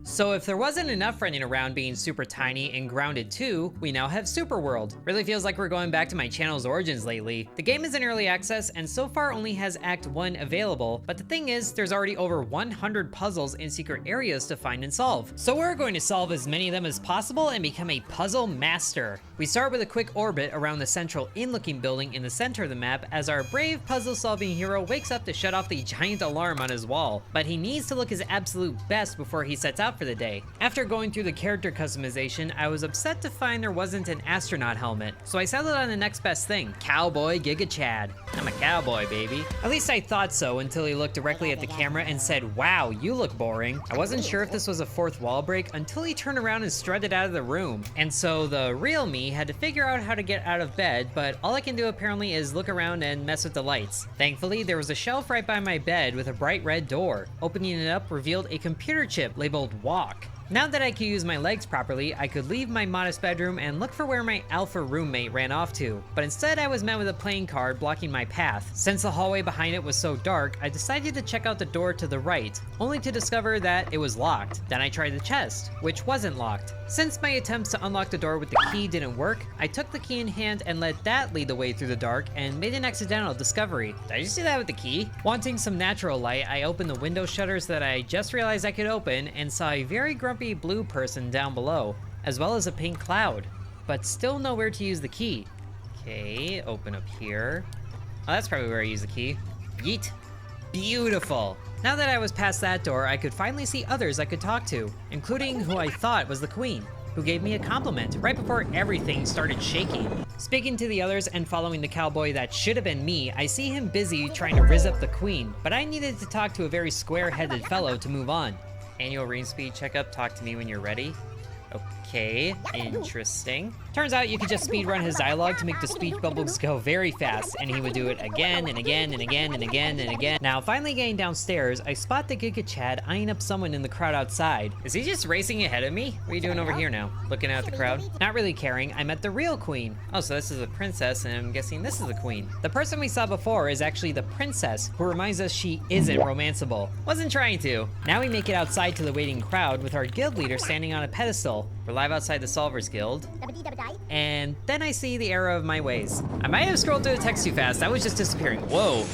So if there wasn't enough running around being super tiny and grounded too, we now have Supraworld. Really feels like we're going back to my channel's origins lately. The game is in early access and so far only has Act 1 available, but the thing is, there's already over 100 puzzles and secret areas to find and solve. So we're going to solve as many of them as possible and become a puzzle master. We start with a quick orbit around the central inn-looking building in the center of the map as our brave puzzle-solving hero wakes up to shut off the giant alarm on his wall, but he needs to look his absolute best before he sets out for the day. After going through the character customization, I was upset to find there wasn't an astronaut helmet, so I settled on the next best thing, Cowboy Giga Chad. I'm a cowboy, baby. At least I thought so until he looked directly at the camera and said, "Wow, you look boring." I wasn't sure if this was a fourth wall break until he turned around and strutted out of the room. And so the real me had to figure out how to get out of bed, but all I can do apparently is look around and mess with the lights. Thankfully, there was a shelf right by my bed with a bright red door. Opening it up revealed a computer chip labeled Walk. Now that I could use my legs properly, I could leave my modest bedroom and look for where my alpha roommate ran off to. But instead, I was met with a playing card blocking my path. Since the hallway behind it was so dark, I decided to check out the door to the right, only to discover that it was locked. Then I tried the chest, which wasn't locked. Since my attempts to unlock the door with the key didn't work, I took the key in hand and let that lead the way through the dark and made an accidental discovery. Did I just do that with the key? Wanting some natural light, I opened the window shutters that I just realized I could open and saw a very grumpy blue person down below, as well as a pink cloud, but still nowhere to use the key. Okay, open up here. Oh, that's probably where I use the key. Yeet. Beautiful. Now that I was past that door, I could finally see others I could talk to, including who I thought was the queen, who gave me a compliment right before everything started shaking. Speaking to the others and following the cowboy that should have been me, I see him busy trying to rizz up the queen, but I needed to talk to a very square-headed fellow to move on. Annual range speed checkup, talk to me when you're ready. Okay, interesting. Turns out you could just speedrun his dialogue to make the speech bubbles go very fast, and he would do it again and again and again and again and again. Now, finally getting downstairs, I spot the Giga Chad eyeing up someone in the crowd outside. Is he just racing ahead of me? What are you doing over here now? Looking out at the crowd? Not really caring, I met the real queen. Oh, so this is the princess, and I'm guessing this is the queen. The person we saw before is actually the princess, who reminds us she isn't romanceable. Wasn't trying to. Now we make it outside to the waiting crowd with our guild leader standing on a pedestal. We're live outside the Solvers Guild. And then I see the error of my ways. I might have scrolled through the text too fast. I was just disappearing. Whoa.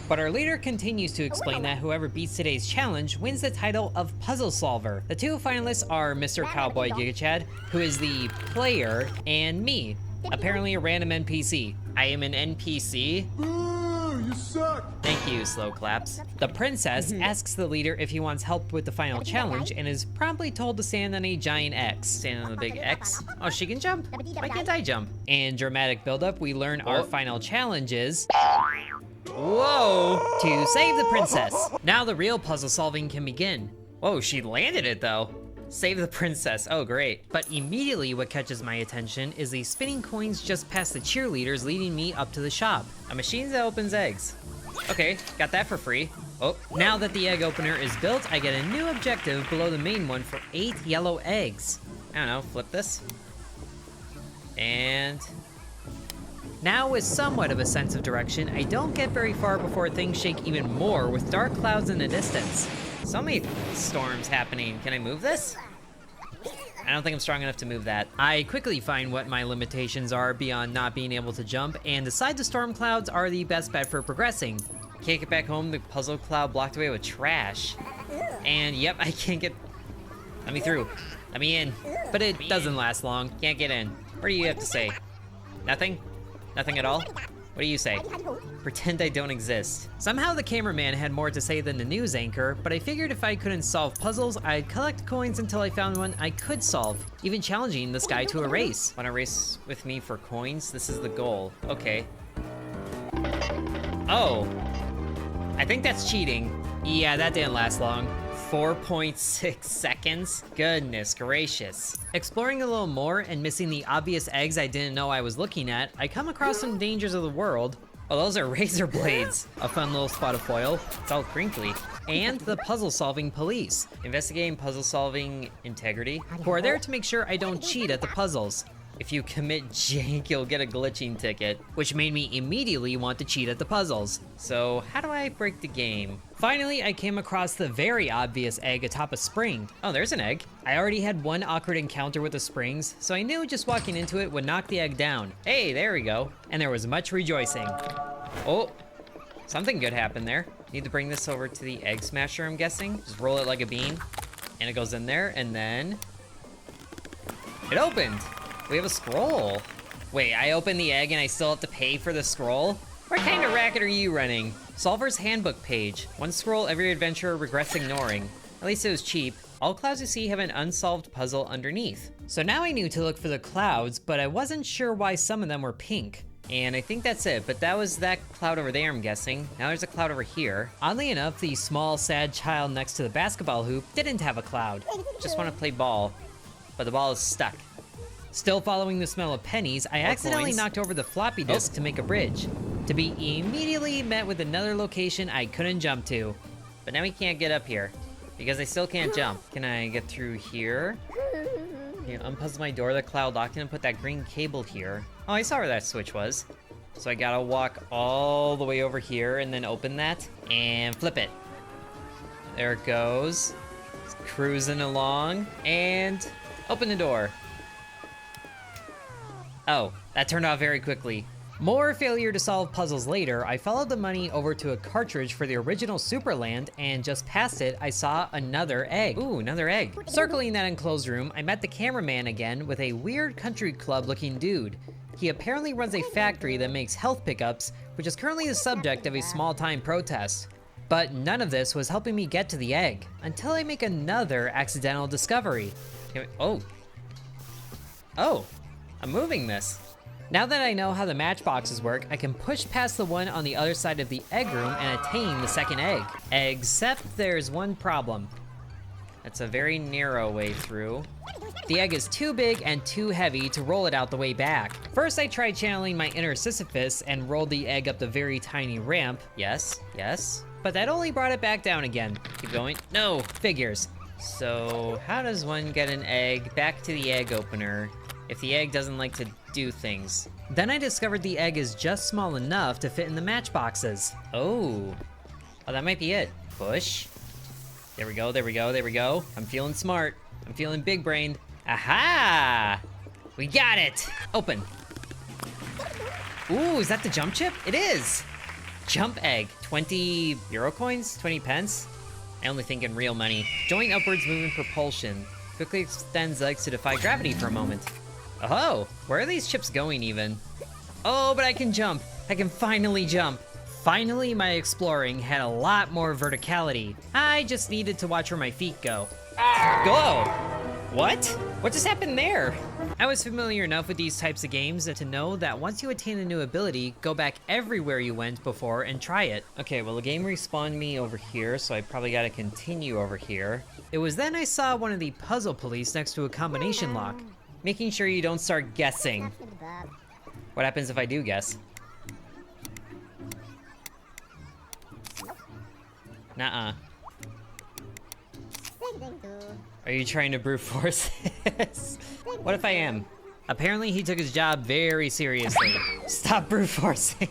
But our leader continues to explain that whoever beats today's challenge wins the title of Puzzle Solver. The two finalists are Mr. Cowboy Giga Chad, who is the player, and me, apparently a random NPC. I am an NPC? You suck! Thank you, slow claps. The princess asks the leader if he wants help with the final challenge and is promptly told to stand on a giant X. Stand on the big X? Oh, she can jump. Why can't I jump? In dramatic buildup, we learn our final challenge is... Whoa! To save the princess. Now the real puzzle solving can begin. Whoa, she landed it though. Save the princess, oh great. But immediately what catches my attention is the spinning coins just past the cheerleaders leading me up to the shop. A machine that opens eggs. Okay, got that for free. Oh, now that the egg opener is built, I get a new objective below the main one for 8 yellow eggs. I don't know, flip this. And... now with somewhat of a sense of direction, I don't get very far before things shake even more with dark clouds in the distance. So many storms happening. Can I move this? I don't think I'm strong enough to move that. I quickly find what my limitations are beyond not being able to jump and decide the storm clouds are the best bet for progressing. Can't get back home, the puzzle cloud blocked away with trash. And yep, I can't get... let me through. Let me in. But it doesn't last long. Can't get in. What do you have to say? Nothing? Nothing at all? What do you say? Pretend I don't exist. Somehow the cameraman had more to say than the news anchor, but I figured if I couldn't solve puzzles, I'd collect coins until I found one I could solve, even challenging this guy to a race. Wanna race with me for coins? This is the goal. Okay. Oh. I think that's cheating. Yeah, that didn't last long. 4.6 seconds? Goodness gracious. Exploring a little more and missing the obvious eggs I didn't know I was looking at, I come across some dangers of the world. Oh, those are razor blades. A fun little spot of foil. It's all crinkly. And the puzzle-solving police. Investigating puzzle-solving integrity, who are there to make sure I don't cheat at the puzzles. If you commit jank, you'll get a glitching ticket, which made me immediately want to cheat at the puzzles. So how do I break the game? Finally, I came across the very obvious egg atop a spring. Oh, there's an egg. I already had one awkward encounter with the springs, so I knew just walking into it would knock the egg down. Hey, there we go. And there was much rejoicing. Oh, something good happened there. Need to bring this over to the egg smasher, I'm guessing. Just roll it like a bean. And it goes in there, and then it opened. We have a scroll. Wait, I opened the egg and I still have to pay for the scroll? What kind of racket are you running? Solver's Handbook page. One scroll every adventurer regrets ignoring. At least it was cheap. All clouds you see have an unsolved puzzle underneath. So now I knew to look for the clouds, but I wasn't sure why some of them were pink. And I think that's it, but that was that cloud over there, I'm guessing. Now there's a cloud over here. Oddly enough, the small, sad child next to the basketball hoop didn't have a cloud. Just want to play ball, but the ball is stuck. Still following the smell of pennies, I accidentally knocked over the floppy disk to make a bridge, to be immediately met with another location I couldn't jump to. But now we can't get up here, because I still can't jump. Can I get through here? You know, unpuzzle my door, the cloud locked in, and put that green cable here. Oh, I saw where that switch was. So I gotta walk all the way over here and then open that and flip it. There it goes. It's cruising along and open the door. Oh, that turned off very quickly. More failure to solve puzzles later, I followed the money over to a cartridge for the original Supraland, and just past it, I saw another egg. Ooh, another egg. Circling that enclosed room, I met the cameraman again with a weird country club looking dude. He apparently runs a factory that makes health pickups, which is currently the subject of a small-time protest. But none of this was helping me get to the egg, until I make another accidental discovery. Oh, I'm moving this. Now that I know how the matchboxes work, I can push past the one on the other side of the egg room and attain the second egg. Except there's one problem. It's a very narrow way through. The egg is too big and too heavy to roll it out the way back. First, I tried channeling my inner Sisyphus and rolled the egg up the very tiny ramp. Yes, yes. But that only brought it back down again. Keep going. No, figures. So how does one get an egg back to the egg opener if the egg doesn't like to do things? Then I discovered the egg is just small enough to fit in the matchboxes. Oh, that might be it. Push. There we go, there we go, there we go. I'm feeling smart. I'm feeling big-brained. Aha! We got it! Open. Ooh, is that the jump chip? It is! Jump egg. 20 euro coins? 20 pence? I only think in real money. Joint upwards movement propulsion. Quickly extends legs to defy gravity for a moment. Oh, where are these chips going even? Oh, but I can jump. I can finally jump. Finally, my exploring had a lot more verticality. I just needed to watch where my feet go. Go! What? What just happened there? I was familiar enough with these types of games to know that once you attain a new ability, go back everywhere you went before and try it. Okay, well the game respawned me over here, so I probably gotta continue over here. It was then I saw one of the puzzle police next to a combination lock, making sure you don't start guessing. What happens if I do guess? Nuh-uh. Are you trying to brute force this? What if I am? Apparently he took his job very seriously. Stop brute forcing.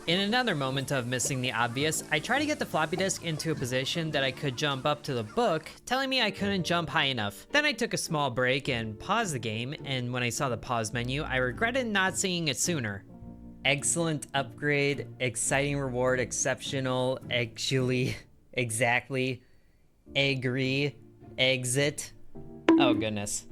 In another moment of missing the obvious, I tried to get the floppy disk into a position that I could jump up to the book, telling me I couldn't jump high enough. Then I took a small break and paused the game, and when I saw the pause menu, I regretted not seeing it sooner. Excellent upgrade, exciting reward, exceptional, actually, exactly, agree, exit. Oh goodness,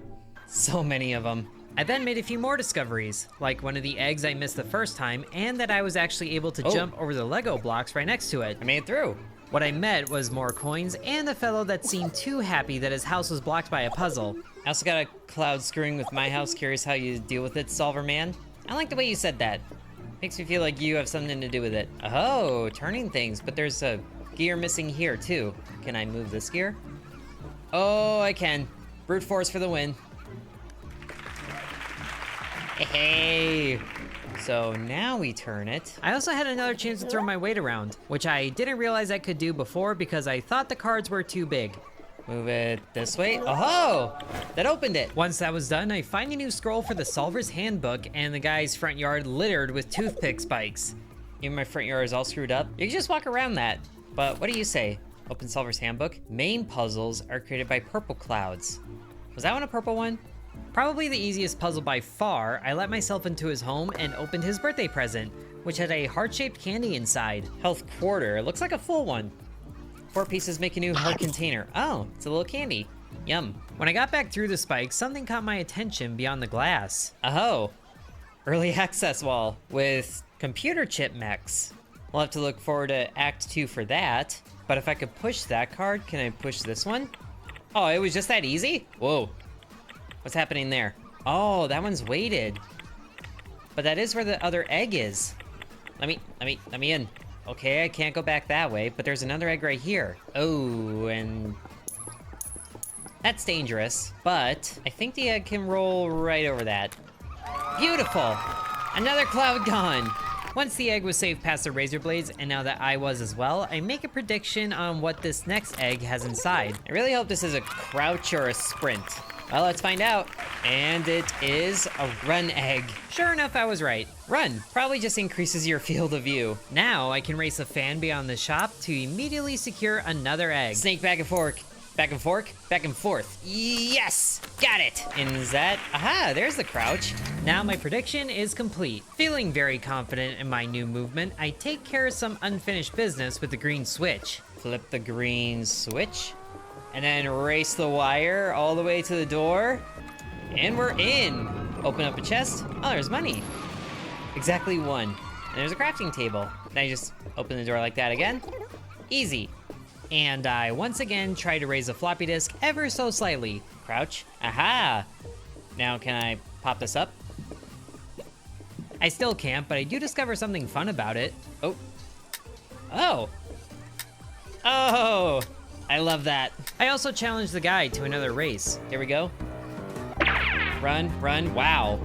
so many of them. I then made a few more discoveries, like one of the eggs I missed the first time, and that I was actually able to jump over the Lego blocks right next to it. I made it through. What I met was more coins and a fellow that seemed too happy that his house was blocked by a puzzle. I also got a cloud screwing with my house. Curious how you deal with it, Solver Man. I like the way you said that. Makes me feel like you have something to do with it. Oh, turning things, but there's a gear missing here too. Can I move this gear? Oh, I can. Brute force for the win. Hey. So now we turn it. I also had another chance to throw my weight around, which I didn't realize I could do before because I thought the cards were too big. Move it this way. Oh, that opened it. Once that was done, I find a new scroll for the Solver's Handbook and the guy's front yard littered with toothpick spikes. Even my front yard is all screwed up. You can just walk around that. But what do you say? Open Solver's Handbook. Main puzzles are created by purple clouds. Was that one a purple one? Probably the easiest puzzle by far. I let myself into his home and opened his birthday present, which had a heart-shaped candy inside. Health quarter. It looks like a full one. 4 pieces make a new heart container. Oh, it's a little candy. Yum. When I got back through the spikes, something caught my attention beyond the glass. Oh, early access wall with computer chip mechs. We'll have to look forward to Act 2 for that. But if I could push that card, can I push this one? Oh, it was just that easy? Whoa. What's happening there? Oh, that one's weighted. But that is where the other egg is. Let me in. Okay, I can't go back that way, but there's another egg right here. Oh, and that's dangerous, but I think the egg can roll right over that. Beautiful! Another cloud gone! Once the egg was safe past the razor blades, and now that I was as well, I make a prediction on what this next egg has inside. I really hope this is a crouch or a sprint. Well, let's find out. And it is a run egg. Sure enough, I was right. Run probably just increases your field of view. Now I can race a fan beyond the shop to immediately secure another egg. Snake back and fork. Back and fork, back and forth. Yes! Got it! And is that... Aha, there's the crouch. Now my prediction is complete. Feeling very confident in my new movement, I take care of some unfinished business with the green switch. Flip the green switch. And then race the wire all the way to the door. And we're in. Open up a chest. Oh, there's money. Exactly 1. And there's a crafting table. Then I just open the door like that again. Easy. And I once again try to raise a floppy disk ever so slightly. Crouch. Aha! Now can I pop this up? I still can't, but I do discover something fun about it. Oh. Oh. Oh! I love that. I also challenged the guy to another race. Here we go. Run, run, wow.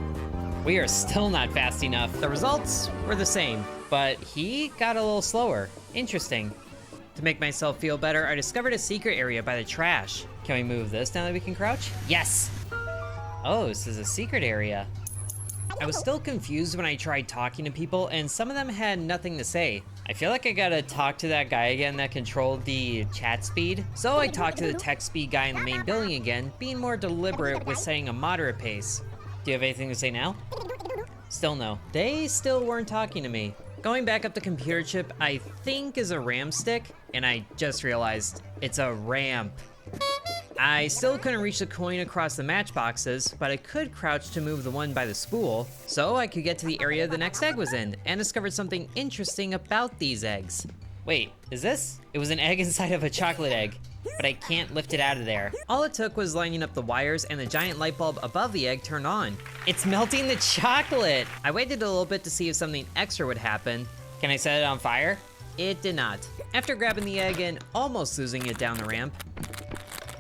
We are still not fast enough. The results were the same, but he got a little slower. Interesting. To make myself feel better, I discovered a secret area by the trash. Can we move this now that we can crouch? Yes! Oh, this is a secret area. I was still confused when I tried talking to people, and some of them had nothing to say. I feel like I gotta talk to that guy again that controlled the chat speed. So I talked to the text speed guy in the main building again, being more deliberate with setting a moderate pace. Do you have anything to say now? Still no. They still weren't talking to me. Going back up the computer chip, I think is a ram stick, and I just realized it's a ramp. I still couldn't reach the coin across the matchboxes, but I could crouch to move the one by the spool, so I could get to the area the next egg was in, and discovered something interesting about these eggs. Wait, is this? It was an egg inside of a chocolate egg, but I can't lift it out of there. All it took was lining up the wires and the giant light bulb above the egg turned on. It's melting the chocolate! I waited a little bit to see if something extra would happen. Can I set it on fire? It did not. After grabbing the egg and almost losing it down the ramp,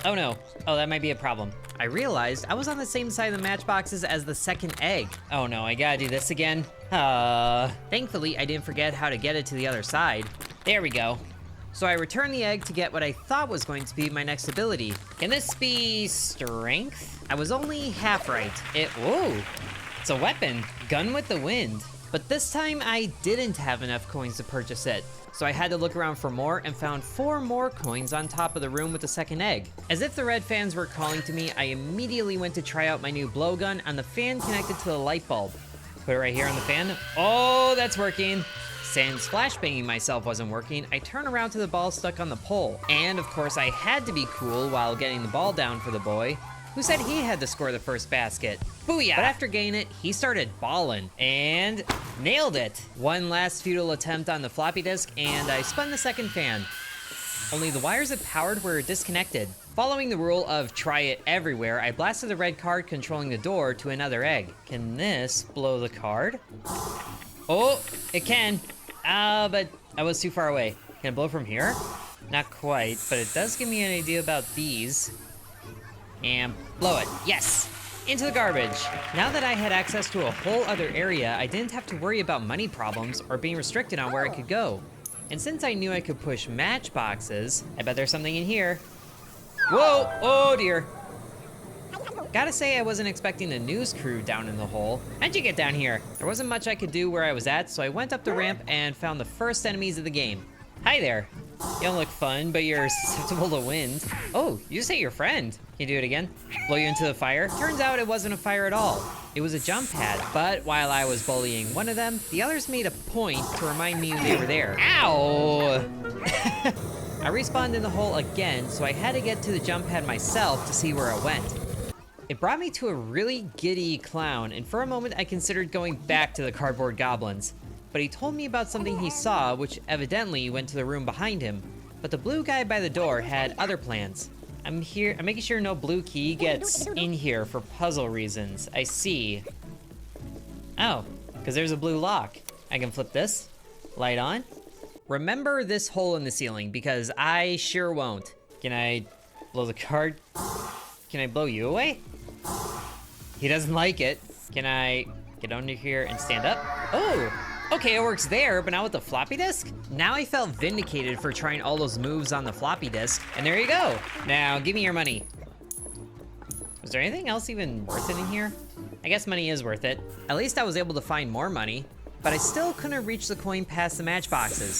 oh no, oh that might be a problem. I realized I was on the same side of the matchboxes as the second egg. Oh no, I gotta do this again. Thankfully, I didn't forget how to get it to the other side. There we go. So I returned the egg to get what I thought was going to be my next ability. Can this be strength? I was only half right. Whoa, it's a weapon, gun with the wind. But this time I didn't have enough coins to purchase it. So I had to look around for more and found 4 more coins on top of the room with the second egg. As if the red fans were calling to me, I immediately went to try out my new blowgun on the fan connected to the light bulb. Put it right here on the fan. Oh, that's working. Sans flashbanging myself wasn't working, I turn around to the ball stuck on the pole. And of course I had to be cool while getting the ball down for the boy, who said he had to score the first basket. Booyah! But after getting it, he started balling and nailed it. One last futile attempt on the floppy disk and I spun the second fan. Only the wires it powered were disconnected. Following the rule of try it everywhere, I blasted the red card controlling the door to another egg. Can this blow the card? Oh, it can. But I was too far away. Can it blow from here? Not quite, but it does give me an idea about these. And blow it. Yes! Into the garbage. Now that I had access to a whole other area, I didn't have to worry about money problems or being restricted on where I could go. And since I knew I could push matchboxes, I bet there's something in here. Whoa, oh dear. Gotta say, I wasn't expecting the news crew down in the hole. How'd you get down here? There wasn't much I could do where I was at, so I went up the ramp and found the first enemies of the game. Hi there. You don't look fun, but you're susceptible to wind. Oh, you just hit your friend. Can you do it again? Blow you into the fire? Turns out it wasn't a fire at all. It was a jump pad, but while I was bullying one of them, the others made a point to remind me they were there. Ow! I respawned in the hole again, so I had to get to the jump pad myself to see where it went. It brought me to a really giddy clown, and for a moment I considered going back to the cardboard goblins. But he told me about something he saw, which evidently went to the room behind him. But the blue guy by the door had other plans. I'm making sure no blue key gets in here for puzzle reasons. I see. Oh, because there's a blue lock. I can flip this. Light on. Remember this hole in the ceiling, because I sure won't. Can I blow the card? Can I blow you away? He doesn't like it. Can I get under here and stand up? Oh, okay, it works there, but not with the floppy disk? Now I felt vindicated for trying all those moves on the floppy disk, and there you go. Now, give me your money. Was there anything else even worth it in here? I guess money is worth it. At least I was able to find more money, but I still couldn't reach the coin past the matchboxes.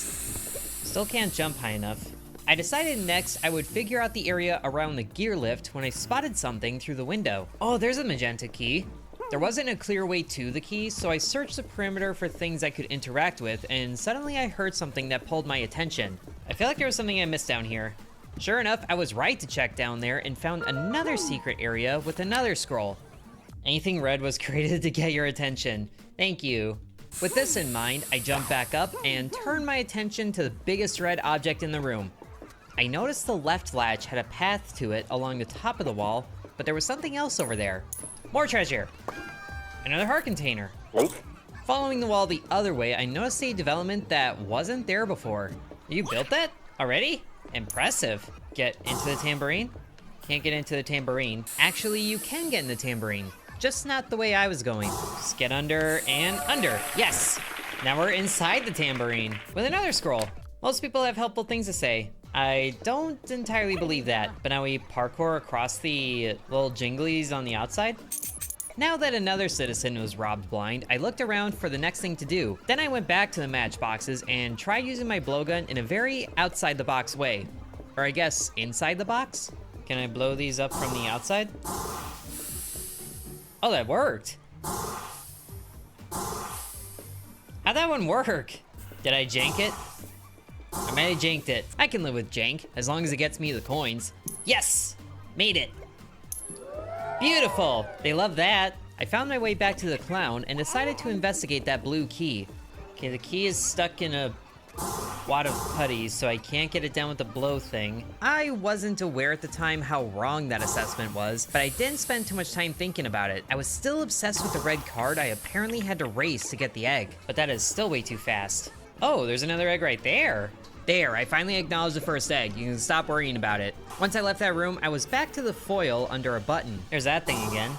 Still can't jump high enough. I decided next I would figure out the area around the gear lift when I spotted something through the window. Oh, there's a magenta key. There wasn't a clear way to the key, so I searched the perimeter for things I could interact with, and suddenly I heard something that pulled my attention. I feel like there was something I missed down here. Sure enough, I was right to check down there and found another secret area with another scroll. Anything red was created to get your attention. Thank you. With this in mind, I jumped back up and turned my attention to the biggest red object in the room. I noticed the left latch had a path to it along the top of the wall, but there was something else over there. More treasure. Another heart container. Following the wall the other way, I noticed a development that wasn't there before. You built that already? Impressive. Get into the tambourine? Can't get into the tambourine. Actually, you can get in the tambourine, just not the way I was going. Just get under and under. Yes! Now we're inside the tambourine with another scroll. Most people have helpful things to say. I don't entirely believe that, but now we parkour across the little jinglies on the outside. Now that another citizen was robbed blind, I looked around for the next thing to do. Then I went back to the matchboxes and tried using my blowgun in a very outside the box way. Or I guess inside the box? Can I blow these up from the outside? Oh, that worked. How'd that one work? Did I jank it? I might have janked it. I can live with jank, as long as it gets me the coins. Yes! Made it! Beautiful! They love that. I found my way back to the clown and decided to investigate that blue key. Okay, the key is stuck in a wad of putty, so I can't get it down with the blow thing. I wasn't aware at the time how wrong that assessment was, but I didn't spend too much time thinking about it. I was still obsessed with the red card I apparently had to race to get the egg, but that is still way too fast. Oh, there's another egg right there. There, I finally acknowledged the first egg. You can stop worrying about it. Once I left that room, I was back to the foil under a button. There's that thing again.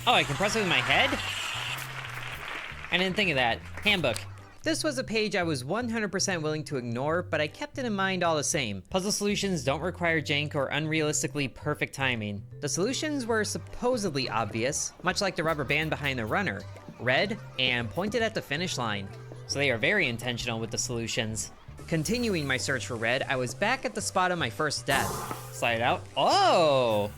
Oh, I can press it with my head? I didn't think of that. Handbook. This was a page I was 100% willing to ignore, but I kept it in mind all the same. Puzzle solutions don't require jank or unrealistically perfect timing. The solutions were supposedly obvious, much like the rubber band behind the runner. Red, and pointed at the finish line. So they are very intentional with the solutions. Continuing my search for red, I was back at the spot of my first death. Slide it out. Oh!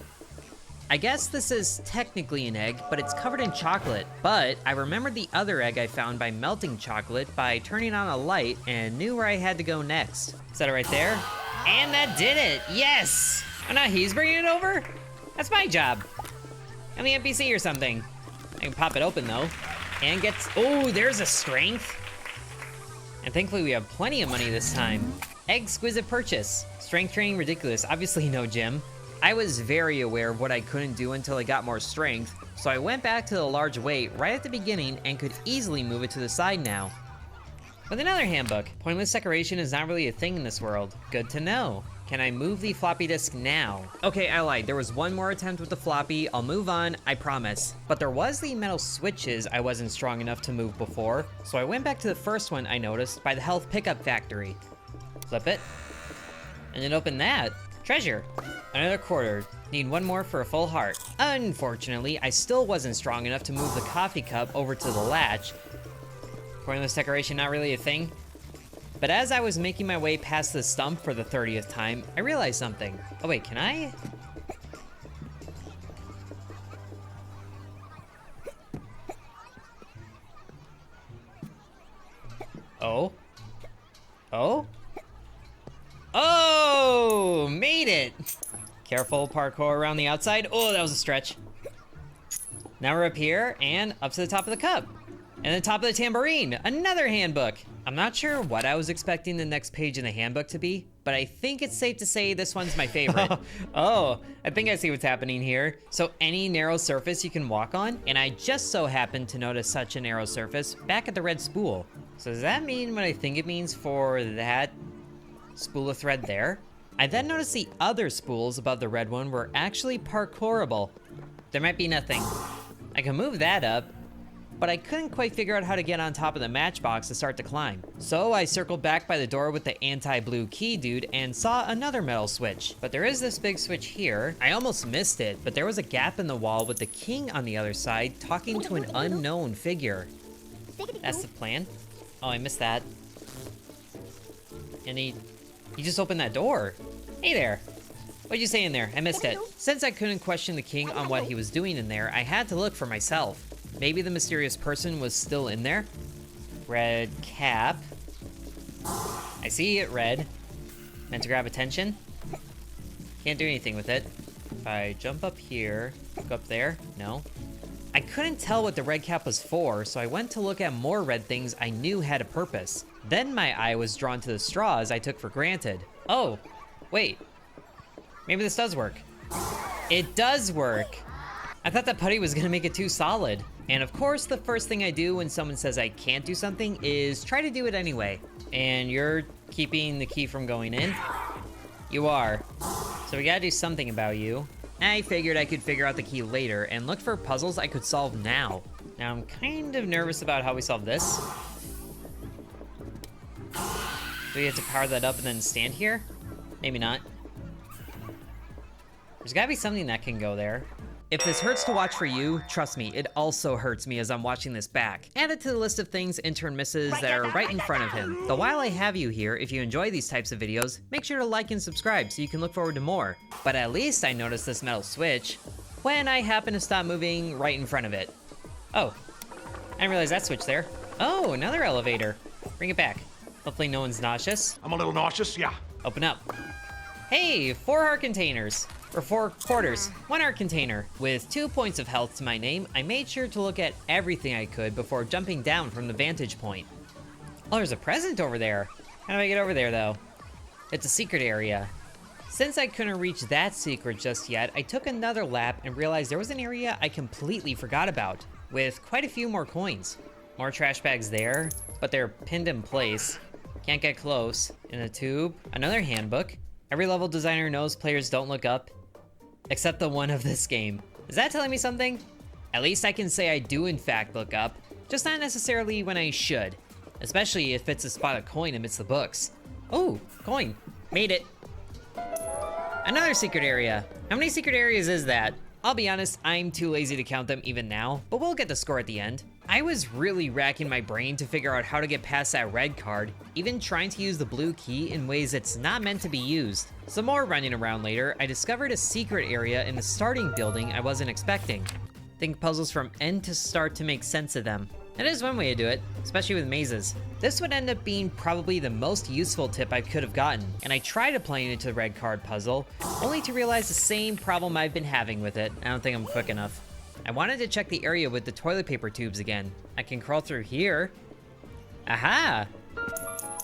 I guess this is technically an egg, but it's covered in chocolate. But I remembered the other egg I found by melting chocolate by turning on a light and knew where I had to go next. Set it right there. And that did it! Yes! Oh, now he's bringing it over? That's my job. I'm the NPC or something. I can pop it open though. And get, oh, there's a strength. And thankfully we have plenty of money this time. Exquisite purchase. Strength training ridiculous. Obviously no gym. I was very aware of what I couldn't do until I got more strength, so I went back to the large weight right at the beginning and could easily move it to the side now. With another handbook. Pointless decoration is not really a thing in this world. Good to know. Can I move the floppy disk now? Okay, I lied. There was one more attempt with the floppy. I'll move on, I promise. But there was the metal switches I wasn't strong enough to move before, so I went back to the first one I noticed by the health pickup factory. Flip it. And then open that. Treasure. Another quarter. Need one more for a full heart. Unfortunately, I still wasn't strong enough to move the coffee cup over to the latch. Pointless decoration, not really a thing. But as I was making my way past the stump for the 30th time, I realized something. Oh wait, can I? Oh? Oh? Oh! Made it! Careful parkour around the outside. Oh, that was a stretch. Now we're up here and up to the top of the cup. And the top of the tambourine, another handbook. I'm not sure what I was expecting the next page in the handbook to be, but I think it's safe to say this one's my favorite. Oh, I think I see what's happening here. So any narrow surface you can walk on, and I just so happened to notice such a narrow surface back at the red spool. So does that mean what I think it means for that spool of thread there? I then noticed the other spools above the red one were actually parkourable. There might be nothing. I can move that up, but I couldn't quite figure out how to get on top of the matchbox to start to climb. So I circled back by the door with the anti-blue key dude and saw another metal switch. But there is this big switch here. I almost missed it, but there was a gap in the wall with the king on the other side talking to an unknown figure. That's the plan. Oh, I missed that. And he just opened that door. Hey there. What'd you say in there? I missed it. Since I couldn't question the king on what he was doing in there, I had to look for myself. Maybe the mysterious person was still in there. Red cap. I see it, red. Meant to grab attention. Can't do anything with it. If I jump up here, go up there, no. I couldn't tell what the red cap was for, so I went to look at more red things I knew had a purpose. Then my eye was drawn to the straws I took for granted. Oh, wait. Maybe this does work. It does work. I thought that putty was gonna make it too solid. And of course, the first thing I do when someone says I can't do something is try to do it anyway. And you're keeping the key from going in? You are. So we gotta do something about you. I figured I could figure out the key later and look for puzzles I could solve now. Now I'm kind of nervous about how we solve this. Do we have to power that up and then stand here? Maybe not. There's gotta be something that can go there. If this hurts to watch for you, trust me, it also hurts me as I'm watching this back. Add it to the list of things Intern misses that are right in front of him. But while I have you here, if you enjoy these types of videos, make sure to like and subscribe so you can look forward to more. But at least I noticed this metal switch when I happen to stop moving right in front of it. Oh, I didn't realize that switch there. Oh, another elevator. Bring it back. Hopefully no one's nauseous. I'm a little nauseous, yeah. Open up. Hey, 4 heart containers. Or 4 quarters, 1 heart container. With 2 points of health to my name, I made sure to look at everything I could before jumping down from the vantage point. Oh, there's a present over there. How do I get over there, though? It's a secret area. Since I couldn't reach that secret just yet, I took another lap and realized there was an area I completely forgot about, with quite a few more coins. More trash bags there, but they're pinned in place. Can't get close. In a tube, another handbook. Every level designer knows players don't look up. Except the one of this game. Is that telling me something? At least I can say I do in fact look up, just not necessarily when I should. Especially if it's a spot of coin amidst the books. Oh, coin. Made it. Another secret area. How many secret areas is that? I'll be honest, I'm too lazy to count them even now, but we'll get the score at the end. I was really racking my brain to figure out how to get past that red card, even trying to use the blue key in ways it's not meant to be used. Some more running around later, I discovered a secret area in the starting building I wasn't expecting. Think puzzles from end to start to make sense of them. That is one way to do it, especially with mazes. This would end up being probably the most useful tip I could have gotten, and I tried applying it to the red card puzzle, only to realize the same problem I've been having with it. I don't think I'm quick enough. I wanted to check the area with the toilet paper tubes again. I can crawl through here. Aha!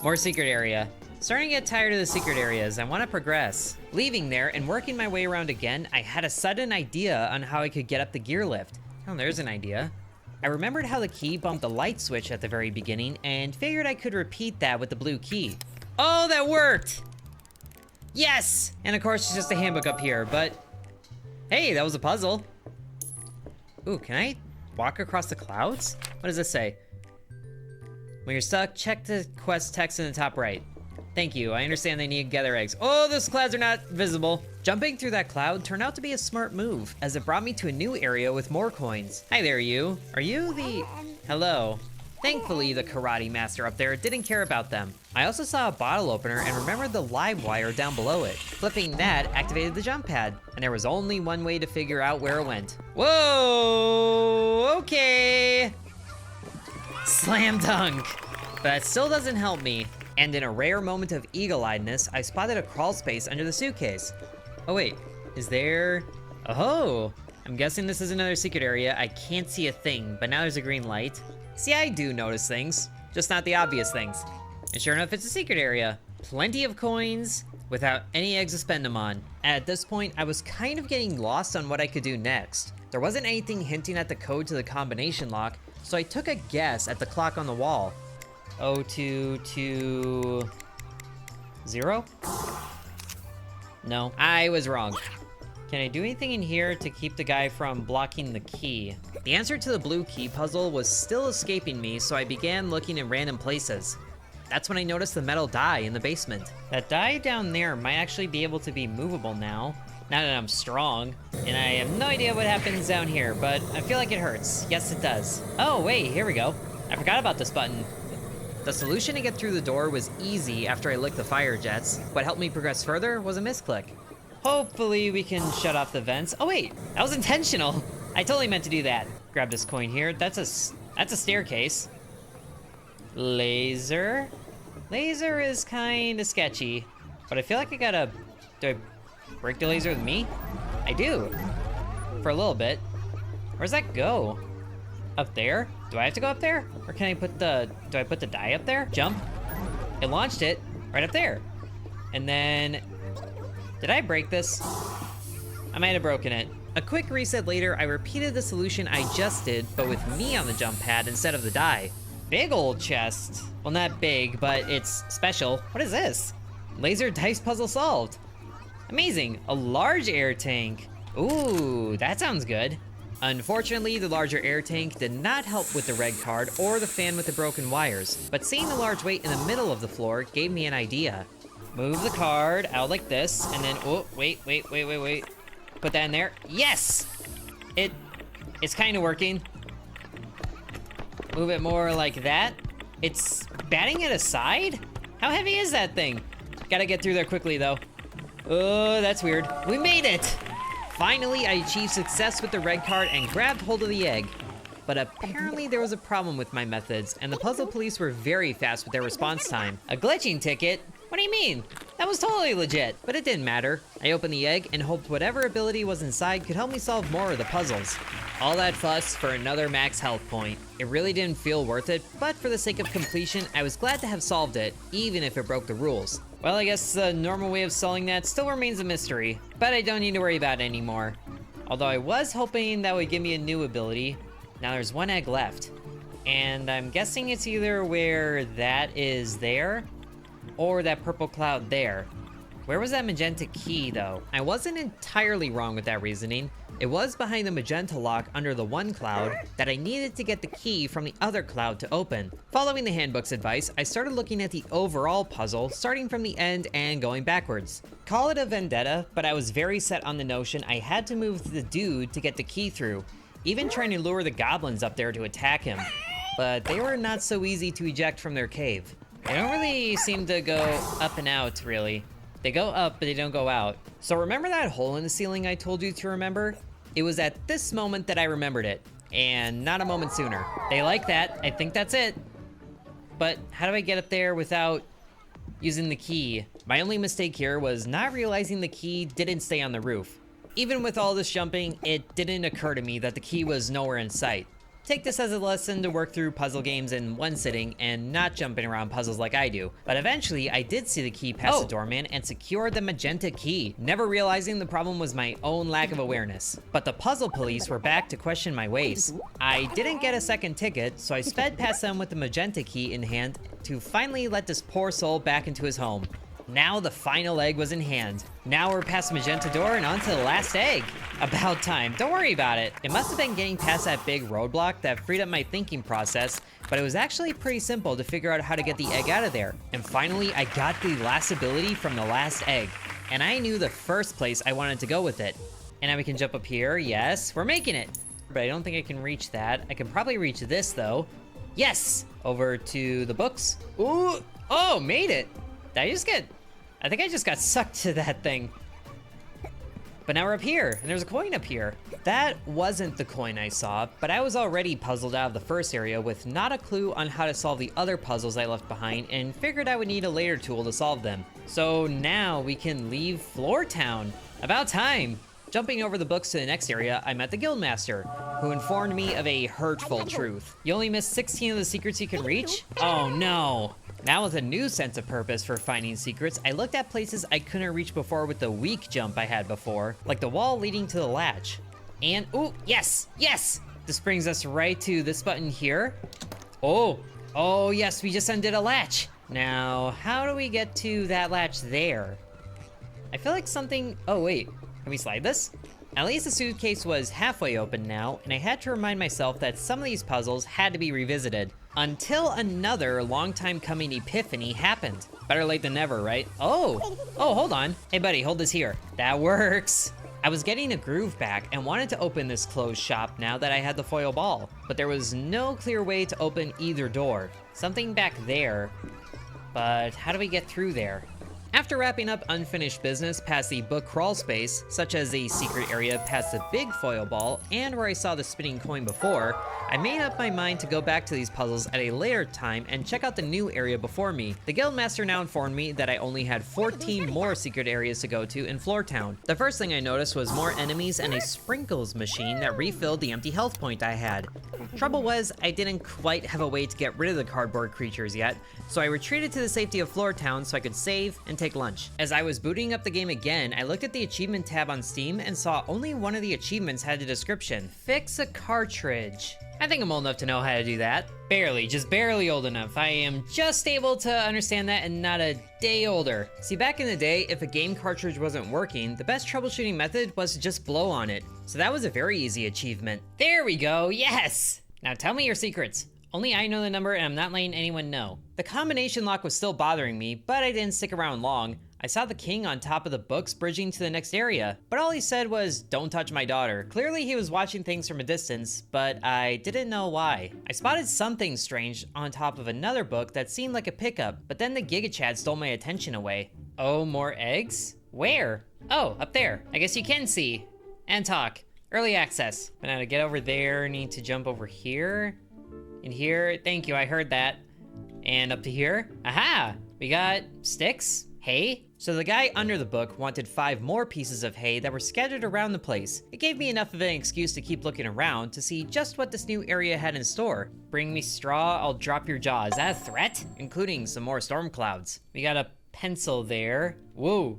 More secret area. Starting to get tired of the secret areas, I want to progress. Leaving there and working my way around again, I had a sudden idea on how I could get up the gear lift. Oh, there's an idea. I remembered how the key bumped the light switch at the very beginning and figured I could repeat that with the blue key. Oh, that worked! Yes! And of course, it's just a handbook up here, but hey, that was a puzzle. Ooh, can I walk across the clouds? What does this say? When you're stuck, check the quest text in the top right. Thank you, I understand they need to gather eggs. Oh, those clouds are not visible. Jumping through that cloud turned out to be a smart move, as it brought me to a new area with more coins. Hi there, you. Are you the... Hello. Thankfully, the karate master up there didn't care about them. I also saw a bottle opener and remembered the live wire down below it. Flipping that activated the jump pad, and there was only one way to figure out where it went. Whoa, okay. Slam dunk. But that still doesn't help me. And in a rare moment of eagle-eyedness, I spotted a crawl space under the suitcase. Oh wait, is there... Oh, I'm guessing this is another secret area. I can't see a thing, but now there's a green light. See, I do notice things, just not the obvious things. And sure enough, it's a secret area. Plenty of coins, without any eggs to spend them on. At this point, I was kind of getting lost on what I could do next. There wasn't anything hinting at the code to the combination lock, so I took a guess at the clock on the wall. 0220. No, I was wrong. Can I do anything in here to keep the guy from blocking the key? The answer to the blue key puzzle was still escaping me, so I began looking in random places. That's when I noticed the metal die in the basement. That die down there might actually be able to be movable now that I'm strong. And I have no idea what happens down here, but I feel like it hurts. Yes, it does. Oh, wait, here we go. I forgot about this button. The solution to get through the door was easy after I licked the fire jets. What helped me progress further was a misclick. Hopefully we can shut off the vents. Oh wait, that was intentional. I totally meant to do that. Grab this coin here. That's a staircase. Laser. Laser is kind of sketchy, but I feel like do I break the laser with me? I do. For a little bit. Where's that go? Up there? Do I have to go up there? Or can I put do I put the die up there? Jump. It launched it right up there. And then, did I break this? I might have broken it. A quick reset later, I repeated the solution I just did, but with me on the jump pad instead of the die. Big old chest. Well, not big, but it's special. What is this? Laser dice puzzle solved. Amazing, a large air tank. Ooh, that sounds good. Unfortunately, the larger air tank did not help with the red card or the fan with the broken wires, but seeing the large weight in the middle of the floor gave me an idea. Move the card out like this, and then, oh, wait. Put that in there. Yes! It's kind of working. Move it more like that. It's batting it aside? How heavy is that thing? Gotta get through there quickly, though. Oh, that's weird. We made it! Finally, I achieved success with the red card and grabbed hold of the egg. But apparently there was a problem with my methods, and the puzzle police were very fast with their response time. A glitching ticket? What do you mean? That was totally legit, but it didn't matter. I opened the egg and hoped whatever ability was inside could help me solve more of the puzzles. All that fuss for another max health point. It really didn't feel worth it, but for the sake of completion, I was glad to have solved it, even if it broke the rules. Well, I guess the normal way of solving that still remains a mystery, but I don't need to worry about it anymore. Although I was hoping that would give me a new ability. Now there's one egg left, and I'm guessing it's either where that is there, or that purple cloud there. Where was that magenta key, though? I wasn't entirely wrong with that reasoning. It was behind the magenta lock under the one cloud that I needed to get the key from the other cloud to open. Following the handbook's advice, I started looking at the overall puzzle, starting from the end and going backwards. Call it a vendetta, but I was very set on the notion I had to move the dude to get the key through, even trying to lure the goblins up there to attack him. But they were not so easy to eject from their cave. They don't really seem to go up and out, really. They go up, but they don't go out. So remember that hole in the ceiling I told you to remember? It was at this moment that I remembered it, and not a moment sooner. They like that, I think that's it. But how do I get up there without using the key? My only mistake here was not realizing the key didn't stay on the roof. Even with all this jumping, it didn't occur to me that the key was nowhere in sight. Take this as a lesson to work through puzzle games in one sitting and not jumping around puzzles like I do. But eventually, I did see the key past the doorman and secured the magenta key, never realizing the problem was my own lack of awareness. But the puzzle police were back to question my ways. I didn't get a second ticket, so I sped past them with the magenta key in hand to finally let this poor soul back into his home. Now the final egg was in hand. Now we're past the magenta door and on to the last egg. About time, don't worry about it. It must have been getting past that big roadblock that freed up my thinking process, but it was actually pretty simple to figure out how to get the egg out of there. And finally, I got the last ability from the last egg, and I knew the first place I wanted to go with it. And now we can jump up here, yes, we're making it. But I don't think I can reach that. I can probably reach this though. Yes! Over to the books. Ooh! Oh, made it! Did I just get... I think I just got sucked to that thing. But now we're up here, and there's a coin up here. That wasn't the coin I saw, but I was already puzzled out of the first area with not a clue on how to solve the other puzzles I left behind, and figured I would need a later tool to solve them. So now we can leave Floor Town. About time! Jumping over the books to the next area, I met the Guildmaster, who informed me of a hurtful truth. You only missed 16 of the secrets you can reach? Oh no! Now with a new sense of purpose for finding secrets, I looked at places I couldn't reach before with the weak jump I had before, like the wall leading to the latch. And, ooh, yes, yes! This brings us right to this button here. Oh yes, we just undid a latch. Now, how do we get to that latch there? I feel like something, oh wait, can we slide this? At least the suitcase was halfway open now, and I had to remind myself that some of these puzzles had to be revisited. Until another long time coming epiphany happened. Better late than never, right? Oh, hold on. Hey buddy, hold this here. That works. I was getting a groove back and wanted to open this closed shop now that I had the foil ball, but there was no clear way to open either door. Something back there, but how do we get through there? After wrapping up unfinished business past the book crawl space, such as the secret area past the big foil ball and where I saw the spinning coin before, I made up my mind to go back to these puzzles at a later time and check out the new area before me. The Guildmaster now informed me that I only had 14 more secret areas to go to in Floor Town. The first thing I noticed was more enemies and a sprinkles machine that refilled the empty health point I had. Trouble was, I didn't quite have a way to get rid of the cardboard creatures yet, so I retreated to the safety of Floor Town so I could save and take lunch. As I was booting up the game again, I looked at the achievement tab on Steam and saw only one of the achievements had the description, fix a cartridge. I think I'm old enough to know how to do that. Barely, just barely old enough. I am just able to understand that and not a day older. See, back in the day, if a game cartridge wasn't working, the best troubleshooting method was to just blow on it. So that was a very easy achievement. There we go, yes! Now tell me your secrets. Only I know the number and I'm not letting anyone know. The combination lock was still bothering me, but I didn't stick around long. I saw the king on top of the books bridging to the next area, but all he said was, "Don't touch my daughter." Clearly he was watching things from a distance, but I didn't know why. I spotted something strange on top of another book that seemed like a pickup, but then the Giga Chad stole my attention away. Oh, more eggs? Where? Oh, up there. I guess you can see and talk. Early access. But now to get over there, need to jump over here. In here, thank you, I heard that. And up to here. Aha! We got sticks, hay. So the guy under the book wanted 5 more pieces of hay that were scattered around the place. It gave me enough of an excuse to keep looking around to see just what this new area had in store. Bring me straw, I'll drop your jaw. Is that a threat? Including some more storm clouds. We got a pencil there. Whoa.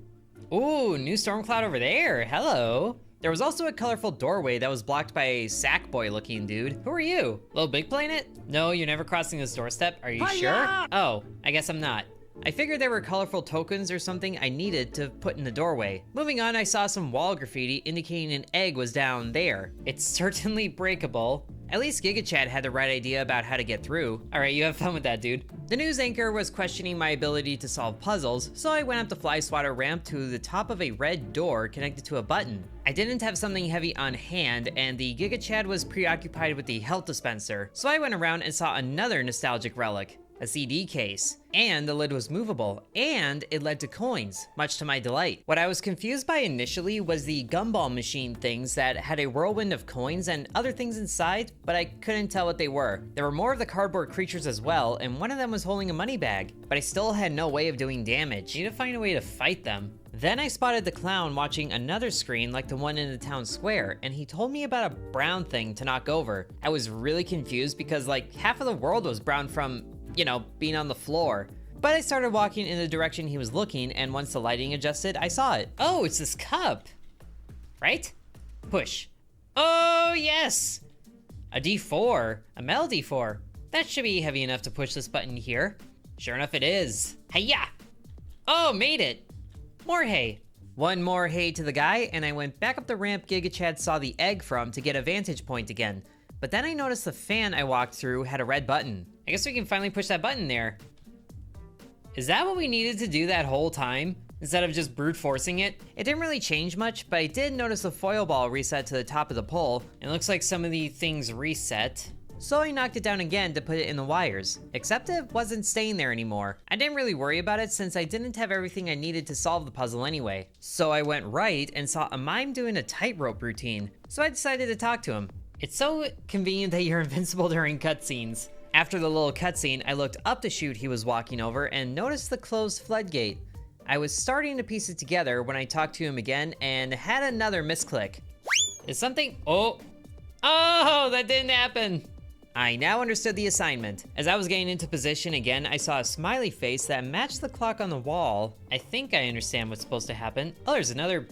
Ooh, new storm cloud over there. Hello. There was also a colorful doorway that was blocked by a sack boy looking dude. Who are you? Little Big Planet? No, you're never crossing this doorstep. Are you sure? Oh, I guess I'm not. I figured there were colorful tokens or something I needed to put in the doorway. Moving on, I saw some wall graffiti indicating an egg was down there. It's certainly breakable. At least Giga Chad had the right idea about how to get through. All right, you have fun with that, dude. The news anchor was questioning my ability to solve puzzles, so I went up the fly swatter ramp to the top of a red door connected to a button. I didn't have something heavy on hand, and the Giga Chad was preoccupied with the health dispenser, so I went around and saw another nostalgic relic. A CD case, and the lid was movable, and it led to coins, much to my delight. What I was confused by initially was the gumball machine things that had a whirlwind of coins and other things inside, but I couldn't tell what they were. There were more of the cardboard creatures as well, and one of them was holding a money bag, but I still had no way of doing damage. I need to find a way to fight them. Then I spotted the clown watching another screen like the one in the town square, and he told me about a brown thing to knock over. I was really confused because like half of the world was brown from, you know, being on the floor. But I started walking in the direction he was looking, and once the lighting adjusted, I saw it. Oh, it's this cup, right? Push. Oh, yes! A D4, a metal D4. That should be heavy enough to push this button here. Sure enough, it is. Hiya! Oh, made it. More hay. One more hay to the guy, and I went back up the ramp Giga Chad saw the egg from to get a vantage point again. But then I noticed the fan I walked through had a red button. I guess we can finally push that button there. Is that what we needed to do that whole time? Instead of just brute forcing it? It didn't really change much, but I did notice the foil ball reset to the top of the pole. It looks like some of the things reset. So I knocked it down again to put it in the wires, except it wasn't staying there anymore. I didn't really worry about it since I didn't have everything I needed to solve the puzzle anyway. So I went right and saw a mime doing a tightrope routine, so I decided to talk to him. It's so convenient that you're invincible during cutscenes. After the little cutscene, I looked up the chute he was walking over and noticed the closed floodgate. I was starting to piece it together when I talked to him again and had another misclick. Is something... Oh, that didn't happen. I now understood the assignment. As I was getting into position again, I saw a smiley face that matched the clock on the wall. I think I understand what's supposed to happen. Oh, there's another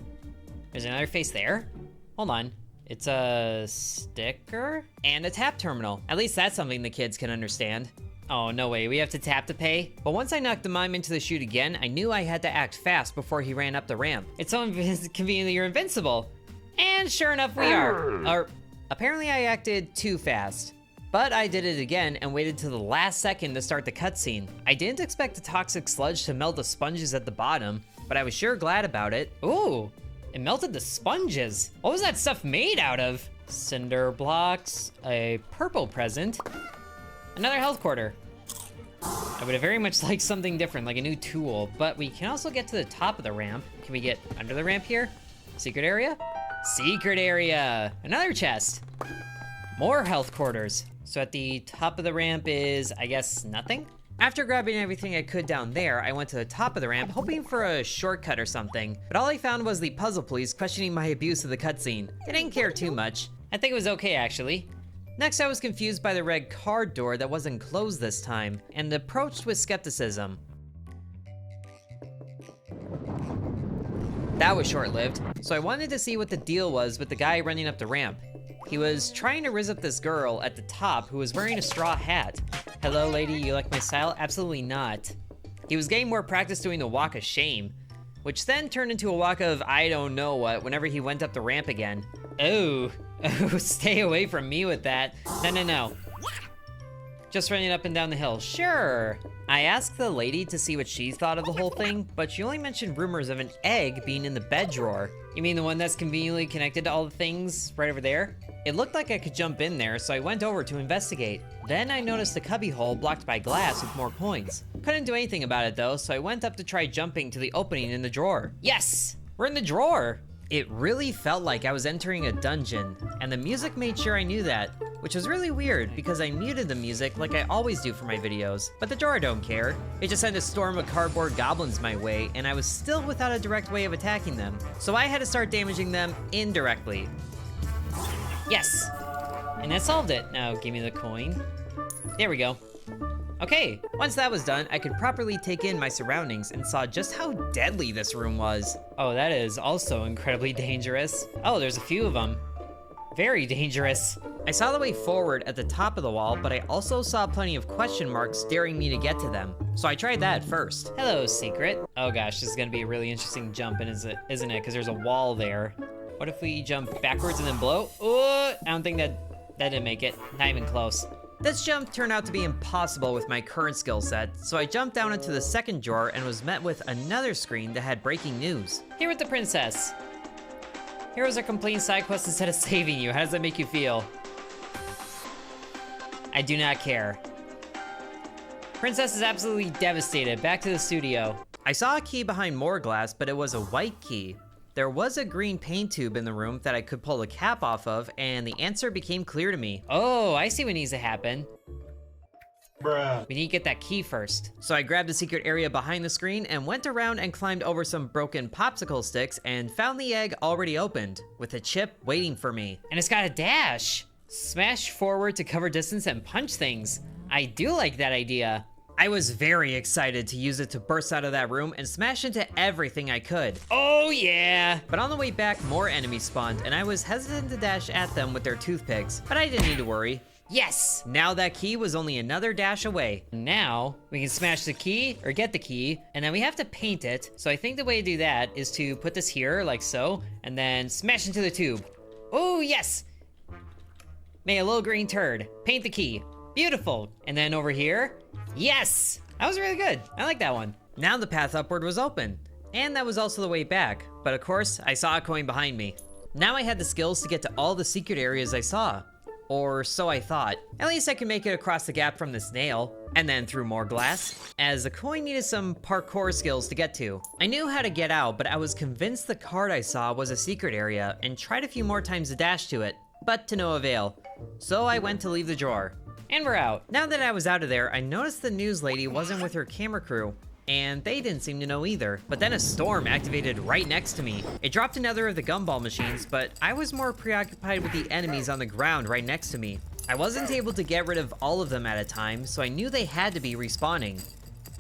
face there? Hold on. It's a sticker and a tap terminal. At least that's something the kids can understand. Oh, no way, we have to tap to pay? But once I knocked the mime into the chute again, I knew I had to act fast before he ran up the ramp. It's so convenient that you're invincible. And sure enough, we are. Apparently I acted too fast. But I did it again and waited till the last second to start the cutscene. I didn't expect the toxic sludge to melt the sponges at the bottom, but I was sure glad about it. Ooh, it melted the sponges. What was that stuff made out of? Cinder blocks, a purple present, another health quarter. I would have very much liked something different, like a new tool, but we can also get to the top of the ramp. Can we get under the ramp here? Secret area? Secret area! Another chest. More health quarters. So at the top of the ramp is, I guess, nothing? After grabbing everything I could down there, I went to the top of the ramp hoping for a shortcut or something, but all I found was the puzzle police questioning my abuse of the cutscene. I didn't care too much. I think it was okay, actually. Next, I was confused by the red card door that wasn't closed this time, and approached with skepticism. That was short-lived, so I wanted to see what the deal was with the guy running up the ramp. He was trying to rizz up this girl at the top who was wearing a straw hat. Hello, lady, you like my style? Absolutely not. He was getting more practice doing the walk of shame, which then turned into a walk of I don't know what whenever he went up the ramp again. Oh, stay away from me with that. No. Just running up and down the hill, sure. I asked the lady to see what she thought of the whole thing, but she only mentioned rumors of an egg being in the bed drawer. You mean the one that's conveniently connected to all the things right over there? It looked like I could jump in there, so I went over to investigate. Then I noticed the cubby hole blocked by glass with more coins. Couldn't do anything about it though, so I went up to try jumping to the opening in the drawer. Yes! We're in the drawer! It really felt like I was entering a dungeon, and the music made sure I knew that, which was really weird because I muted the music like I always do for my videos, but the drawer don't care. It just sent a storm of cardboard goblins my way, and I was still without a direct way of attacking them, so I had to start damaging them indirectly. Yes! And that solved it. Now give me the coin. There we go. Okay, once that was done, I could properly take in my surroundings and saw just how deadly this room was. Oh, that is also incredibly dangerous. Oh, there's a few of them. Very dangerous. I saw the way forward at the top of the wall, but I also saw plenty of question marks daring me to get to them. So I tried that first. Hello, secret. Oh gosh, this is gonna be a really interesting jump, isn't it? Because there's a wall there. What if we jump backwards and then blow? Oh, I don't think that didn't make it. Not even close. This jump turned out to be impossible with my current skill set, so I jumped down into the second drawer and was met with another screen that had breaking news. Here with the princess. Heroes are completing side quests instead of saving you. How does that make you feel? I do not care. Princess is absolutely devastated. Back to the studio. I saw a key behind more glass, but it was a white key. There was a green paint tube in the room that I could pull the cap off of, and the answer became clear to me. Oh, I see what needs to happen. Bruh. We need to get that key first. So I grabbed the secret area behind the screen and went around and climbed over some broken popsicle sticks and found the egg already opened, with a chip waiting for me. And it's got a dash. Smash forward to cover distance and punch things. I do like that idea. I was very excited to use it to burst out of that room and smash into everything I could. Oh yeah! But on the way back, more enemies spawned, and I was hesitant to dash at them with their toothpicks, but I didn't need to worry. Yes! Now that key was only another dash away. Now, we can smash the key, or get the key, and then we have to paint it. So I think the way to do that is to put this here, like so, and then smash into the tube. Oh, yes! Make a little green turd. Paint the key. Beautiful. And then over here, yes! That was really good. I like that one. Now the path upward was open. And that was also the way back. But of course, I saw a coin behind me. Now I had the skills to get to all the secret areas I saw. Or so I thought. At least I could make it across the gap from this nail, and then through more glass, as the coin needed some parkour skills to get to. I knew how to get out, but I was convinced the card I saw was a secret area, and tried a few more times to dash to it, but to no avail. So I went to leave the drawer. And we're out. Now that I was out of there, I noticed the news lady wasn't with her camera crew. And they didn't seem to know either. But then a storm activated right next to me. It dropped another of the gumball machines, but I was more preoccupied with the enemies on the ground right next to me. I wasn't able to get rid of all of them at a time, so I knew they had to be respawning.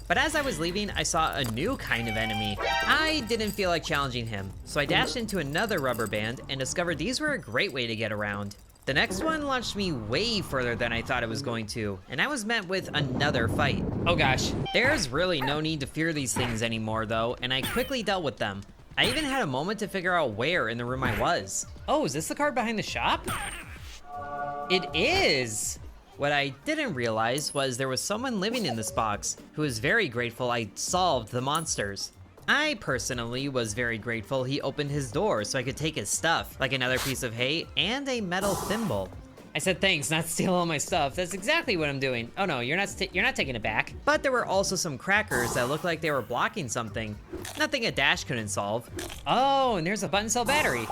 But as I was leaving, I saw a new kind of enemy. I didn't feel like challenging him, so I dashed into another rubber band and discovered these were a great way to get around. The next one launched me way further than I thought it was going to, and I was met with another fight. Oh gosh, there's really no need to fear these things anymore though, and I quickly dealt with them. I even had a moment to figure out where in the room I was. Oh, is this the card behind the shop? It is! What I didn't realize was there was someone living in this box who was very grateful I solved the monsters. I personally was very grateful he opened his door so I could take his stuff, like another piece of hay and a metal thimble. I said thanks, not steal all my stuff. That's exactly what I'm doing. Oh no, you're not taking it back. But there were also some crackers that looked like they were blocking something. Nothing a dash couldn't solve. Oh, and there's a button cell battery.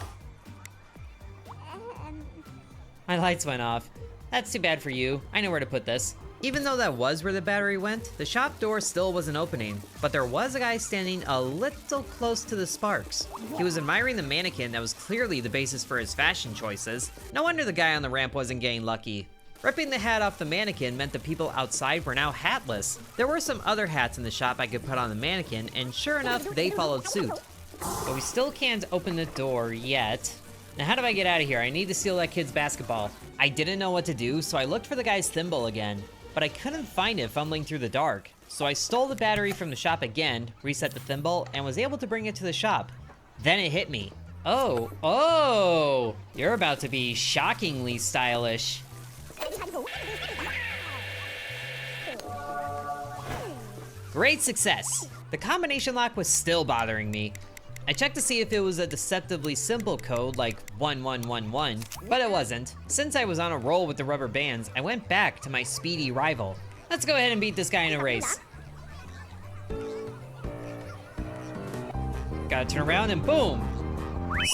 My lights went off. That's too bad for you. I know where to put this. Even though that was where the battery went, the shop door still wasn't opening, but there was a guy standing a little close to the sparks. He was admiring the mannequin that was clearly the basis for his fashion choices. No wonder the guy on the ramp wasn't getting lucky. Ripping the hat off the mannequin meant the people outside were now hatless. There were some other hats in the shop I could put on the mannequin, and sure enough, they followed suit. But we still can't open the door yet. Now how do I get out of here? I need to steal that kid's basketball. I didn't know what to do, so I looked for the guy's thimble again. But I couldn't find it fumbling through the dark. So I stole the battery from the shop again, reset the thimble, and was able to bring it to the shop. Then it hit me. Oh, you're about to be shockingly stylish. Great success. The combination lock was still bothering me. I checked to see if it was a deceptively simple code like 1111, but it wasn't. Since I was on a roll with the rubber bands, I went back to my speedy rival. Let's go ahead and beat this guy in a race. Gotta turn around and boom!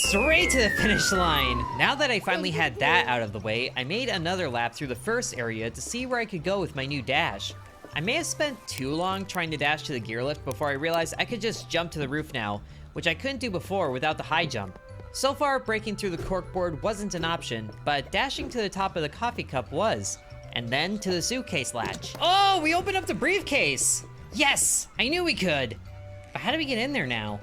Straight to the finish line! Now that I finally had that out of the way, I made another lap through the first area to see where I could go with my new dash. I may have spent too long trying to dash to the gear lift before I realized I could just jump to the roof now, which I couldn't do before without the high jump. So far, breaking through the corkboard wasn't an option, but dashing to the top of the coffee cup was. And then to the suitcase latch. Oh, we opened up the briefcase! Yes, I knew we could! But how do we get in there now?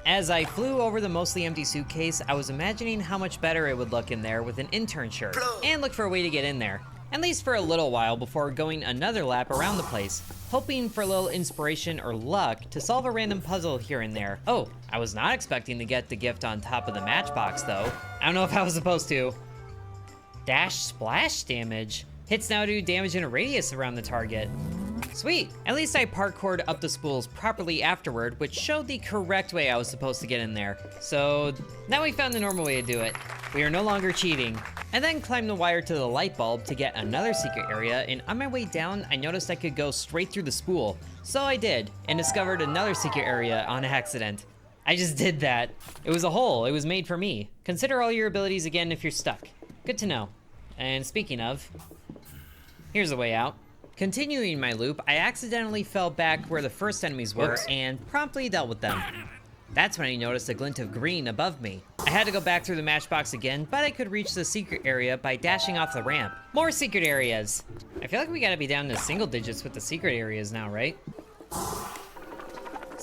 As I flew over the mostly empty suitcase, I was imagining how much better it would look in there with an intern shirt, and look for a way to get in there. At least for a little while before going another lap around the place, hoping for a little inspiration or luck to solve a random puzzle here and there. Oh, I was not expecting to get the gift on top of the matchbox though. I don't know if I was supposed to. Dash splash damage. Hits now do damage in a radius around the target. Sweet, at least I parkoured up the spools properly afterward, which showed the correct way I was supposed to get in there. So now we found the normal way to do it. We are no longer cheating. And then climbed the wire to the light bulb to get another secret area, and on my way down, I noticed I could go straight through the spool. So I did, and discovered another secret area on accident. I just did that. It was a hole, it was made for me. Consider all your abilities again if you're stuck. Good to know. And speaking of, here's a way out. Continuing my loop, I accidentally fell back where the first enemies were and promptly dealt with them. That's when I noticed a glint of green above me. I had to go back through the matchbox again, but I could reach the secret area by dashing off the ramp. More secret areas! I feel like we gotta be down to single digits with the secret areas now, right?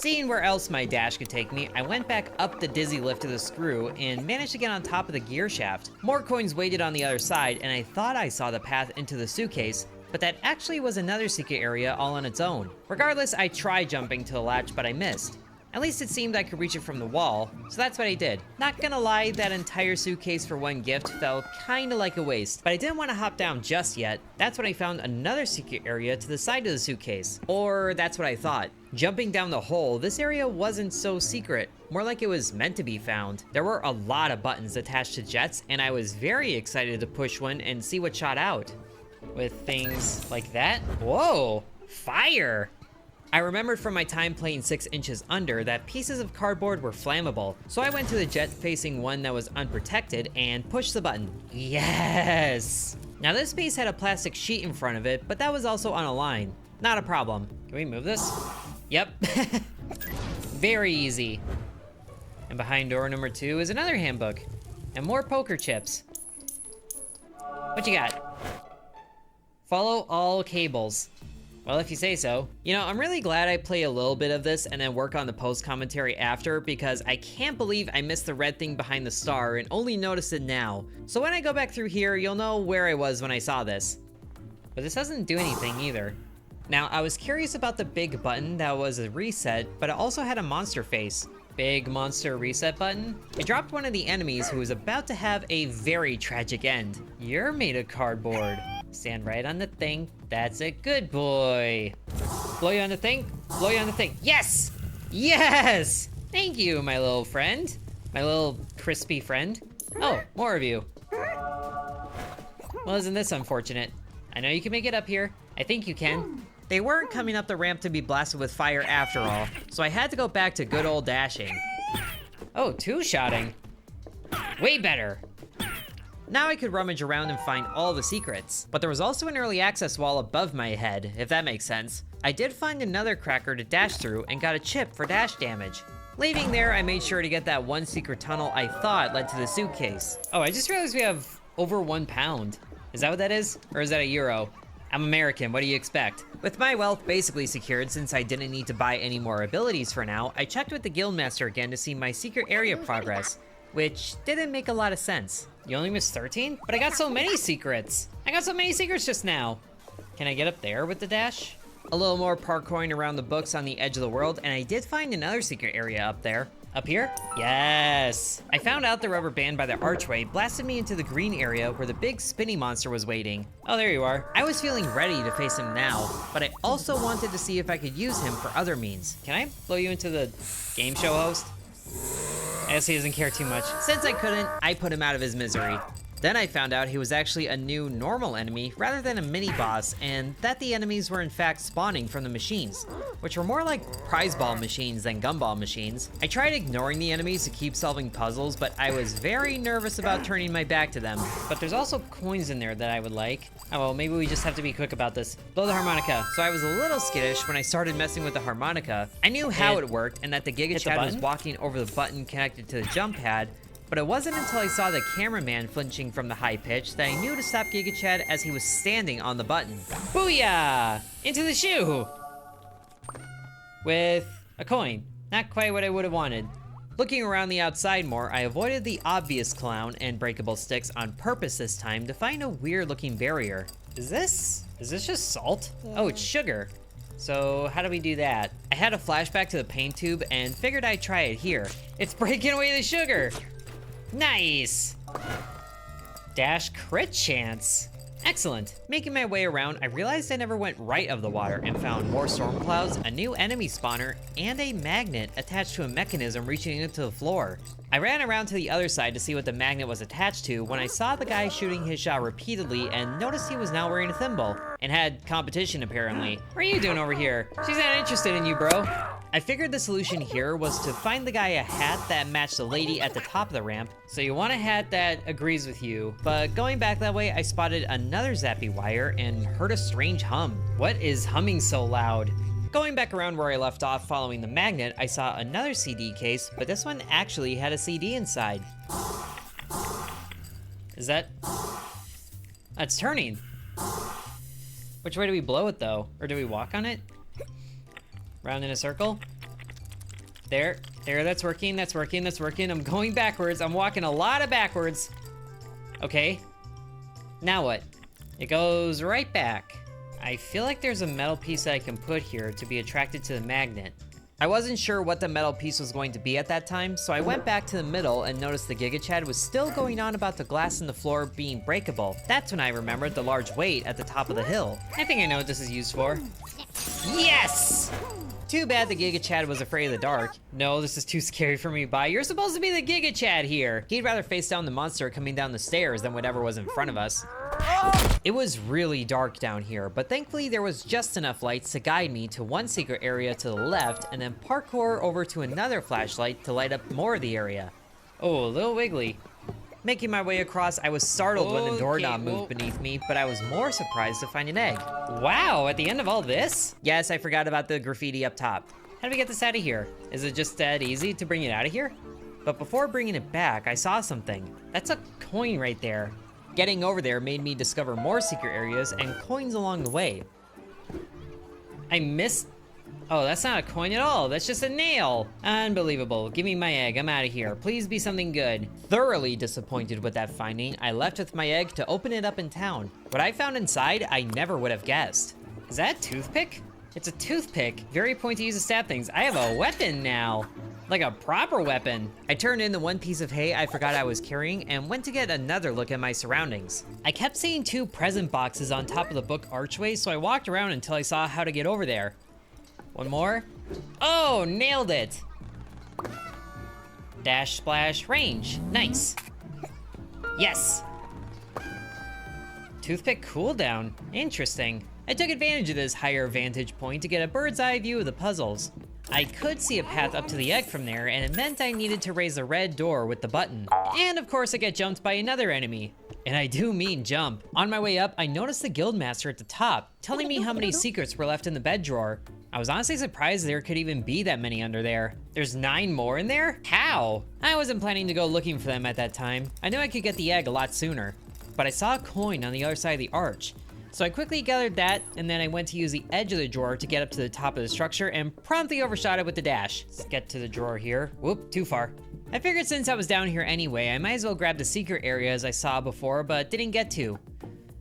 Seeing where else my dash could take me, I went back up the dizzy lift to the screw and managed to get on top of the gear shaft. More coins waited on the other side, and I thought I saw the path into the suitcase, but that actually was another secret area all on its own. Regardless, I tried jumping to the latch, but I missed. At least it seemed I could reach it from the wall, so that's what I did. Not gonna lie, that entire suitcase for one gift felt kinda like a waste, but I didn't want to hop down just yet. That's when I found another secret area to the side of the suitcase. Or that's what I thought. Jumping down the hole, this area wasn't so secret, more like it was meant to be found. There were a lot of buttons attached to jets, and I was very excited to push one and see what shot out. With things like that. Whoa, fire! I remembered from my time playing 6 inches under that pieces of cardboard were flammable, so I went to the jet-facing one that was unprotected and pushed the button. Yes! Now this piece had a plastic sheet in front of it, but that was also on a line. Not a problem. Can we move this? Yep. Very easy. And behind door number 2 is another handbook. And more poker chips. What you got? Follow all cables. Well, if you say so. You know, I'm really glad I play a little bit of this and then work on the post commentary after, because I can't believe I missed the red thing behind the star and only noticed it now. So when I go back through here, you'll know where I was when I saw this. But this doesn't do anything either. Now, I was curious about the big button that was a reset, but it also had a monster face. Big monster reset button? It dropped one of the enemies who was about to have a very tragic end. You're made of cardboard. Stand right on the thing. That's a good boy. Blow you on the thing. Blow you on the thing. Yes! Yes! Thank you, my little friend. My little crispy friend. Oh, more of you. Well, isn't this unfortunate? I know you can make it up here. I think you can. They weren't coming up the ramp to be blasted with fire after all, so I had to go back to good old dashing. Oh, two-shotting. Way better. Now I could rummage around and find all the secrets. But there was also an early access wall above my head, if that makes sense. I did find another cracker to dash through and got a chip for dash damage. Leaving there, I made sure to get that one secret tunnel I thought led to the suitcase. Oh, I just realized we have over 1 pound. Is that what that is? Or is that a euro? I'm American, what do you expect? With my wealth basically secured since I didn't need to buy any more abilities for now, I checked with the guildmaster again to see my secret area progress, which didn't make a lot of sense. You only missed 13? But I got so many secrets! I got so many secrets just now! Can I get up there with the dash? A little more parkouring around the books on the edge of the world, and I did find another secret area up there. Up here? Yes! I found out the rubber band by the archway blasted me into the green area where the big spinny monster was waiting. Oh, there you are. I was feeling ready to face him now, but I also wanted to see if I could use him for other means. Can I blow you into the game show host? I guess he doesn't care too much. Since I couldn't, I put him out of his misery. Then I found out he was actually a new normal enemy rather than a mini-boss, and that the enemies were in fact spawning from the machines, which were more like prize ball machines than gumball machines. I tried ignoring the enemies to keep solving puzzles, but I was very nervous about turning my back to them. But there's also coins in there that I would like. Oh well, maybe we just have to be quick about this. Blow the harmonica. So I was a little skittish when I started messing with the harmonica. I knew how it worked and that the Giga Chad was walking over the button connected to the jump pad, but it wasn't until I saw the cameraman flinching from the high pitch that I knew to stop Giga Chad as he was standing on the button. Booyah! Into the shoe! With a coin. Not quite what I would have wanted. Looking around the outside more, I avoided the obvious clown and breakable sticks on purpose this time to find a weird looking barrier. Is this just salt? Oh, it's sugar. So how do we do that? I had a flashback to the paint tube and figured I'd try it here. It's breaking away the sugar! Nice! Dash crit chance. Excellent. Making my way around, I realized I never went right of the water and found more storm clouds, a new enemy spawner, and a magnet attached to a mechanism reaching into the floor. I ran around to the other side to see what the magnet was attached to when I saw the guy shooting his shot repeatedly and noticed he was now wearing a thimble. And had competition apparently. What are you doing over here? She's not interested in you, bro. I figured the solution here was to find the guy a hat that matched the lady at the top of the ramp. So you want a hat that agrees with you. But going back that way, I spotted another zappy wire and heard a strange hum. What is humming so loud? Going back around where I left off following the magnet, I saw another CD case, but this one actually had a CD inside. Is that... That's turning. Which way do we blow it though? Or do we walk on it? Round in a circle? There, that's working, that's working, that's working. I'm going backwards. I'm walking a lot of backwards. Okay. Now what? It goes right back. I feel like there's a metal piece that I can put here to be attracted to the magnet. I wasn't sure what the metal piece was going to be at that time, so I went back to the middle and noticed the Giga Chad was still going on about the glass in the floor being breakable. That's when I remembered the large weight at the top of the hill. I think I know what this is used for. Yes! Too bad the Giga Chad was afraid of the dark. No, this is too scary for me, bye. You're supposed to be the Giga Chad here. He'd rather face down the monster coming down the stairs than whatever was in front of us. It was really dark down here, but thankfully there was just enough lights to guide me to one secret area to the left and then parkour over to another flashlight to light up more of the area. Oh, a little wiggly. Making my way across, I was startled when the doorknob moved beneath me, but I was more surprised to find an egg. Wow, at the end of all this? Yes, I forgot about the graffiti up top. How do we get this out of here? Is it just that easy to bring it out of here? But before bringing it back, I saw something. That's a coin right there. Getting over there made me discover more secret areas and coins along the way. I missed... Oh, that's not a coin at all. That's just a nail. Unbelievable. Give me my egg. I'm out of here. Please be something good. Thoroughly disappointed with that finding, I left with my egg to open it up in town. What I found inside, I never would have guessed. Is that a toothpick? It's a toothpick. Very pointy to use to stab things. I have a weapon now. Like a proper weapon. I turned in the one piece of hay I forgot I was carrying and went to get another look at my surroundings. I kept seeing two present boxes on top of the book archway, so I walked around until I saw how to get over there. One more. Oh, nailed it. Dash, splash, range. Nice. Yes. Toothpick cooldown. Interesting. I took advantage of this higher vantage point to get a bird's eye view of the puzzles. I could see a path up to the egg from there, and it meant I needed to raise the red door with the button. And of course I get jumped by another enemy. And I do mean jump. On my way up, I noticed the guildmaster at the top, telling me how many secrets were left in the bed drawer. I was honestly surprised there could even be that many under there. There's 9 more in there? How? I wasn't planning to go looking for them at that time. I knew I could get the egg a lot sooner. But I saw a coin on the other side of the arch. So I quickly gathered that, and then I went to use the edge of the drawer to get up to the top of the structure and promptly overshot it with the dash. Let's get to the drawer here. Whoop, too far. I figured since I was down here anyway, I might as well grab the secret areas I saw before, but didn't get to.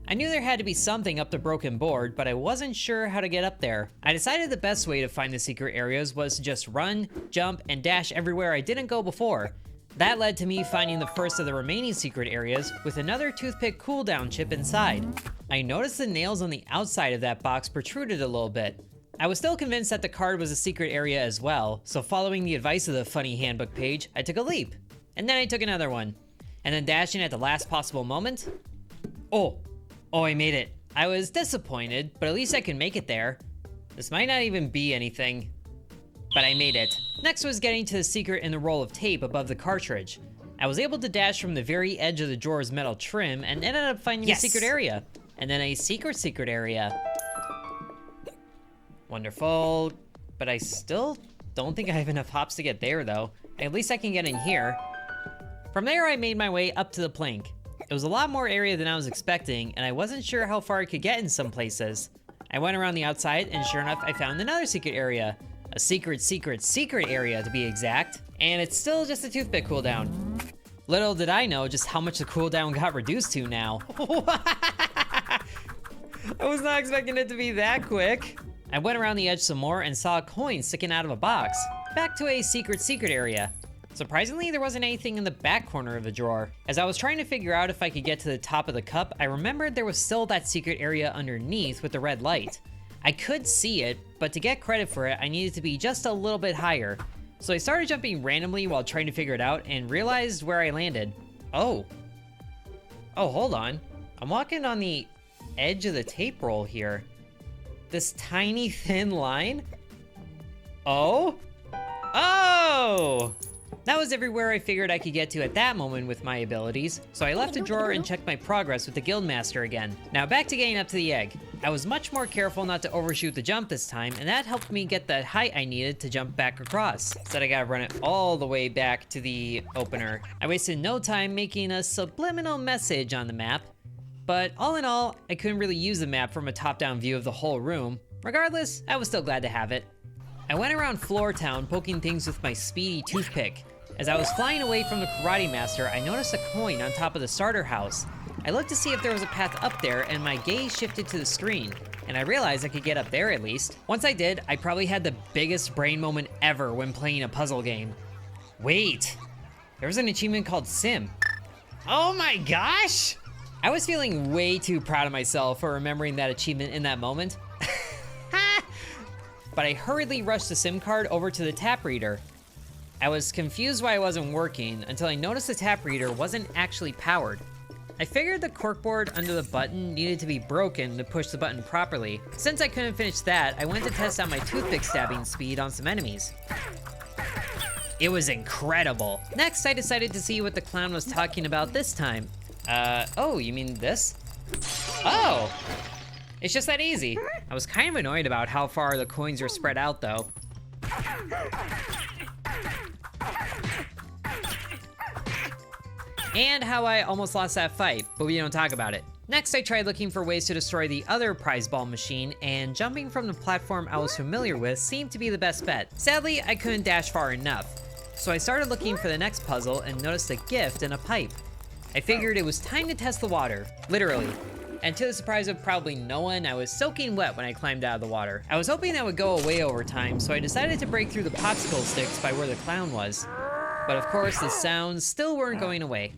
I knew there had to be something up the broken board, but I wasn't sure how to get up there. I decided the best way to find the secret areas was to just run, jump, and dash everywhere I didn't go before. That led to me finding the first of the remaining secret areas with another toothpick cooldown chip inside. I noticed the nails on the outside of that box protruded a little bit. I was still convinced that the card was a secret area as well, so following the advice of the funny handbook page, I took a leap. And then I took another one. And then dashing at the last possible moment. Oh, I made it. I was disappointed, but at least I can make it there. This might not even be anything, but I made it. Next was getting to the secret in the roll of tape above the cartridge. I was able to dash from the very edge of the drawer's metal trim and ended up finding a secret area. And then a secret area. Wonderful, but I still don't think I have enough hops to get there though. At least I can get in here. From there I made my way up to the plank. It was a lot more area than I was expecting, and I wasn't sure how far I could get in some places. I went around the outside, and sure enough, I found another secret area. A secret area to be exact. And it's still just a toothpick cooldown. Little did I know just how much the cooldown got reduced to now. I was not expecting it to be that quick. I went around the edge some more and saw a coin sticking out of a box. Back to a secret area. Surprisingly, there wasn't anything in the back corner of the drawer. As I was trying to figure out if I could get to the top of the cup, I remembered there was still that secret area underneath with the red light. I could see it, but to get credit for it, I needed to be just a little bit higher. So I started jumping randomly while trying to figure it out and realized where I landed. Oh, hold on. I'm walking on the edge of the tape roll here. This tiny thin line? Oh! That was everywhere I figured I could get to at that moment with my abilities, so I left the drawer and checked my progress with the Guildmaster again. Now back to getting up to the egg. I was much more careful not to overshoot the jump this time, and that helped me get the height I needed to jump back across. Instead I gotta run it all the way back to the opener. I wasted no time making a subliminal message on the map, but all in all, I couldn't really use the map from a top-down view of the whole room. Regardless, I was still glad to have it. I went around Floor Town poking things with my speedy toothpick. As I was flying away from the karate master, I noticed a coin on top of the starter house. I looked to see if there was a path up there, and my gaze shifted to the screen, and I realized I could get up there at least. Once I did, I probably had the biggest brain moment ever when playing a puzzle game. Wait, there was an achievement called Sim. Oh my gosh! I was feeling way too proud of myself for remembering that achievement in that moment. But I hurriedly rushed the SIM card over to the tap reader. I was confused why it wasn't working until I noticed the tap reader wasn't actually powered. I figured the corkboard under the button needed to be broken to push the button properly. Since I couldn't finish that, I went to test out my toothpick stabbing speed on some enemies. It was incredible. Next, I decided to see what the clown was talking about this time. Oh, you mean this? Oh! It's just that easy. I was kind of annoyed about how far the coins were spread out though. And how I almost lost that fight, but we don't talk about it. Next, I tried looking for ways to destroy the other prize ball machine, and jumping from the platform I was familiar with seemed to be the best bet. Sadly, I couldn't dash far enough, so I started looking for the next puzzle and noticed a gift in a pipe. I figured it was time to test the water, literally. And to the surprise of probably no one, I was soaking wet when I climbed out of the water. I was hoping that would go away over time, so I decided to break through the popsicle sticks by where the clown was. But of course, the sounds still weren't going away.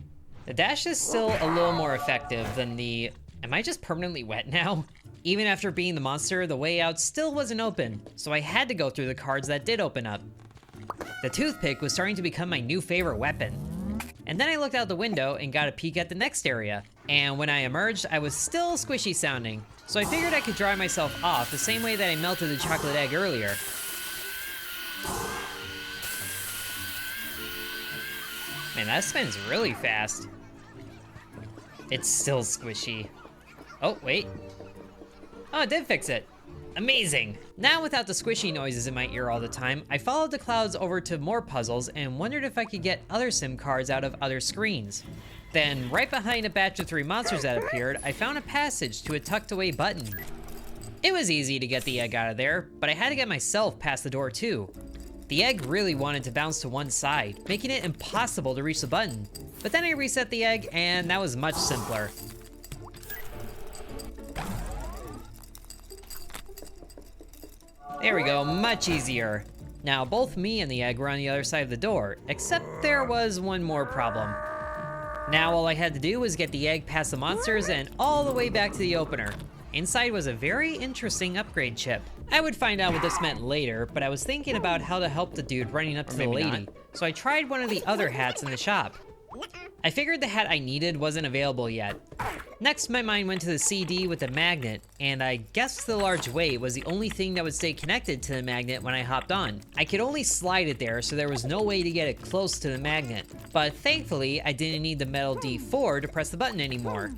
The dash is still a little more effective than the... Am I just permanently wet now? Even after being the monster, the way out still wasn't open, so I had to go through the cards that did open up. The toothpick was starting to become my new favorite weapon. And then I looked out the window and got a peek at the next area. And when I emerged, I was still squishy sounding. So I figured I could dry myself off the same way that I melted the chocolate egg earlier. Man, that spins really fast. It's still squishy. Oh, wait. Oh, it did fix it. Amazing. Now without the squishy noises in my ear all the time, I followed the clouds over to more puzzles and wondered if I could get other SIM cards out of other screens. Then, right behind a batch of 3 monsters that appeared, I found a passage to a tucked away button. It was easy to get the egg out of there, but I had to get myself past the door too. The egg really wanted to bounce to one side, making it impossible to reach the button. But then I reset the egg, and that was much simpler. There we go, much easier. Now, both me and the egg were on the other side of the door, except there was one more problem. Now all I had to do was get the egg past the monsters and all the way back to the opener. Inside was a very interesting upgrade chip. I would find out what this meant later, but I was thinking about how to help the dude running up to the lady, so I tried one of the other hats in the shop. I figured the hat I needed wasn't available yet. Next, my mind went to the CD with the magnet, and I guessed the large weight was the only thing that would stay connected to the magnet when I hopped on. I could only slide it there, so there was no way to get it close to the magnet. But thankfully, I didn't need the metal D4 to press the button anymore.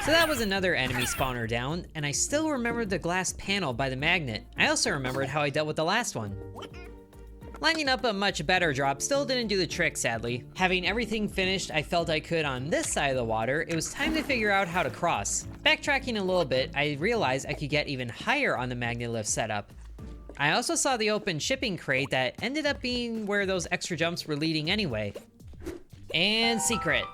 So that was another enemy spawner down, and I still remembered the glass panel by the magnet. I also remembered how I dealt with the last one. Lining up a much better drop still didn't do the trick, sadly. Having everything finished I felt I could on this side of the water, it was time to figure out how to cross. Backtracking a little bit, I realized I could get even higher on the magnet lift setup. I also saw the open shipping crate that ended up being where those extra jumps were leading anyway. And secret.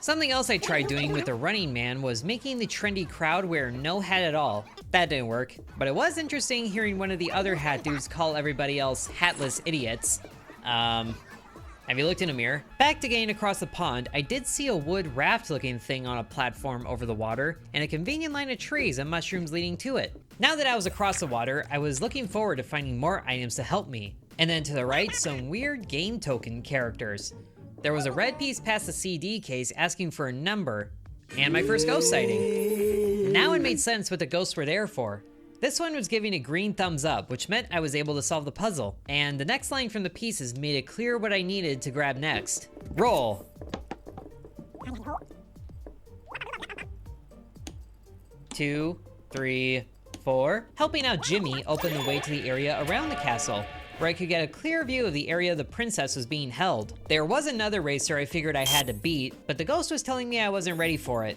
Something else I tried doing with the Running Man was making the trendy crowd wear no hat at all. That didn't work, but it was interesting hearing one of the other hat dudes call everybody else hatless idiots. Have you looked in a mirror? Back to getting across the pond, I did see a wood raft looking thing on a platform over the water, and a convenient line of trees and mushrooms leading to it. Now that I was across the water, I was looking forward to finding more items to help me. And then to the right, some weird game token characters. There was a red piece past the CD case asking for a number, and my first ghost sighting. Now it made sense what the ghosts were there for. This one was giving a green thumbs up, which meant I was able to solve the puzzle, and the next line from the pieces made it clear what I needed to grab next. Roll. 2, 3, 4. Helping out Jimmy opened the way to the area around the castle, where I could get a clear view of the area the princess was being held. There was another racer I figured I had to beat, but the ghost was telling me I wasn't ready for it.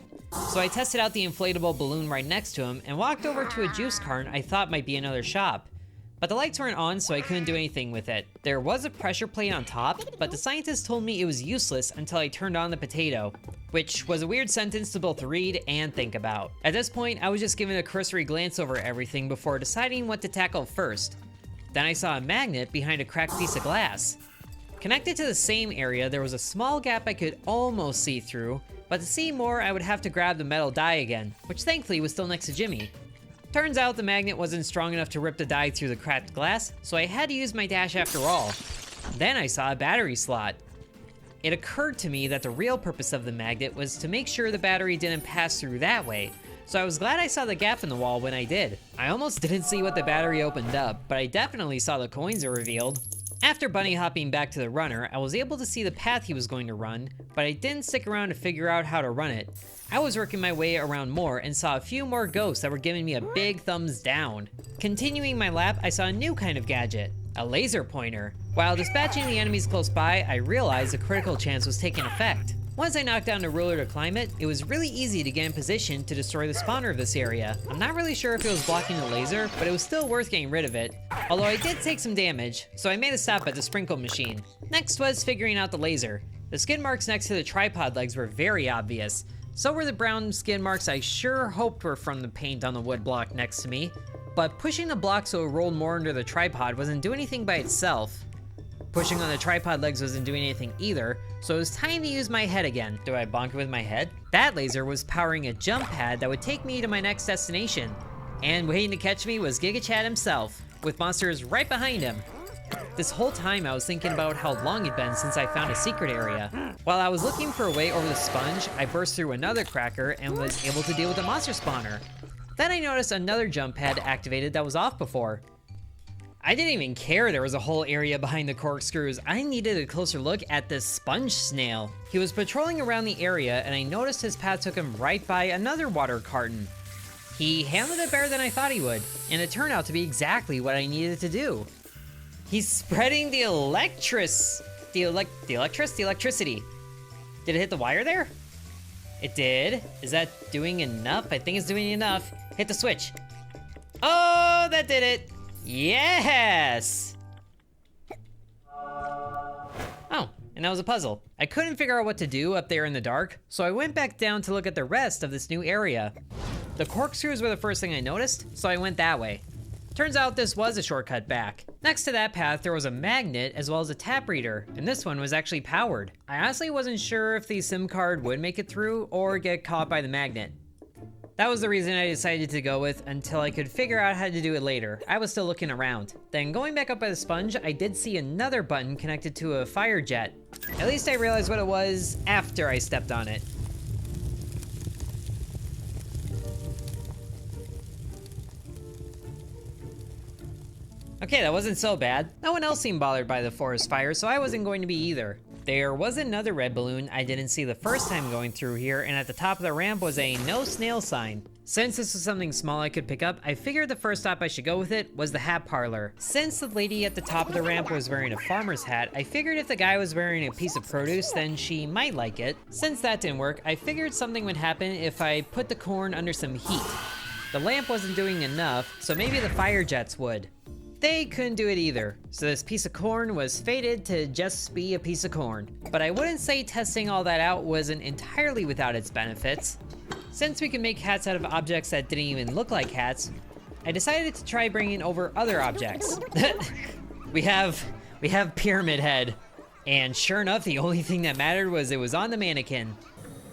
So I tested out the inflatable balloon right next to him and walked over to a juice carton I thought might be another shop. but the lights weren't on, so I couldn't do anything with it. There was a pressure plate on top, but the scientist told me it was useless until I turned on the potato, which was a weird sentence to both read and think about. At this point, I was just giving a cursory glance over everything before deciding what to tackle first. Then I saw a magnet behind a cracked piece of glass. Connected to the same area, there was a small gap I could almost see through, but to see more, I would have to grab the metal die again, which thankfully was still next to Jimmy. Turns out the magnet wasn't strong enough to rip the die through the cracked glass, so I had to use my dash after all. Then I saw a battery slot. It occurred to me that the real purpose of the magnet was to make sure the battery didn't pass through that way, so I was glad I saw the gap in the wall when I did. I almost didn't see what the battery opened up, but I definitely saw the coins it revealed. After bunny hopping back to the runner, I was able to see the path he was going to run, but I didn't stick around to figure out how to run it. I was working my way around more and saw a few more ghosts that were giving me a big thumbs down. Continuing my lap, I saw a new kind of gadget, a laser pointer. While dispatching the enemies close by, I realized a critical chance was taking effect. Once I knocked down the ruler to climb it, it was really easy to get in position to destroy the spawner of this area. I'm not really sure if it was blocking the laser, but it was still worth getting rid of it. Although I did take some damage, so I made a stop at the sprinkle machine. Next was figuring out the laser. The skid marks next to the tripod legs were very obvious. So were the brown skid marks I sure hoped were from the paint on the wood block next to me. But pushing the block so it rolled more under the tripod wasn't doing anything by itself. Pushing on the tripod legs wasn't doing anything either, so it was time to use my head again. Do I bonk it with my head? That laser was powering a jump pad that would take me to my next destination. And waiting to catch me was Giga Chad himself, with monsters right behind him. This whole time I was thinking about how long it'd been since I found a secret area. While I was looking for a way over the sponge, I burst through another cracker and was able to deal with the monster spawner. Then I noticed another jump pad activated that was off before. I didn't even care there was a whole area behind the corkscrews. I needed a closer look at this sponge snail. He was patrolling around the area and I noticed his path took him right by another water carton. He handled it better than I thought he would, and it turned out to be exactly what I needed to do. He's spreading the electricity. Did it hit the wire there? It did. Is that doing enough? I think it's doing enough. Hit the switch. Oh, that did it. Yes! Oh, and that was a puzzle. I couldn't figure out what to do up there in the dark, so I went back down to look at the rest of this new area. The corkscrews were the first thing I noticed, so I went that way. Turns out this was a shortcut back. Next to that path, there was a magnet as well as a tap reader, and this one was actually powered. I honestly wasn't sure if the SIM card would make it through or get caught by the magnet. That was the reason I decided to go with until I could figure out how to do it later. I was still looking around. Then going back up by the sponge, I did see another button connected to a fire jet. At least I realized what it was after I stepped on it. Okay, that wasn't so bad. No one else seemed bothered by the forest fire, so I wasn't going to be either. There was another red balloon I didn't see the first time going through here, and at the top of the ramp was a no snail sign. Since this was something small I could pick up, I figured the first stop I should go with it was the hat parlor. Since the lady at the top of the ramp was wearing a farmer's hat, I figured if the guy was wearing a piece of produce, then she might like it. Since that didn't work, I figured something would happen if I put the corn under some heat. The lamp wasn't doing enough, so maybe the fire jets would. They couldn't do it either, so this piece of corn was fated to just be a piece of corn. But I wouldn't say testing all that out wasn't entirely without its benefits. Since we could make hats out of objects that didn't even look like hats, I decided to try bringing over other objects. we have Pyramid Head, and sure enough, the only thing that mattered was it was on the mannequin.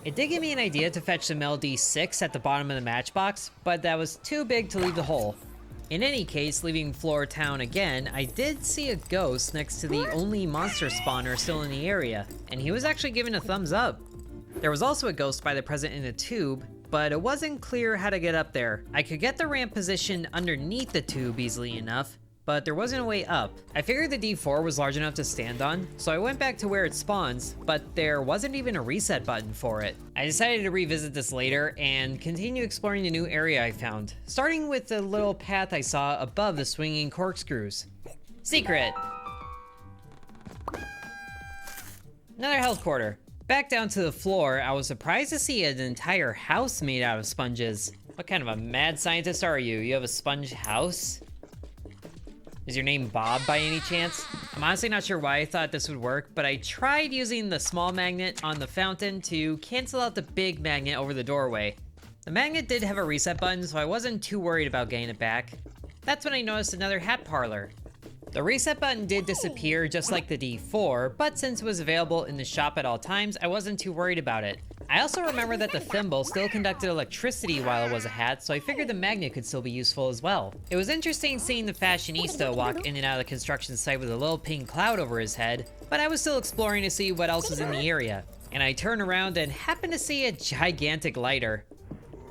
It did give me an idea to fetch some LD6 at the bottom of the matchbox, but that was too big to leave the hole. In any case, leaving Floor Town again, I did see a ghost next to the only monster spawner still in the area, and he was actually giving a thumbs up. There was also a ghost by the present in a tube, but it wasn't clear how to get up there. I could get the ramp positioned underneath the tube easily enough, but there wasn't a way up. I figured the D4 was large enough to stand on, so I went back to where it spawns, but there wasn't even a reset button for it. I decided to revisit this later and continue exploring the new area I found, starting with the little path I saw above the swinging corkscrews. Secret! Another health quarter. Back down to the floor, I was surprised to see an entire house made out of sponges. What kind of a mad scientist are you? You have a sponge house? Is your name Bob by any chance? I'm honestly not sure why I thought this would work, but I tried using the small magnet on the fountain to cancel out the big magnet over the doorway. The magnet did have a reset button, so I wasn't too worried about getting it back. That's when I noticed another hat parlor. The reset button did disappear just like the D4, but since it was available in the shop at all times, I wasn't too worried about it. I also remember that the thimble still conducted electricity while it was a hat, so I figured the magnet could still be useful as well. It was interesting seeing the fashionista walk in and out of the construction site with a little pink cloud over his head, but I was still exploring to see what else was in the area. And I turned around and happened to see a gigantic lighter.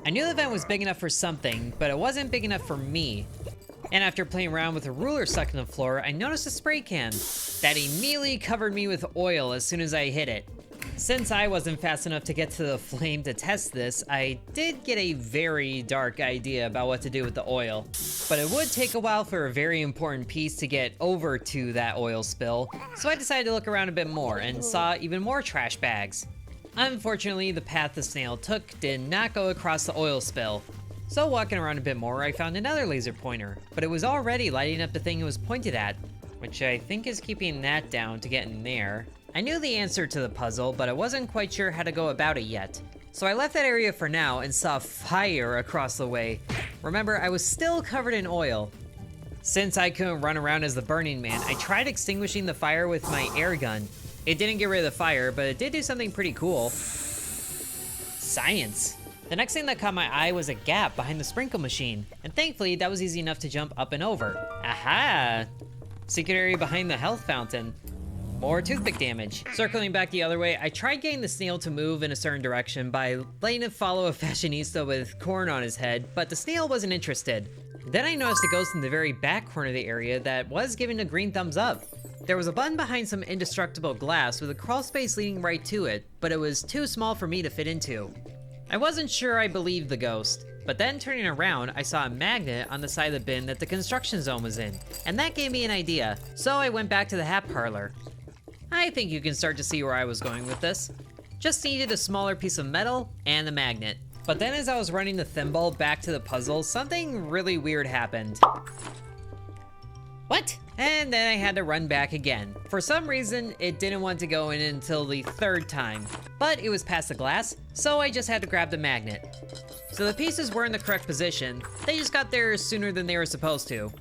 I knew the vent was big enough for something, but it wasn't big enough for me. And after playing around with a ruler stuck in the floor, I noticed a spray can that immediately covered me with oil as soon as I hit it. Since I wasn't fast enough to get to the flame to test this, I did get a very dark idea about what to do with the oil. But it would take a while for a very important piece to get over to that oil spill, so I decided to look around a bit more and saw even more trash bags. Unfortunately, the path the snail took did not go across the oil spill. So walking around a bit more, I found another laser pointer, but it was already lighting up the thing it was pointed at, which I think is keeping that down to get in there. I knew the answer to the puzzle, but I wasn't quite sure how to go about it yet. So I left that area for now and saw fire across the way. Remember, I was still covered in oil. Since I couldn't run around as the Burning Man, I tried extinguishing the fire with my air gun. It didn't get rid of the fire, but it did do something pretty cool. Science. The next thing that caught my eye was a gap behind the sprinkle machine, and thankfully that was easy enough to jump up and over. Aha! Secret area behind the health fountain. More toothpick damage. Circling back the other way, I tried getting the snail to move in a certain direction by letting it follow a fashionista with corn on his head, but the snail wasn't interested. Then I noticed a ghost in the very back corner of the area that was giving a green thumbs up. There was a button behind some indestructible glass with a crawl space leading right to it, but it was too small for me to fit into. I wasn't sure I believed the ghost, but then turning around, I saw a magnet on the side of the bin that the construction zone was in, and that gave me an idea, so I went back to the hat parlor. I think you can start to see where I was going with this. Just needed a smaller piece of metal and the magnet. But then as I was running the thimble back to the puzzle, something really weird happened. What? And then I had to run back again. For some reason, it didn't want to go in until the third time, but it was past the glass, so I just had to grab the magnet. So the pieces were in the correct position, they just got there sooner than they were supposed to.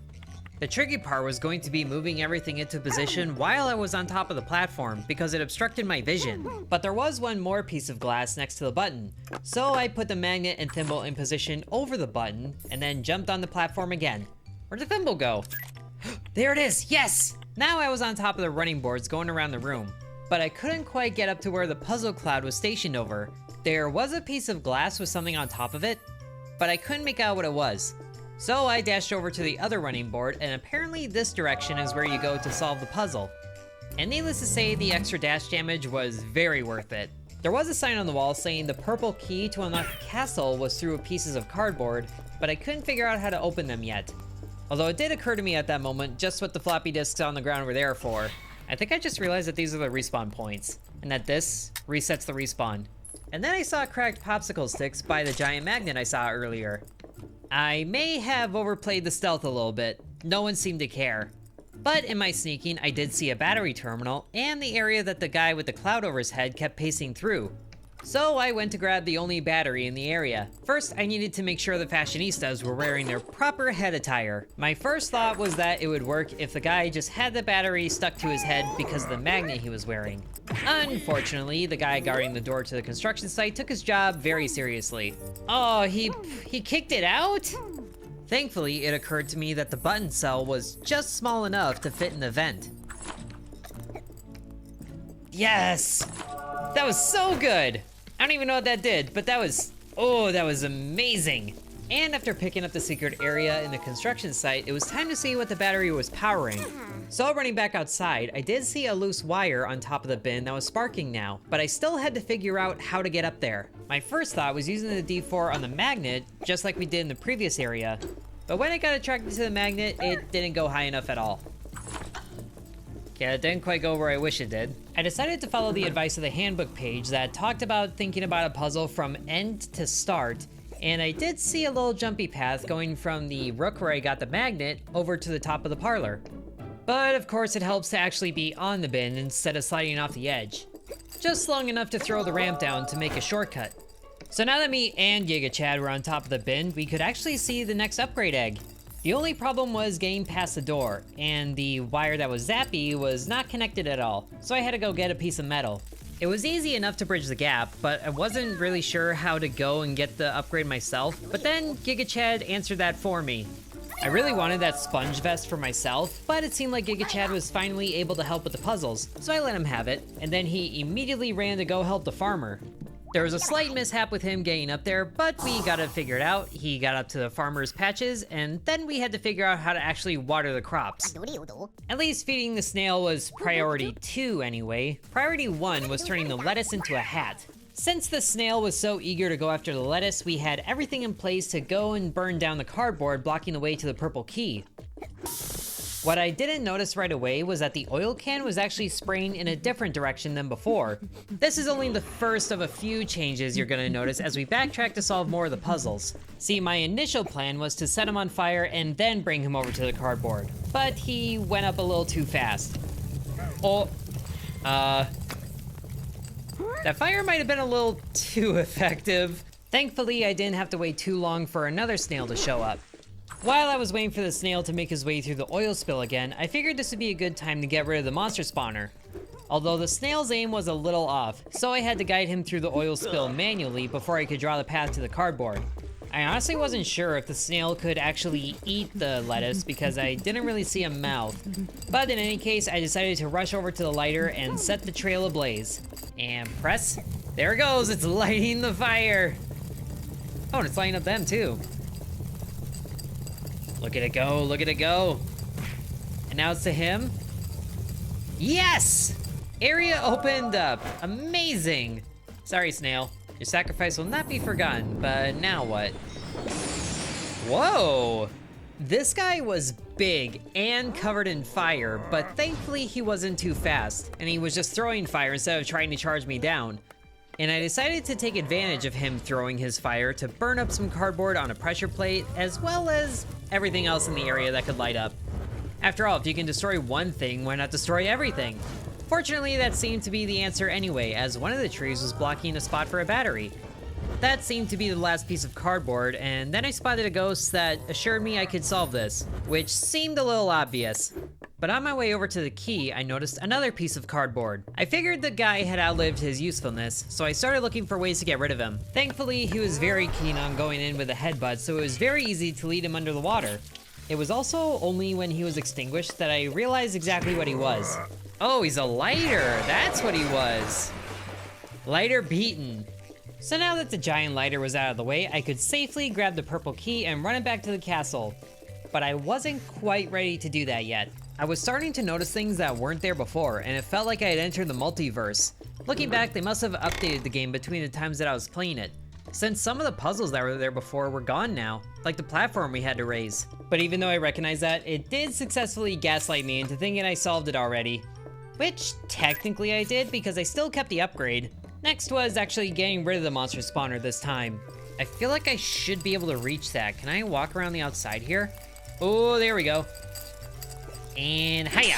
The tricky part was going to be moving everything into position while I was on top of the platform because it obstructed my vision. But there was one more piece of glass next to the button, so I put the magnet and thimble in position over the button and then jumped on the platform again. Where'd the thimble go? There it is, yes! Now I was on top of the running boards going around the room, but I couldn't quite get up to where the puzzle cloud was stationed over. There was a piece of glass with something on top of it, but I couldn't make out what it was. So I dashed over to the other running board, and apparently this direction is where you go to solve the puzzle. And needless to say, the extra dash damage was very worth it. There was a sign on the wall saying the purple key to unlock the castle was through pieces of cardboard, but I couldn't figure out how to open them yet. Although it did occur to me at that moment just what the floppy disks on the ground were there for. I think I just realized that these are the respawn points, and that this resets the respawn. And then I saw cracked popsicle sticks by the giant magnet I saw earlier. I may have overplayed the stealth a little bit. No one seemed to care. But in my sneaking, I did see a battery terminal and the area that the guy with the cloud over his head kept pacing through. So I went to grab the only battery in the area. First, I needed to make sure the fashionistas were wearing their proper head attire. My first thought was that it would work if the guy just had the battery stuck to his head because of the magnet he was wearing. Unfortunately, the guy guarding the door to the construction site took his job very seriously. Oh, he kicked it out? Thankfully, it occurred to me that the button cell was just small enough to fit in the vent. Yes! That was so good! I don't even know what that did, but that was amazing! And after picking up the secret area in the construction site, it was time to see what the battery was powering. So running back outside, I did see a loose wire on top of the bin that was sparking now, but I still had to figure out how to get up there. My first thought was using the D4 on the magnet, just like we did in the previous area, but when I got attracted to the magnet, it didn't go high enough at all. Yeah, it didn't quite go where I wish it did. I decided to follow the advice of the handbook page that talked about thinking about a puzzle from end to start And I did see a little jumpy path going from the rook where I got the magnet over to the top of the parlor. But of course it helps to actually be on the bin instead of sliding off the edge. Just long enough to throw the ramp down to make a shortcut. So now that me and Giga Chad were on top of the bin, we could actually see the next upgrade egg. The only problem was getting past the door, and the wire that was zappy was not connected at all, so I had to go get a piece of metal. It was easy enough to bridge the gap, but I wasn't really sure how to go and get the upgrade myself, but then Giga Chad answered that for me. I really wanted that sponge vest for myself, but it seemed like Giga Chad was finally able to help with the puzzles, so I let him have it, and then he immediately ran to go help the farmer. There was a slight mishap with him getting up there, but we got it figured out. He got up to the farmer's patches, and then we had to figure out how to actually water the crops. At least feeding the snail was priority 2 anyway. Priority 1 was turning the lettuce into a hat. Since the snail was so eager to go after the lettuce, we had everything in place to go and burn down the cardboard blocking the way to the purple key. What I didn't notice right away was that the oil can was actually spraying in a different direction than before. This is only the first of a few changes you're gonna notice as we backtrack to solve more of the puzzles. See, my initial plan was to set him on fire and then bring him over to the cardboard, but he went up a little too fast. That fire might have been a little too effective. Thankfully, I didn't have to wait too long for another snail to show up. While I was waiting for the snail to make his way through the oil spill again, I figured this would be a good time to get rid of the monster spawner. Although the snail's aim was a little off, so I had to guide him through the oil spill manually before I could draw the path to the cardboard. I honestly wasn't sure if the snail could actually eat the lettuce because I didn't really see a mouth. But in any case, I decided to rush over to the lighter and set the trail ablaze. And press. There it goes, it's lighting the fire. Oh, and it's lighting up them too. Look at it go, look at it go. And now it's to him. Yes! Area opened up, amazing. Sorry, snail, your sacrifice will not be forgotten, but now what? Whoa! This guy was big and covered in fire, but thankfully he wasn't too fast, and he was just throwing fire instead of trying to charge me down. And I decided to take advantage of him throwing his fire to burn up some cardboard on a pressure plate, as well as everything else in the area that could light up. After all, if you can destroy one thing, why not destroy everything? Fortunately, that seemed to be the answer anyway, as one of the trees was blocking a spot for a battery. That seemed to be the last piece of cardboard, and then I spotted a ghost that assured me I could solve this, which seemed a little obvious. But on my way over to the key, I noticed another piece of cardboard. I figured the guy had outlived his usefulness, so I started looking for ways to get rid of him. Thankfully, he was very keen on going in with a headbutt, so it was very easy to lead him under the water. It was also only when he was extinguished that I realized exactly what he was. Oh, he's a lighter, that's what he was. Lighter beaten. So now that the giant lighter was out of the way, I could safely grab the purple key and run it back to the castle. But I wasn't quite ready to do that yet. I was starting to notice things that weren't there before, and it felt like I had entered the multiverse. Looking back, they must have updated the game between the times that I was playing it, since some of the puzzles that were there before were gone now, like the platform we had to raise. But even though I recognize that, it did successfully gaslight me into thinking I solved it already. Which technically I did, because I still kept the upgrade. Next was actually getting rid of the monster spawner this time. I feel like I should be able to reach that. Can I walk around the outside here? Oh, there we go. And hiya!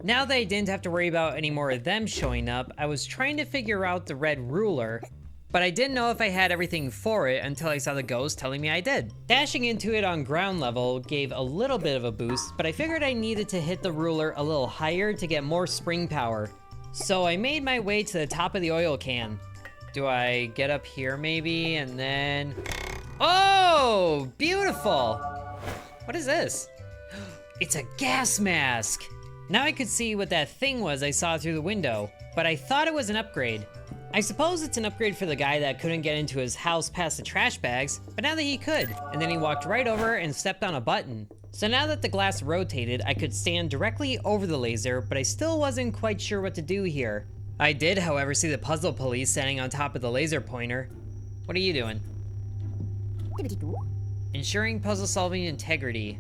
Now that I didn't have to worry about any more of them showing up, I was trying to figure out the red ruler, but I didn't know if I had everything for it until I saw the ghost telling me I did. Dashing into it on ground level gave a little bit of a boost, but I figured I needed to hit the ruler a little higher to get more spring power. So I made my way to the top of the oil can. Do I get up here maybe, and then... Oh, beautiful! What is this? It's a gas mask! Now I could see what that thing was I saw through the window, but I thought it was an upgrade. I suppose it's an upgrade for the guy that couldn't get into his house past the trash bags, but now that he could, and then he walked right over and stepped on a button. So now that the glass rotated, I could stand directly over the laser, but I still wasn't quite sure what to do here. I did, however, see the puzzle police standing on top of the laser pointer. What are you doing? Ensuring puzzle solving integrity.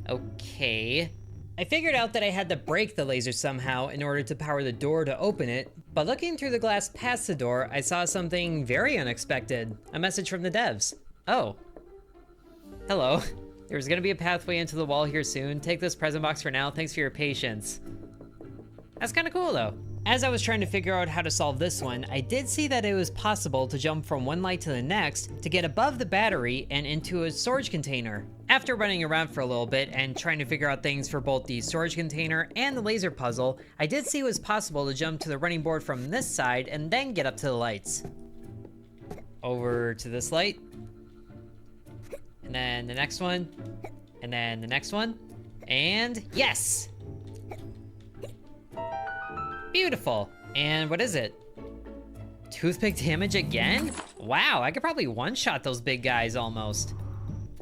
Okay. I figured out that I had to break the laser somehow in order to power the door to open it, but looking through the glass past the door, I saw something very unexpected. A message from the devs. Oh. Hello. There's gonna be a pathway into the wall here soon. Take this present box for now. Thanks for your patience. That's kinda cool though. As I was trying to figure out how to solve this one, I did see that it was possible to jump from one light to the next to get above the battery and into a storage container. After running around for a little bit and trying to figure out things for both the storage container and the laser puzzle, I did see it was possible to jump to the running board from this side and then get up to the lights. Over to this light. And then the next one. And then the next one. And yes! Beautiful. And what is it? Toothpick damage again? Wow, I could probably one-shot those big guys almost.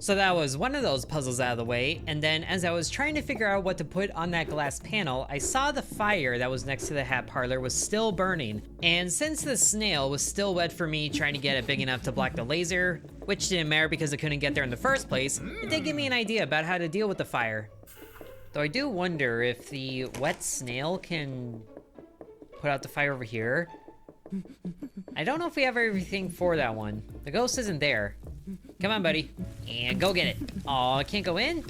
So that was one of those puzzles out of the way, and then as I was trying to figure out what to put on that glass panel, I saw the fire that was next to the hat parlor was still burning. And since the snail was still wet for me trying to get it big enough to block the laser, which didn't matter because I couldn't get there in the first place, it did give me an idea about how to deal with the fire. Though I do wonder if the wet snail can put out the fire over here. I don't know if we have everything for that one. The ghost isn't there. Come on, buddy. And go get it. Aw, I can't go in?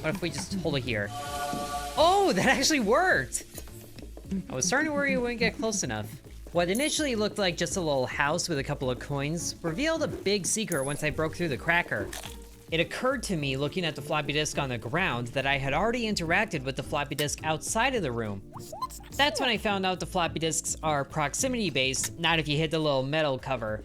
What if we just hold it here? Oh, that actually worked! I was starting to worry it wouldn't get close enough. What initially looked like just a little house with a couple of coins revealed a big secret once I broke through the cracker. It occurred to me looking at the floppy disk on the ground that I had already interacted with the floppy disk outside of the room. That's when I found out the floppy disks are proximity based, not if you hit the little metal cover.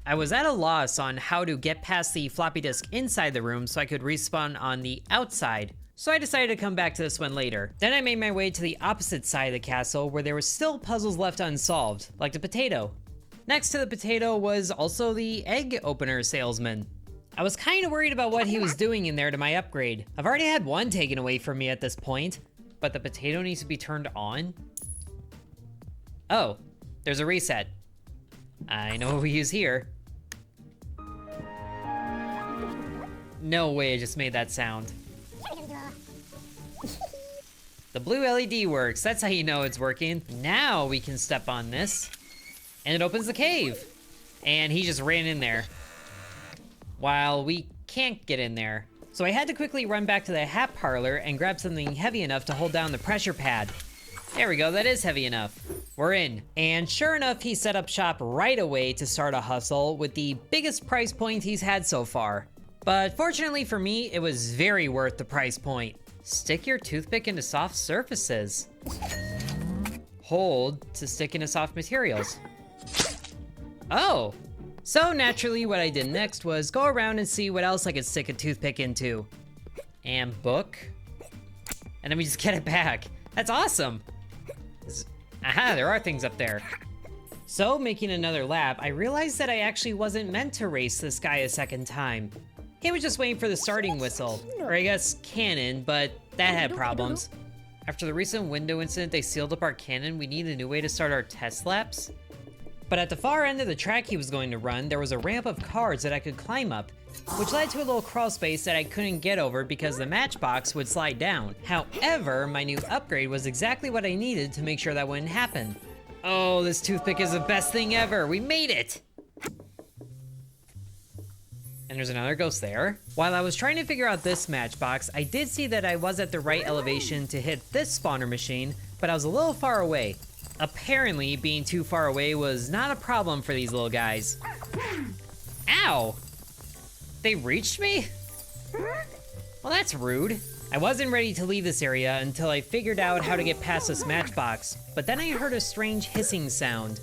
I was at a loss on how to get past the floppy disk inside the room so I could respawn on the outside, so I decided to come back to this one later. Then I made my way to the opposite side of the castle where there were still puzzles left unsolved, like the potato. Next to the potato was also the egg opener salesman. I was kind of worried about what he was doing in there to my upgrade. I've already had one taken away from me at this point, but the potato needs to be turned on. Oh, there's a reset. I know what we use here. No way I just made that sound. The blue LED works, that's how you know it's working. Now we can step on this, and it opens the cave. And he just ran in there, while we can't get in there. So I had to quickly run back to the hat parlor and grab something heavy enough to hold down the pressure pad. There we go, that is heavy enough. We're in. And sure enough, he set up shop right away to start a hustle with the biggest price point he's had so far. But fortunately for me, it was very worth the price point. Stick your toothpick into soft surfaces. Hold to stick into soft materials. Oh! So naturally, what I did next was go around and see what else I could stick a toothpick into. And book. And then we just get it back. That's awesome! Aha, there are things up there. So, making another lap, I realized that I actually wasn't meant to race this guy a second time. He was just waiting for the starting whistle, or I guess cannon, but that had problems. After the recent window incident, they sealed up our cannon. We need a new way to start our test laps. But at the far end of the track he was going to run, there was a ramp of cars that I could climb up, which led to a little crawl space that I couldn't get over because the matchbox would slide down. However, my new upgrade was exactly what I needed to make sure that wouldn't happen. Oh, this toothpick is the best thing ever! We made it! And there's another ghost there. While I was trying to figure out this matchbox, I did see that I was at the right elevation to hit this spawner machine, but I was a little far away. Apparently, being too far away was not a problem for these little guys. Ow! They reached me? Well, that's rude. I wasn't ready to leave this area until I figured out how to get past this matchbox, but then I heard a strange hissing sound.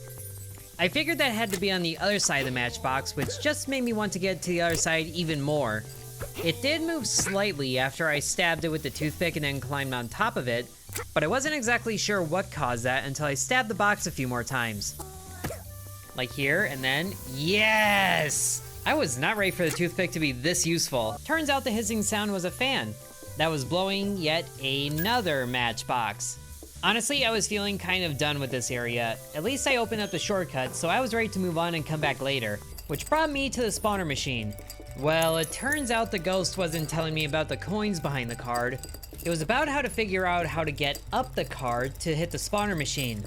I figured that had to be on the other side of the matchbox, which just made me want to get to the other side even more. It did move slightly after I stabbed it with the toothpick and then climbed on top of it, but I wasn't exactly sure what caused that until I stabbed the box a few more times. Like here, and then, yes! I was not ready for the toothpick to be this useful. Turns out the hissing sound was a fan that was blowing yet another matchbox. Honestly, I was feeling kind of done with this area. At least I opened up the shortcut, so I was ready to move on and come back later, which brought me to the spawner machine. Well, it turns out the ghost wasn't telling me about the coins behind the card. It was about how to figure out how to get up the card to hit the spawner machine.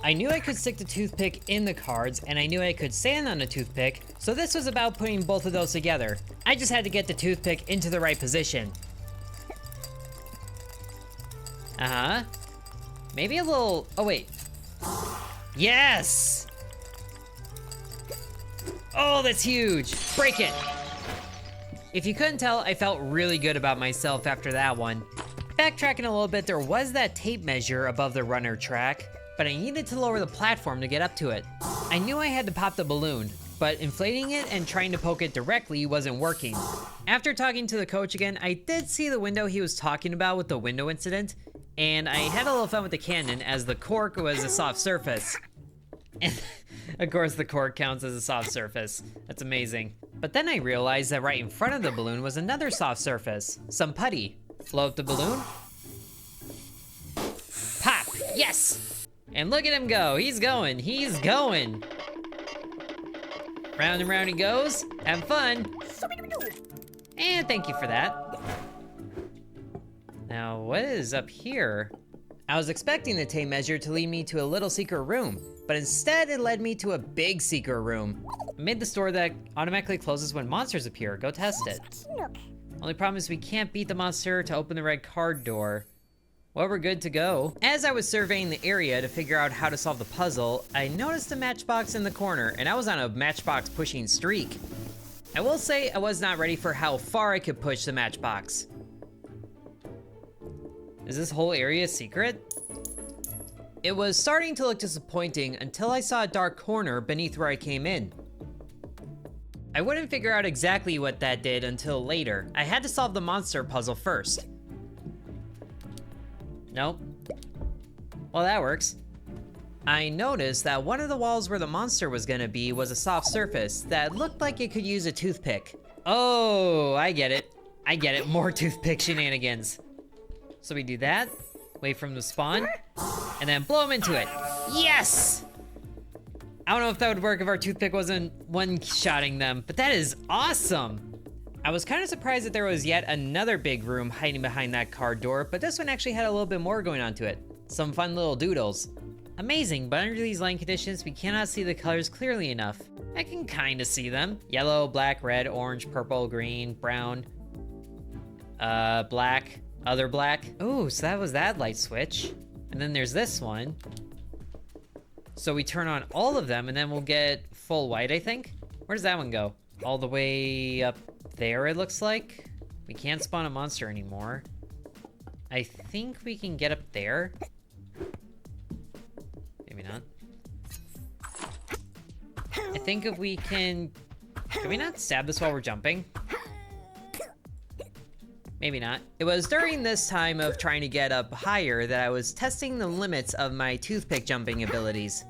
I knew I could stick the toothpick in the cards, and I knew I could stand on the toothpick, so this was about putting both of those together. I just had to get the toothpick into the right position. Uh-huh. Maybe a little, oh wait. Yes! Oh, that's huge. Break it. If you couldn't tell, I felt really good about myself after that one. Backtracking a little bit, there was that tape measure above the runner track, but I needed to lower the platform to get up to it. I knew I had to pop the balloon, but inflating it and trying to poke it directly wasn't working. After talking to the coach again, I did see the window he was talking about with the window incident, and I had a little fun with the cannon as the cork was a soft surface. And of course the cork counts as a soft surface. That's amazing. But then I realized that right in front of the balloon was another soft surface, some putty. Blow up the balloon. Pop, yes! And look at him go, he's going. Round and round he goes, have fun. And thank you for that. Now, what is up here? I was expecting the tape measure to lead me to a little secret room, but instead it led me to a big secret room. I made this door that automatically closes when monsters appear. Go test it. Only problem is we can't beat the monster to open the red card door. Well, we're good to go. As I was surveying the area to figure out how to solve the puzzle, I noticed a matchbox in the corner, and I was on a matchbox pushing streak. I will say I was not ready for how far I could push the matchbox. Is this whole area secret? It was starting to look disappointing until I saw a dark corner beneath where I came in. I wouldn't figure out exactly what that did until later. I had to solve the monster puzzle first. Nope. Well, that works. I noticed that one of the walls where the monster was gonna be was a soft surface that looked like it could use a toothpick. Oh, I get it. More toothpick shenanigans. So we do that, wait for him to spawn, and then blow him into it. Yes! I don't know if that would work if our toothpick wasn't one-shotting them, but that is awesome! I was kind of surprised that there was yet another big room hiding behind that card door, but this one actually had a little bit more going on to it. Some fun little doodles. Amazing, but under these lighting conditions, we cannot see the colors clearly enough. I can kind of see them. Yellow, black, red, orange, purple, green, brown, black. Other black. Ooh, so that was that light switch. And then there's this one. So we turn on all of them and then we'll get full white, I think. Where does that one go? All the way up there, it looks like. We can't spawn a monster anymore. I think we can get up there. Maybe not. I think if we can we not stab this while we're jumping? Maybe not. It was during this time of trying to get up higher that I was testing the limits of my toothpick jumping abilities.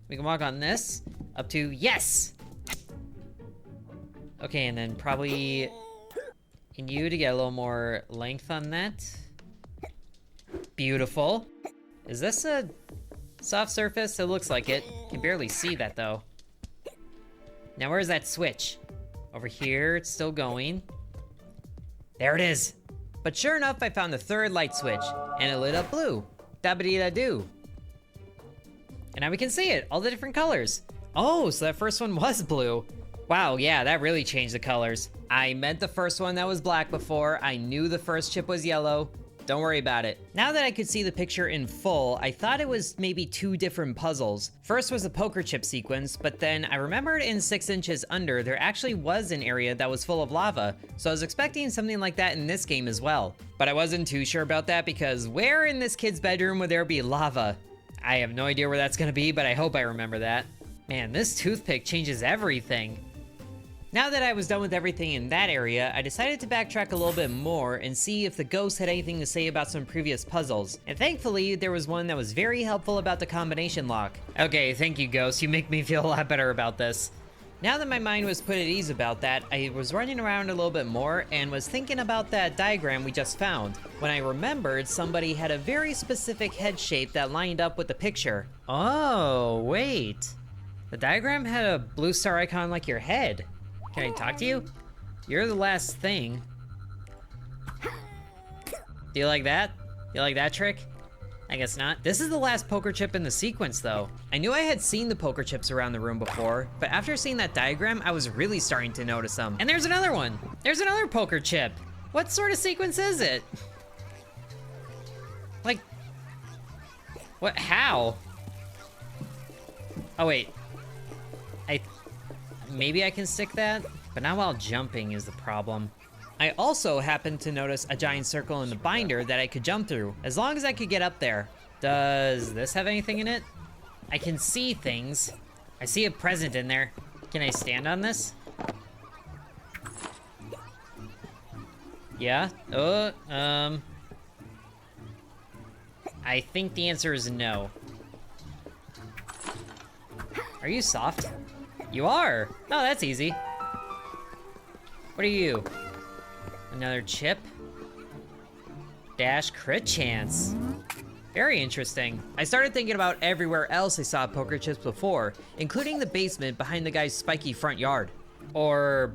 We can walk on this, up to, yes! Okay, and then probably in you to get a little more length on that. Beautiful. Is this a soft surface? It looks like it. Can barely see that though. Now where's that switch? Over here, it's still going. There it is. But sure enough, I found the third light switch, and it lit up blue. Da-ba-dee-da-doo. And now we can see it, all the different colors. Oh, so that first one was blue. Wow, yeah, that really changed the colors. I meant the first one that was black before. I knew the first chip was yellow. Don't worry about it. Now that I could see the picture in full, I thought it was maybe two different puzzles. First was the poker chip sequence, but then I remembered in 6 inches under, there actually was an area that was full of lava. So I was expecting something like that in this game as well. But I wasn't too sure about that because where in this kid's bedroom would there be lava? I have no idea where that's gonna be, but I hope I remember that. Man, this toothpick changes everything. Now that I was done with everything in that area, I decided to backtrack a little bit more and see if the ghost had anything to say about some previous puzzles. And thankfully, there was one that was very helpful about the combination lock. Okay, thank you, ghost. You make me feel a lot better about this. Now that my mind was put at ease about that, I was running around a little bit more and was thinking about that diagram we just found, when I remembered somebody had a very specific head shape that lined up with the picture. Oh, wait. The diagram had a blue star icon like your head. Can I talk to you? You're the last thing. Do you like that? You like that trick? I guess not. This is the last poker chip in the sequence though. I knew I had seen the poker chips around the room before, but after seeing that diagram, I was really starting to notice them. And there's another one. There's another poker chip. What sort of sequence is it? Like, what, how? Oh wait, maybe I can stick that, but not while jumping is the problem. I also happened to notice a giant circle in the binder that I could jump through, as long as I could get up there. Does this have anything in it? I can see things. I see a present in there. Can I stand on this? Yeah, I think the answer is no. Are you soft? You are! Oh, that's easy. What are you? Another chip? Dash crit chance. Very interesting. I started thinking about everywhere else I saw poker chips before, including the basement behind the guy's spiky front yard. Or,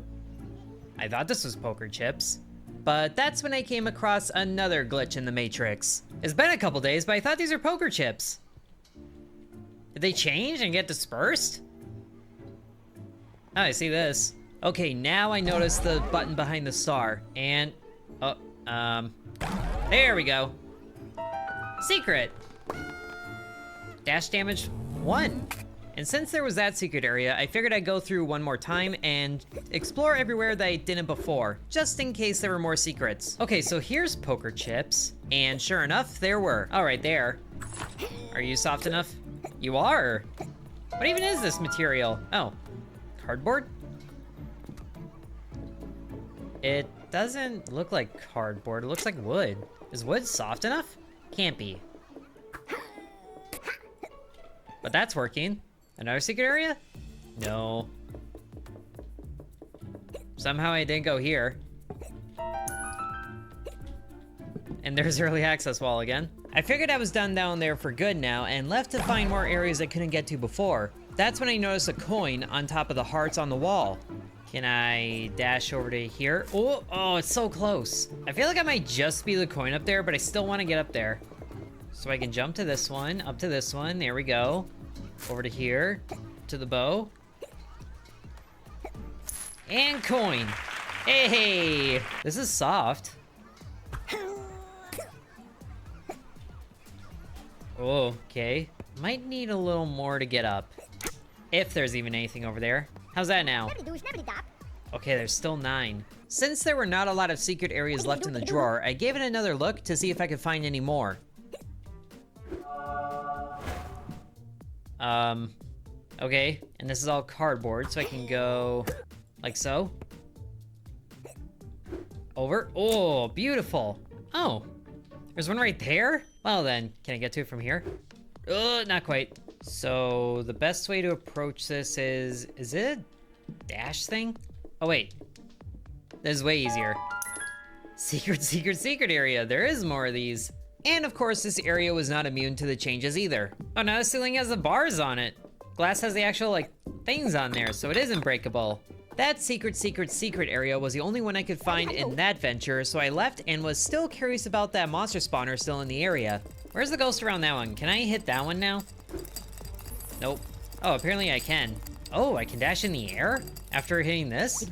I thought this was poker chips. But that's when I came across another glitch in the Matrix. It's been a couple days, but I thought these are poker chips. Did they change and get dispersed? Oh, I see this. Okay, now I notice the button behind the star, and, there we go. Secret. Dash damage 1. And since there was that secret area, I figured I'd go through one more time and explore everywhere that I didn't before, just in case there were more secrets. Okay, so here's poker chips, and sure enough, there were. All right, there. Are you soft enough? You are. What even is this material? Oh, cardboard? It doesn't look like cardboard, it looks like wood. Is wood soft enough? Can't be. But that's working. Another secret area? No. Somehow I didn't go here. And there's early access wall again. I figured I was done down there for good now and left to find more areas I couldn't get to before. That's when I noticed a coin on top of the hearts on the wall. Can I dash over to here? Oh, it's so close. I feel like I might just be the coin up there, but I still want to get up there. So I can jump to this one, up to this one, there we go. Over to here, to the bow. And coin. Hey, this is soft. Oh, okay. Might need a little more to get up. If there's even anything over there. How's that now? Okay, there's still 9. Since there were not a lot of secret areas left in the drawer, I gave it another look to see if I could find any more. Okay, and this is all cardboard, so I can go like so. Over. Oh, beautiful. Oh, there's one right there? Well then, can I get to it from here? Not quite. So the best way to approach this is it a dash thing? Oh wait, this is way easier. Secret area. There is more of these. And of course, this area was not immune to the changes either. Oh, now the ceiling has the bars on it. Glass has the actual, like, things on there, so it isn't breakable. That secret area was the only one I could find in that venture, so I left and was still curious about that monster spawner still in the area. Where's the ghost around that one? Can I hit that one now? Nope. Oh, apparently I can. Oh, I can dash in the air after hitting this?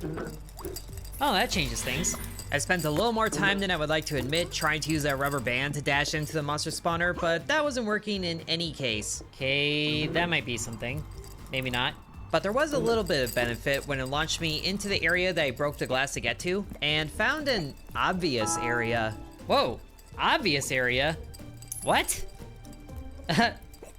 Oh, that changes things. I spent a little more time than I would like to admit trying to use that rubber band to dash into the monster spawner, but that wasn't working in any case. Okay, that might be something. Maybe not. But there was a little bit of benefit when it launched me into the area that I broke the glass to get to, and found an obvious area. Whoa, obvious area? What?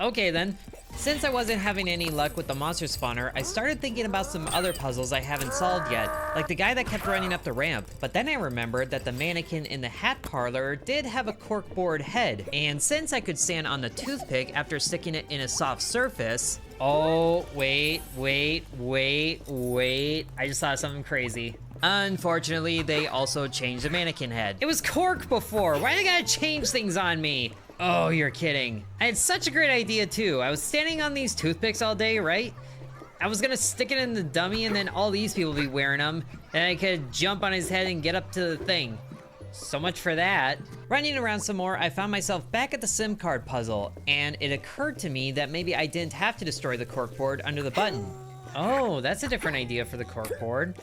Okay then. Since I wasn't having any luck with the monster spawner, I started thinking about some other puzzles I haven't solved yet, like the guy that kept running up the ramp. But then I remembered that the mannequin in the hat parlor did have a corkboard head, and since I could stand on the toothpick after sticking it in a soft surface... Oh, wait. I just saw something crazy. Unfortunately, they also changed the mannequin head. It was cork before. Why do they gotta change things on me? Oh, you're kidding. I had such a great idea too. I was standing on these toothpicks all day, right? I was gonna stick it in the dummy and then all these people be wearing them. And I could jump on his head and get up to the thing. So much for that. Running around some more, I found myself back at the SIM card puzzle, and it occurred to me that maybe I didn't have to destroy the corkboard under the button. Oh, that's a different idea for the corkboard.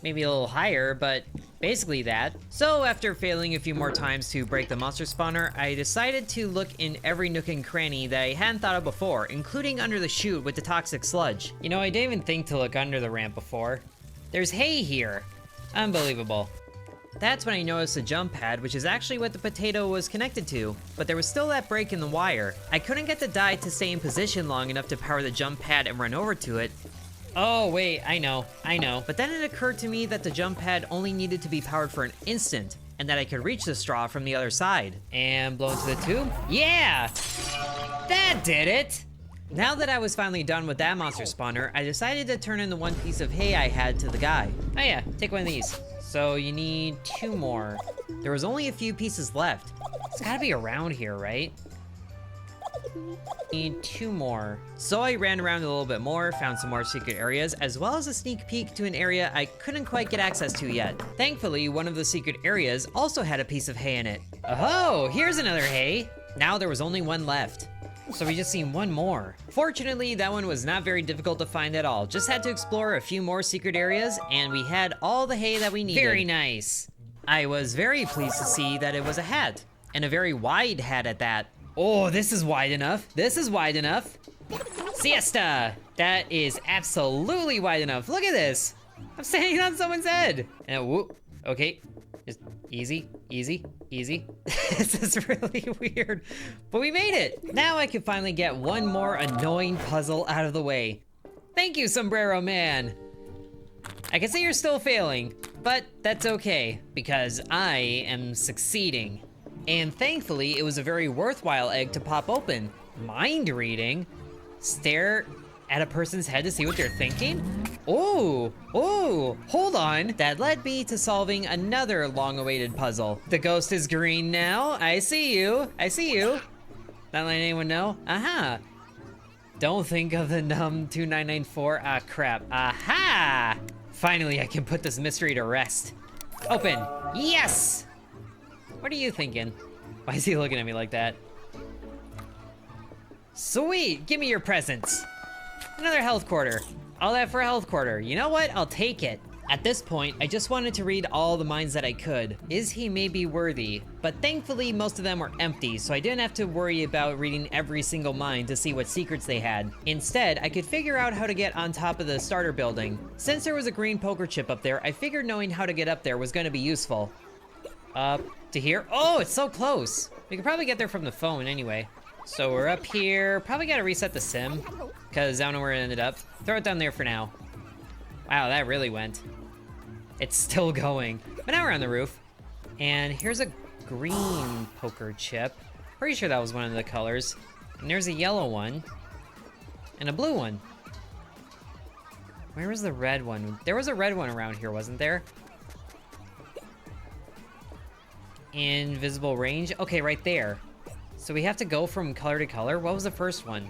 Maybe a little higher, but basically that. So after failing a few more times to break the monster spawner, I decided to look in every nook and cranny that I hadn't thought of before, including under the chute with the toxic sludge. You know, I didn't even think to look under the ramp before. There's hay here. Unbelievable. That's when I noticed a jump pad, which is actually what the potato was connected to, but there was still that break in the wire. I couldn't get the die to stay in position long enough to power the jump pad and run over to it. Oh, wait, I know. But then it occurred to me that the jump pad only needed to be powered for an instant, and that I could reach the straw from the other side. And blow into the tube? Yeah! That did it! Now that I was finally done with that monster spawner, I decided to turn in the one piece of hay I had to the guy. Oh yeah, take one of these. So you need 2 more. There was only a few pieces left. It's gotta be around here, right? Need 2 more. So I ran around a little bit more, found some more secret areas, as well as a sneak peek to an area I couldn't quite get access to yet. Thankfully, one of the secret areas also had a piece of hay in it. Oh, here's another hay. Now there was only one left. So we just seen one more. Fortunately, that one was not very difficult to find at all. Just had to explore a few more secret areas, and we had all the hay that we needed. Very nice. I was very pleased to see that it was a hat, and a very wide hat at that. Oh, this is wide enough. This is wide enough. Siesta! That is absolutely wide enough. Look at this. I'm standing on someone's head. And whoop, okay. Just easy. This is really weird, but we made it. Now I can finally get one more annoying puzzle out of the way. Thank you, Sombrero Man. I can see you're still failing, but that's okay, because I am succeeding. And thankfully, it was a very worthwhile egg to pop open. Mind reading? Stare at a person's head to see what they're thinking? Oh, hold on. That led me to solving another long-awaited puzzle. The ghost is green now. I see you. Not letting anyone know? Aha. Don't think of the num 2994. Ah, crap. Aha! Finally, I can put this mystery to rest. Open. Yes! What are you thinking? Why is he looking at me like that? Sweet, give me your presents. Another health quarter. All that for a health quarter. You know what? I'll take it. At this point, I just wanted to read all the mines that I could. Is he maybe worthy? But thankfully, most of them were empty, so I didn't have to worry about reading every single mine to see what secrets they had. Instead, I could figure out how to get on top of the starter building. Since there was a green poker chip up there, I figured knowing how to get up there was gonna be useful. Up to here? Oh, it's so close. We could probably get there from the phone anyway. So we're up here. Probably gotta reset the sim, because I don't know where it ended up. Throw it down there for now. Wow, that really went. It's still going. But now we're on the roof. And here's a green poker chip. Pretty sure that was one of the colors. And there's a yellow one. And a blue one. Where was the red one? There was a red one around here, wasn't there? Invisible range? Okay, right there. So we have to go from color to color? What was the first one?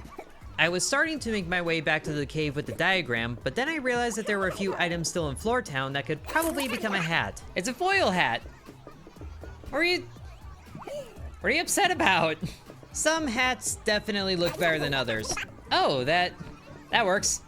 I was starting to make my way back to the cave with the diagram, but then I realized that there were a few items still in Floor Town that could probably become a hat. It's a foil hat! What are you upset about? Some hats definitely look better than others. Oh, that works.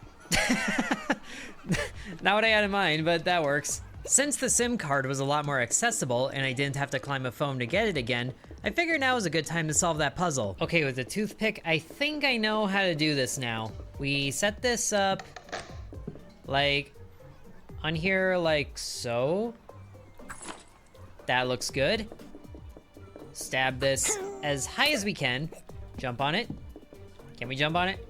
Not what I had in mind, but that works. Since the SIM card was a lot more accessible and I didn't have to climb a phone to get it again, I figured now was a good time to solve that puzzle. Okay, with the toothpick, I think I know how to do this now. We set this up, like, on here, like so. That looks good. Stab this as high as we can. Jump on it. Can we jump on it?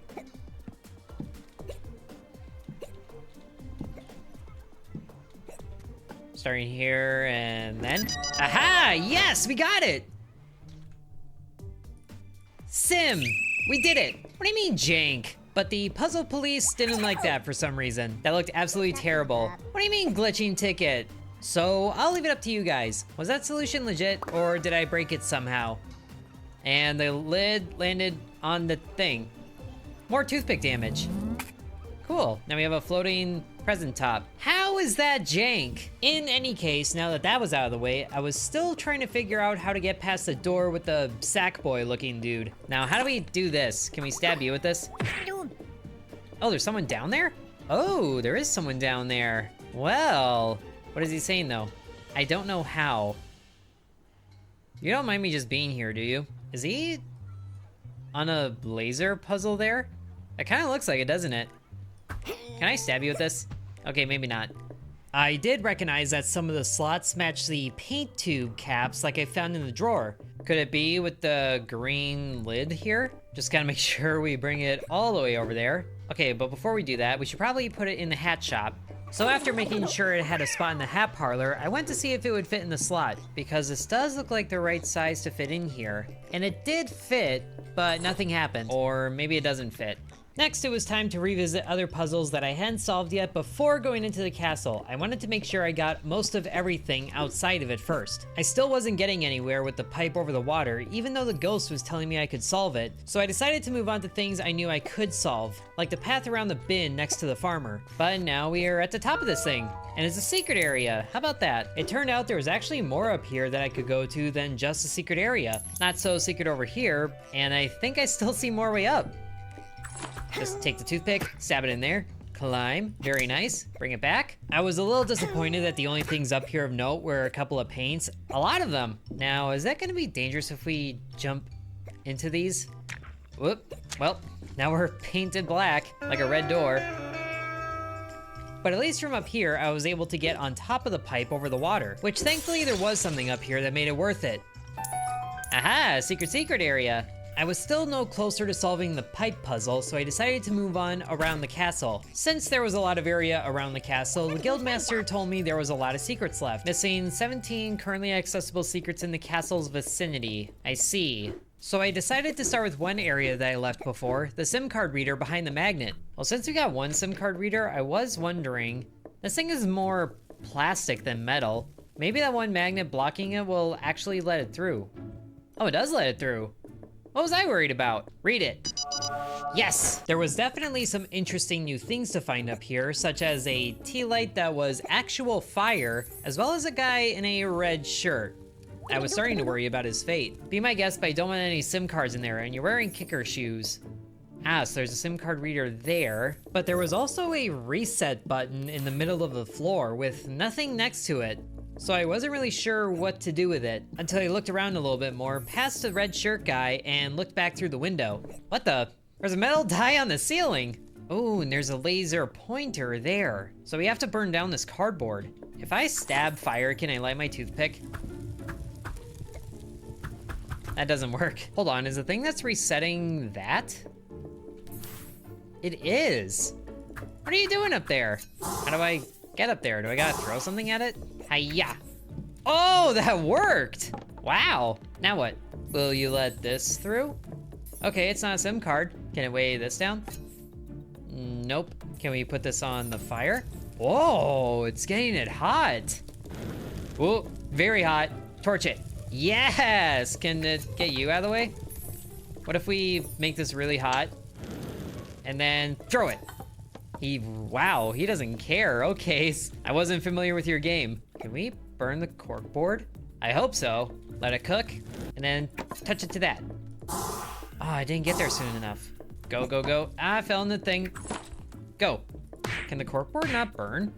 Starting here and then. Aha! Yes, we got it! Sim! We did it! What do you mean, jank? But the puzzle police didn't like that for some reason. That looked absolutely terrible. What do you mean, glitching ticket? So, I'll leave it up to you guys. Was that solution legit, or did I break it somehow? And the lid landed on the thing. More toothpick damage. Cool, now we have a floating present top. How is that jank? In any case, now that that was out of the way, I was still trying to figure out how to get past the door with the sack boy looking dude. Now, how do we do this? Can we stab you with this? Oh, there's someone down there? Oh, there is someone down there. Well, what is he saying though? I don't know how. You don't mind me just being here, do you? Is he on a laser puzzle there? It kind of looks like it, doesn't it? Can I stab you with this? Okay, maybe not. I did recognize that some of the slots match the paint tube caps like I found in the drawer. Could it be with the green lid here? Just gotta make sure we bring it all the way over there. Okay, but before we do that, we should probably put it in the hat shop. So after making sure it had a spot in the hat parlor, I went to see if it would fit in the slot, because this does look like the right size to fit in here. And it did fit, but nothing happened. Or maybe it doesn't fit. Next, it was time to revisit other puzzles that I hadn't solved yet before going into the castle. I wanted to make sure I got most of everything outside of it first. I still wasn't getting anywhere with the pipe over the water, even though the ghost was telling me I could solve it, so I decided to move on to things I knew I could solve, like the path around the bin next to the farmer. But now we are at the top of this thing, and it's a secret area. How about that? It turned out there was actually more up here that I could go to than just a secret area. Not so secret over here, and I think I still see more way up. Just take the toothpick, stab it in there, climb, very nice, bring it back. I was a little disappointed that the only things up here of note were a couple of paints, a lot of them. Now, is that gonna be dangerous if we jump into these? Whoop, well, now we're painted black, like a red door. But at least from up here, I was able to get on top of the pipe over the water, which thankfully there was something up here that made it worth it. Aha, secret area. I was still no closer to solving the pipe puzzle, so I decided to move on around the castle. Since there was a lot of area around the castle, the guildmaster told me there was a lot of secrets left, missing 17 currently accessible secrets in the castle's vicinity. I see. So I decided to start with one area that I left before, the SIM card reader behind the magnet. Well, since we got one SIM card reader, I was wondering, this thing is more plastic than metal. Maybe that one magnet blocking it will actually let it through. Oh, it does let it through. What was I worried about? Read it. Yes! There was definitely some interesting new things to find up here, such as a tea light that was actual fire, as well as a guy in a red shirt. I was starting to worry about his fate. Be my guest, but I don't want any SIM cards in there, and you're wearing kicker shoes. Ah, so there's a SIM card reader there, but there was also a reset button in the middle of the floor with nothing next to it. So I wasn't really sure what to do with it until I looked around a little bit more, past the red shirt guy, and looked back through the window. What the? There's a metal die on the ceiling. Oh, and there's a laser pointer there. So we have to burn down this cardboard. If I stab fire, can I light my toothpick? That doesn't work. Hold on, is the thing that's resetting that? It is. What are you doing up there? How do I get up there? Do I gotta throw something at it? Hiya! Oh, that worked! Wow. Now what? Will you let this through? Okay, it's not a SIM card. Can it weigh this down? Nope. Can we put this on the fire? Whoa, it's getting it hot. Whoa, very hot. Torch it. Yes! Can it get you out of the way? What if we make this really hot? And then throw it. Wow, he doesn't care. Okay, I wasn't familiar with your game. Can we burn the corkboard? I hope so. Let it cook, and then touch it to that. Oh, I didn't get there soon enough. Go, go, go. Ah, I fell in the thing. Go. Can the corkboard not burn?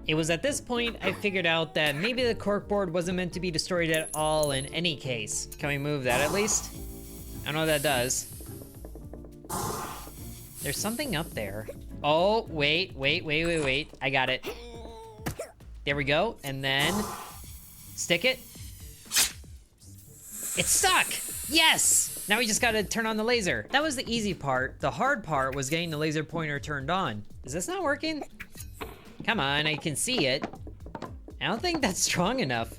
It was at this point I figured out that maybe the corkboard wasn't meant to be destroyed at all in any case. Can we move that at least? I don't know what that does. There's something up there. Oh, wait. I got it. There we go, and then stick it. It's stuck! Yes! Now we just gotta turn on the laser. That was the easy part. The hard part was getting the laser pointer turned on. Is this not working? Come on, I can see it. I don't think that's strong enough.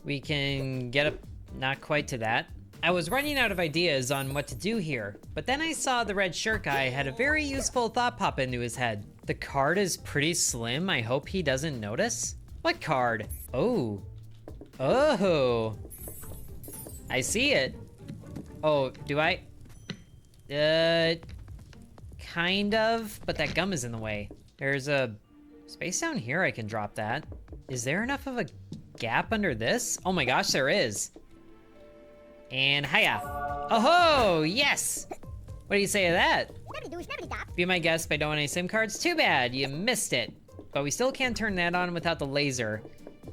We can get up, not quite to that. I was running out of ideas on what to do here, but then I saw the red shirt guy had a very useful thought pop into his head. The card is pretty slim. I hope he doesn't notice. What card? Oh. Oh. I see it. Oh, do I? Kind of, but that gum is in the way. There's a space down here I can drop that. Is there enough of a gap under this? Oh my gosh, there is. And hiya. Oh-ho, yes! What do you say to that? Be my guest, but I don't want any SIM cards? Too bad, you missed it. But we still can't turn that on without the laser.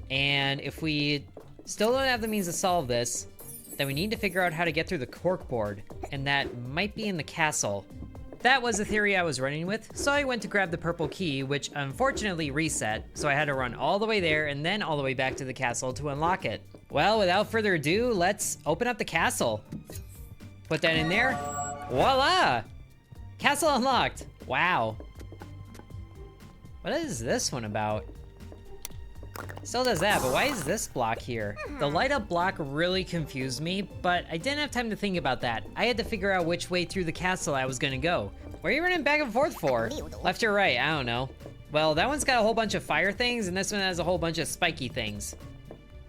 And if we still don't have the means to solve this, then we need to figure out how to get through the corkboard. And that might be in the castle. That was the theory I was running with, so I went to grab the purple key, which unfortunately reset, so I had to run all the way there and then all the way back to the castle to unlock it. Well, without further ado, let's open up the castle. Put that in there. Voila! Castle unlocked. Wow. What is this one about? Still does that, but why is this block here? The light up block really confused me, but I didn't have time to think about that. I had to figure out which way through the castle I was gonna go. Where are you running back and forth for? Left or right? I don't know. Well, that one's got a whole bunch of fire things, and this one has a whole bunch of spiky things.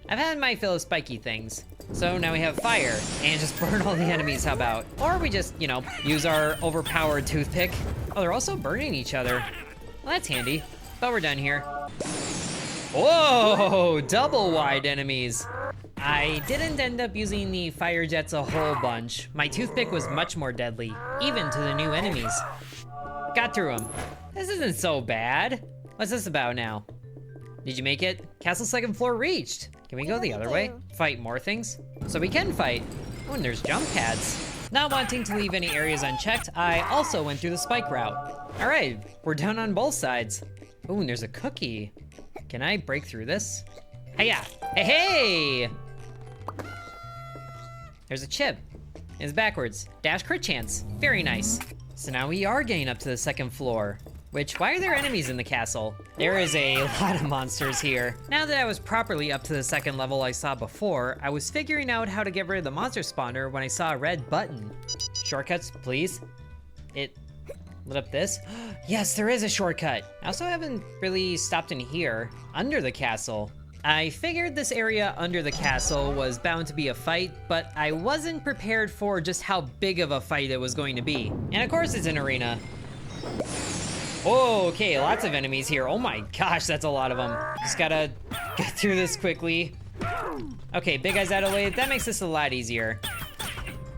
I've had my fill of spiky things. So now we have fire, and just burn all the enemies, how about? Or we just, you know, use our overpowered toothpick. Oh, they're also burning each other. Well, that's handy, but we're done here. Whoa, double wide enemies. I didn't end up using the fire jets a whole bunch. My toothpick was much more deadly, even to the new enemies. Got through them. This isn't so bad. What's this about now? Did you make it? Castle second floor reached. Can we go the other way? Fight more things? So we can fight. Oh, and there's jump pads. Not wanting to leave any areas unchecked, I also went through the spike route. All right, we're done on both sides. Oh, and there's a cookie. Can I break through this? Hey-ya! Hey! There's a chip. It's backwards. Dash crit chance. Very nice. So now we are getting up to the second floor. Which, why are there enemies in the castle? There is a lot of monsters here. Now that I was properly up to the second level I saw before, I was figuring out how to get rid of the monster spawner when I saw a red button. Shortcuts, please. It lit up this. Yes, there is a shortcut. I also haven't really stopped in here, under the castle. I figured this area under the castle was bound to be a fight, but I wasn't prepared for just how big of a fight it was going to be. And of course it's an arena. Oh, okay, lots of enemies here. Oh my gosh, that's a lot of them. Just gotta get through this quickly. Okay, big guys out of the way. That makes this a lot easier.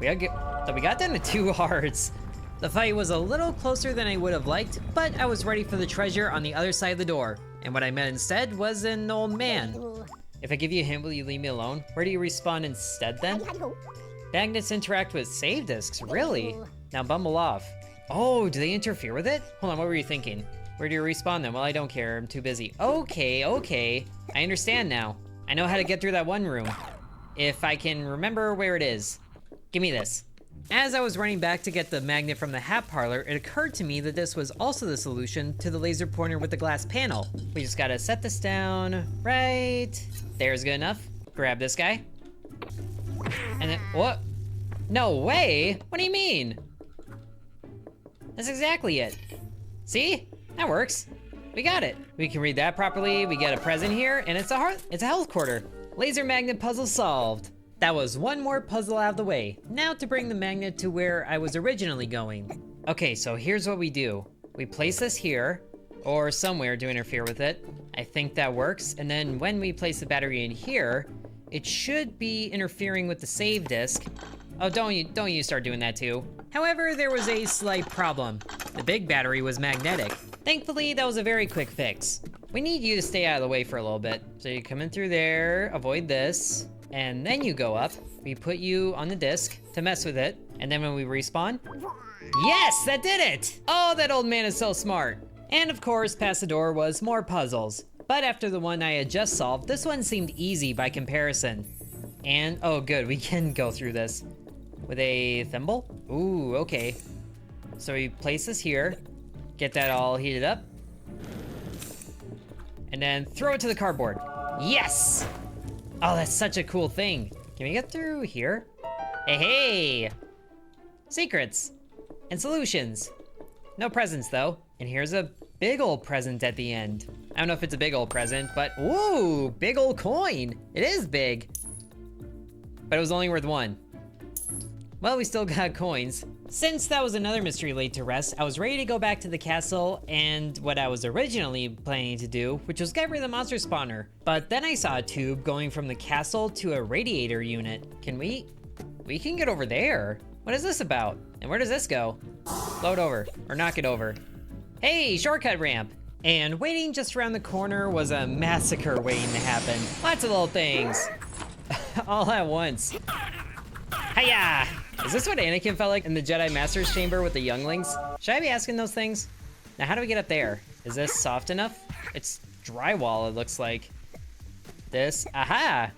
We got down to 2 hearts. The fight was a little closer than I would have liked, but I was ready for the treasure on the other side of the door. And what I met instead was an old man. If I give you a hint, will you leave me alone? Where do you respawn instead then? Magnets interact with save disks, really? Now bumble off. Oh, do they interfere with it? Hold on, what were you thinking? Where do you respawn then? Well, I don't care, I'm too busy. Okay. I understand now. I know how to get through that one room. If I can remember where it is. Give me this. As I was running back to get the magnet from the hat parlor, it occurred to me that this was also the solution to the laser pointer with the glass panel. We just gotta set this down, right? There's good enough. Grab this guy. And then, what? No way, what do you mean? That's exactly it. See, that works. We got it. We can read that properly, we get a present here, and it's a health quarter. Laser magnet puzzle solved. That was one more puzzle out of the way. Now to bring the magnet to where I was originally going. Okay, so here's what we do. We place this here, or somewhere to interfere with it. I think that works. And then when we place the battery in here, it should be interfering with the save disk. Oh, don't you start doing that too. However, there was a slight problem. The big battery was magnetic. Thankfully, that was a very quick fix. We need you to stay out of the way for a little bit. So you come in through there, avoid this, and then you go up. We put you on the disc to mess with it, and then when we respawn, yes, that did it! Oh, that old man is so smart. And of course, past the door was more puzzles. But after the one I had just solved, this one seemed easy by comparison. And, oh good, we can go through this. with a thimble. Ooh, okay. So we place this here, get that all heated up, and then throw it to the cardboard. Yes! Oh, that's such a cool thing. Can we get through here? Hey, hey! Secrets and solutions. No presents though. And here's a big old present at the end. I don't know if it's a big old present, but ooh, big old coin. It is big, but it was only worth 1. Well, we still got coins. Since that was another mystery laid to rest, I was ready to go back to the castle and what I was originally planning to do, which was get rid of the monster spawner. But then I saw a tube going from the castle to a radiator unit. Can we can get over there. What is this about? And where does this go? Load over, or knock it over. Hey, shortcut ramp. And waiting just around the corner was a massacre waiting to happen. Lots of little things, all at once. Hiya! Is this what Anakin felt like in the Jedi Master's Chamber with the younglings? Should I be asking those things? Now, how do we get up there? Is this soft enough? It's drywall, it looks like. This, aha!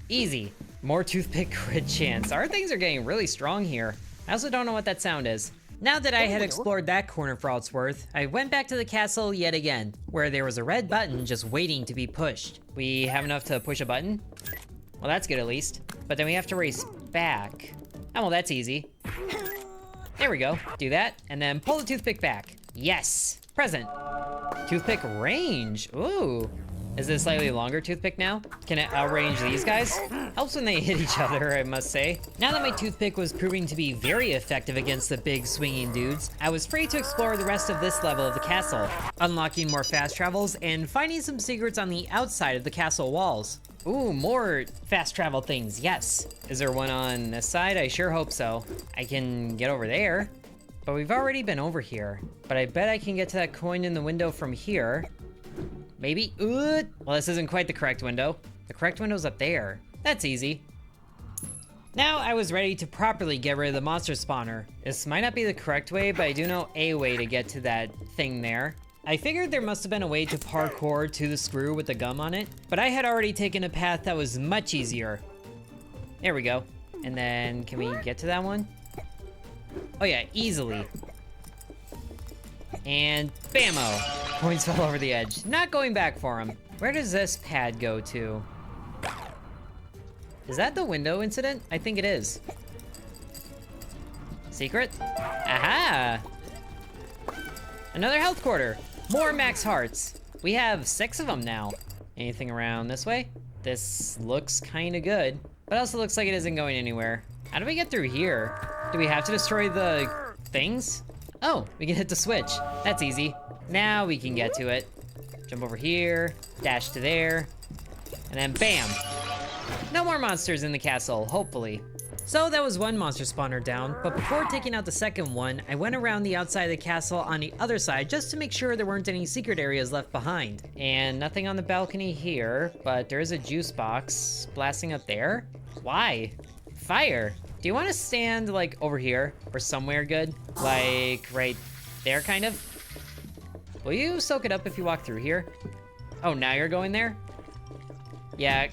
Easy. More toothpick crit chance. Our things are getting really strong here. I also don't know what that sound is. Now that I had explored that corner for all it's worth, I went back to the castle yet again, where there was a red button just waiting to be pushed. We have enough to push a button? Well, that's good at least. But then we have to race back. Oh, well, that's easy. There we go. Do that, and then pull the toothpick back. Yes! Present. Toothpick range. Ooh. Is it a slightly longer toothpick now? Can it outrange these guys? Helps when they hit each other, I must say. Now that my toothpick was proving to be very effective against the big swinging dudes, I was free to explore the rest of this level of the castle, unlocking more fast travels and finding some secrets on the outside of the castle walls. Ooh, more fast travel things, yes. Is there one on this side? I sure hope so. I can get over there, but we've already been over here. But I bet I can get to that coin in the window from here. Maybe, well, this isn't quite the correct window. The correct window's up there. That's easy. Now I was ready to properly get rid of the monster spawner. This might not be the correct way, but I do know a way to get to that thing there. I figured there must have been a way to parkour to the screw with the gum on it, but I had already taken a path that was much easier. There we go. And then, can we get to that one? Oh yeah, easily. And bammo! Coins fell over the edge. Not going back for him. Where does this pad go to? Is that the window incident? I think it is. Secret? Aha! Another health quarter. More max hearts. We have 6 of them now. Anything around this way? This looks kind of good, but also looks like it isn't going anywhere. How do we get through here? Do we have to destroy the things? Oh, we can hit the switch. That's easy. Now we can get to it. Jump over here, dash to there, and then bam. No more monsters in the castle, hopefully. So that was one monster spawner down, but before taking out the second one, I went around the outside of the castle on the other side just to make sure there weren't any secret areas left behind. And nothing on the balcony here, but there is a juice box blasting up there. Why? Fire. Do you want to stand like over here or somewhere good? Like right there kind of? Will you soak it up if you walk through here? Oh, now you're going there? Yeah.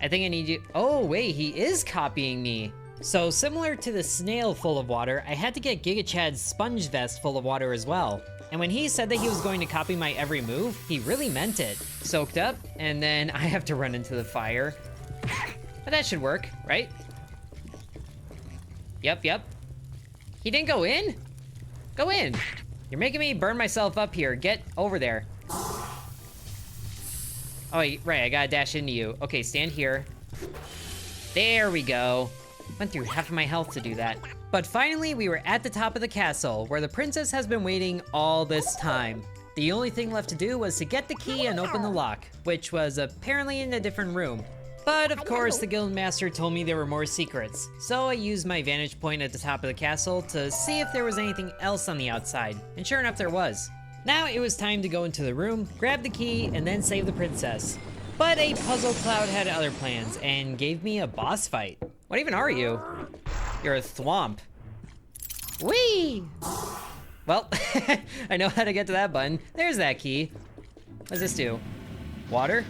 I think I need you. Oh, wait, he is copying me. So similar to the snail full of water, I had to get Giga Chad's sponge vest full of water as well. And when he said that he was going to copy my every move, he really meant it. Soaked up, and then I have to run into the fire. But that should work, right? Yep. He didn't go in? Go in. You're making me burn myself up here. Get over there. Oh, right, I gotta dash into you. Okay, stand here. There we go. Went through half of my health to do that. But finally, we were at the top of the castle, where the princess has been waiting all this time. The only thing left to do was to get the key and open the lock, which was apparently in a different room. But of course, the guildmaster told me there were more secrets, so I used my vantage point at the top of the castle to see if there was anything else on the outside, and sure enough there was. Now it was time to go into the room, grab the key, and then save the princess. But a puzzle cloud had other plans, and gave me a boss fight. What even are you? You're a thwomp. Whee! Well, I know how to get to that button. There's that key. What does this do? Water?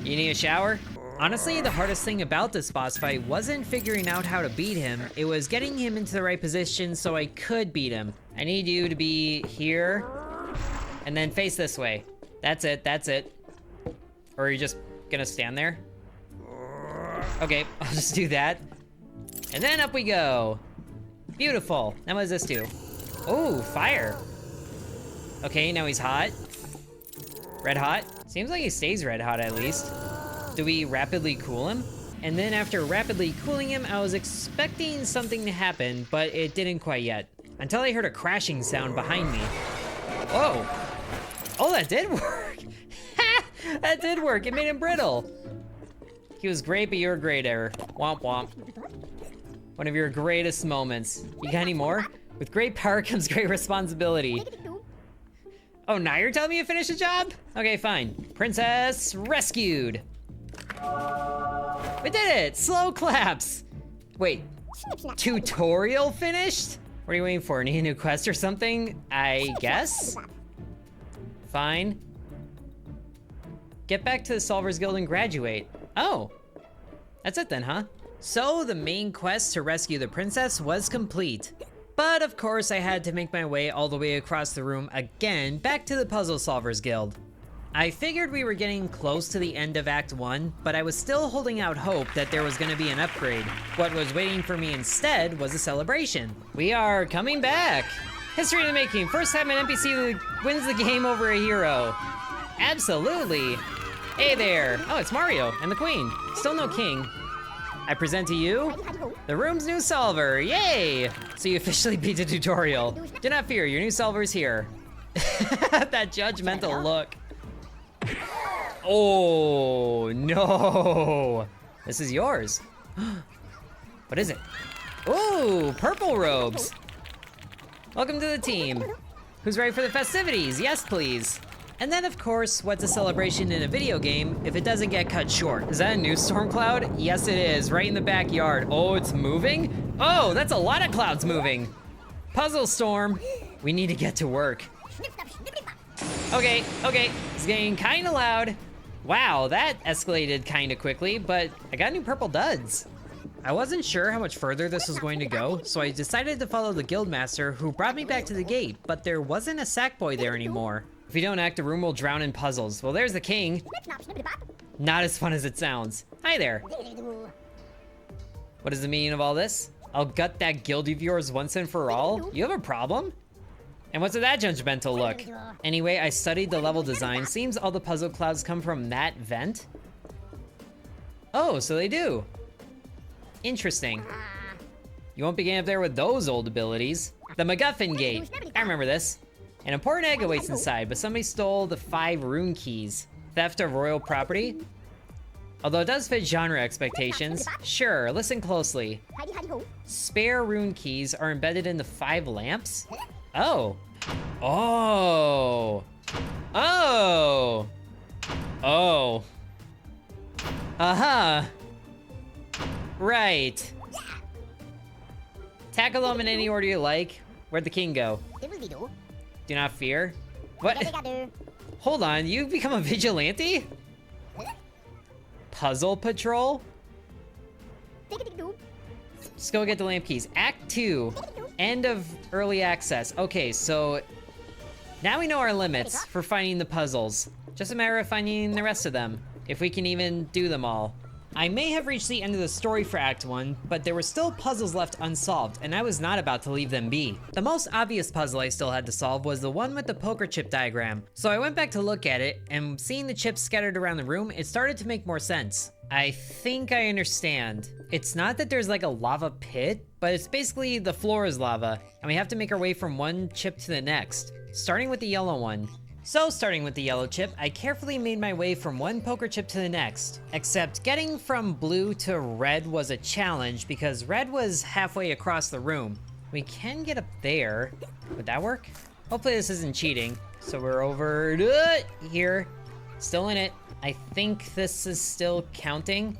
You need a shower? Honestly, the hardest thing about this boss fight wasn't figuring out how to beat him, it was getting him into the right position so I could beat him. I need you to be here, and then face this way. That's it, that's it. Or are you just gonna stand there? Okay, I'll just do that. And then up we go. Beautiful. Now what does this do? Oh, fire. Okay, now he's hot. Red hot? Seems like he stays red hot at least. Do we rapidly cool him? And then after rapidly cooling him, I was expecting something to happen, but it didn't quite yet. Until I heard a crashing sound behind me. Whoa. Oh, that did work. That did work, it made him brittle. He was great, but you're greater. Womp womp. One of your greatest moments. You got any more? With great power comes great responsibility. Oh, now you're telling me to finish the job? Okay, fine. Princess rescued. We did it! Slow claps! Wait, tutorial finished? What are you waiting for? Need a new quest or something? I guess? Fine. Get back to the Solvers Guild and graduate. Oh, that's it then, huh? So the main quest to rescue the princess was complete. But of course I had to make my way all the way across the room again back to the Puzzle Solvers Guild. I figured we were getting close to the end of Act 1, but I was still holding out hope that there was gonna be an upgrade. What was waiting for me instead was a celebration. We are coming back! History in the making, first time an NPC wins the game over a hero. Absolutely! Hey there! Oh, it's Mario and the Queen. Still no king. I present to you the room's new solver, yay! So you officially beat the tutorial. Do not fear, your new solver's here. That judgmental look. Oh, no. This is yours. What is it? Ooh, purple robes. Welcome to the team. Who's ready for the festivities? Yes, please. And then, of course, what's a celebration in a video game if it doesn't get cut short? Is that a new storm cloud? Yes, it is, right in the backyard. Oh, it's moving? Oh, that's a lot of clouds moving. Puzzle storm. We need to get to work. Okay, it's getting kinda loud. Wow, that escalated kinda quickly, but I got new purple duds. I wasn't sure how much further this was going to go, so I decided to follow the guildmaster who brought me back to the gate, but there wasn't a sackboy there anymore. If you don't act, the room will drown in puzzles. Well, there's the king. Not as fun as it sounds. Hi there. What is the meaning of all this? I'll gut that guild of yours once and for all? You have a problem? And what's with that judgmental look? Anyway, I studied the level design. Seems all the puzzle clouds come from that vent. Oh, so they do. Interesting. You won't begin up there with those old abilities. The MacGuffin gate. I remember this. An important egg awaits inside, but somebody stole the 5 rune keys. Theft of royal property? Although it does fit genre expectations. Sure, listen closely. Spare rune keys are embedded in the 5 lamps? Oh. Oh. Oh. Oh. Uh-huh. Right. Tackle them in any order you like. Where'd the king go? Do not fear. What? Hold on, you become a vigilante? Puzzle patrol? Let's go get the lamp keys. Act 2, end of early access. Okay, so now we know our limits for finding the puzzles. Just a matter of finding the rest of them, if we can even do them all. I may have reached the end of the story for Act 1, but there were still puzzles left unsolved, and I was not about to leave them be. The most obvious puzzle I still had to solve was the one with the poker chip diagram. So I went back to look at it, and seeing the chips scattered around the room, it started to make more sense. I think I understand. It's not that there's like a lava pit, but it's basically the floor is lava, and we have to make our way from one chip to the next, starting with the yellow one. So starting with the yellow chip, I carefully made my way from one poker chip to the next. Except getting from blue to red was a challenge because red was halfway across the room. We can get up there. Would that work? Hopefully this isn't cheating. So we're over here, still in it. I think this is still counting.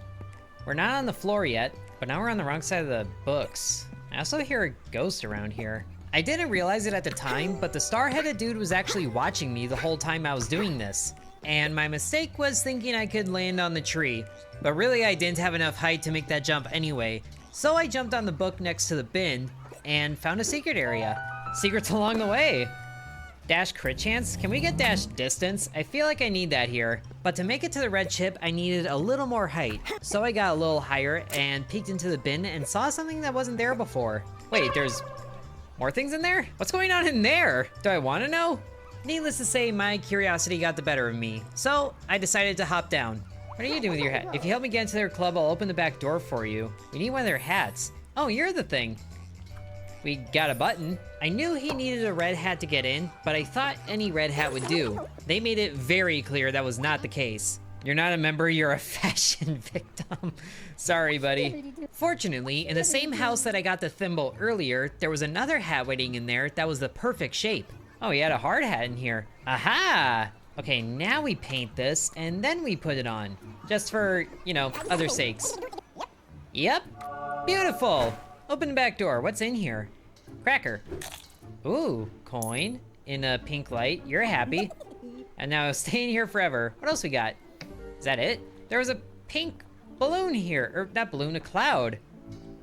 We're not on the floor yet, but now we're on the wrong side of the books. I also hear a ghost around here. I didn't realize it at the time, but the star-headed dude was actually watching me the whole time I was doing this. and my mistake was thinking I could land on the tree. But really I didn't have enough height to make that jump anyway. So I jumped on the book next to the bin and found a secret area. Secrets along the way. Dash crit chance? Can we get dash distance? I feel like I need that here. But to make it to the red chip, I needed a little more height. So I got a little higher and peeked into the bin and saw something that wasn't there before. Wait, there's more things in there? What's going on in there? Do I want to know? Needless to say, my curiosity got the better of me. So I decided to hop down. What are you doing with your hat? If you help me get into their club, I'll open the back door for you. We need one of their hats. Oh, you're the thing. We got a button. I knew he needed a red hat to get in, but I thought any red hat would do. They made it very clear that was not the case. You're not a member, you're a fashion victim. Sorry, buddy. Fortunately, in the same house that I got the thimble earlier, there was another hat waiting in there that was the perfect shape. Oh, he had a hard hat in here. Aha! Okay, now we paint this, and then we put it on. Just for, you know, other sakes. Yep. Beautiful. Open the back door. What's in here? Cracker. Ooh, coin in a pink light. You're happy. And now staying here forever. What else we got? Is that it? There was a pink balloon here. Or not balloon, a cloud.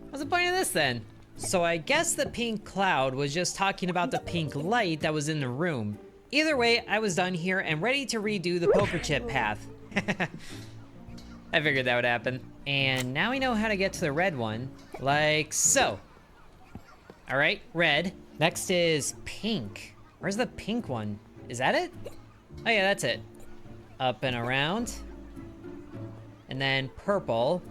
What's the point of this then? So I guess the pink cloud was just talking about the pink light that was in the room. Either way, I was done here and ready to redo the poker chip path. I figured that would happen. And now we know how to get to the red one, like so. All right, red. Next is pink. Where's the pink one? Is that it? Oh yeah, that's it. Up and around. And then purple.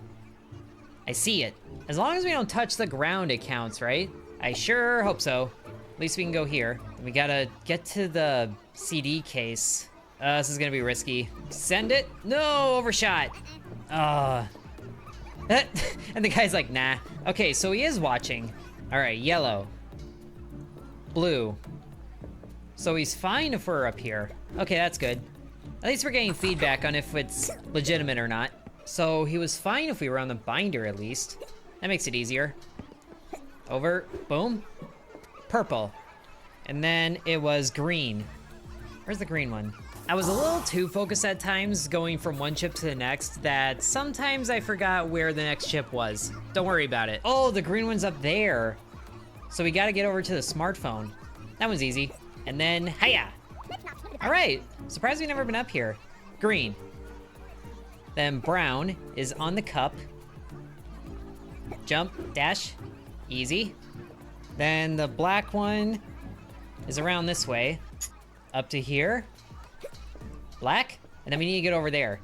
I see it. As long as we don't touch the ground, it counts, right? I sure hope so. At least we can go here. We gotta get to the CD case. This is gonna be risky. Send it. No, overshot. And the guy's like, nah. Okay, so he is watching. All right, yellow. Blue. So he's fine if we're up here. Okay, that's good. At least we're getting feedback on if it's legitimate or not. So he was fine if we were on the binder at least. That makes it easier. Over, boom. Purple. And then it was green. Where's the green one? I was a little too focused at times going from one chip to the next that sometimes I forgot where the next chip was. Don't worry about it. Oh, the green one's up there. So we gotta get over to the smartphone. That one's easy. And then, hiya! All right, surprised we've never been up here. Green. Then brown is on the cup. Jump, dash, easy. Then the black one is around this way. Up to here. Black, and then we need to get over there.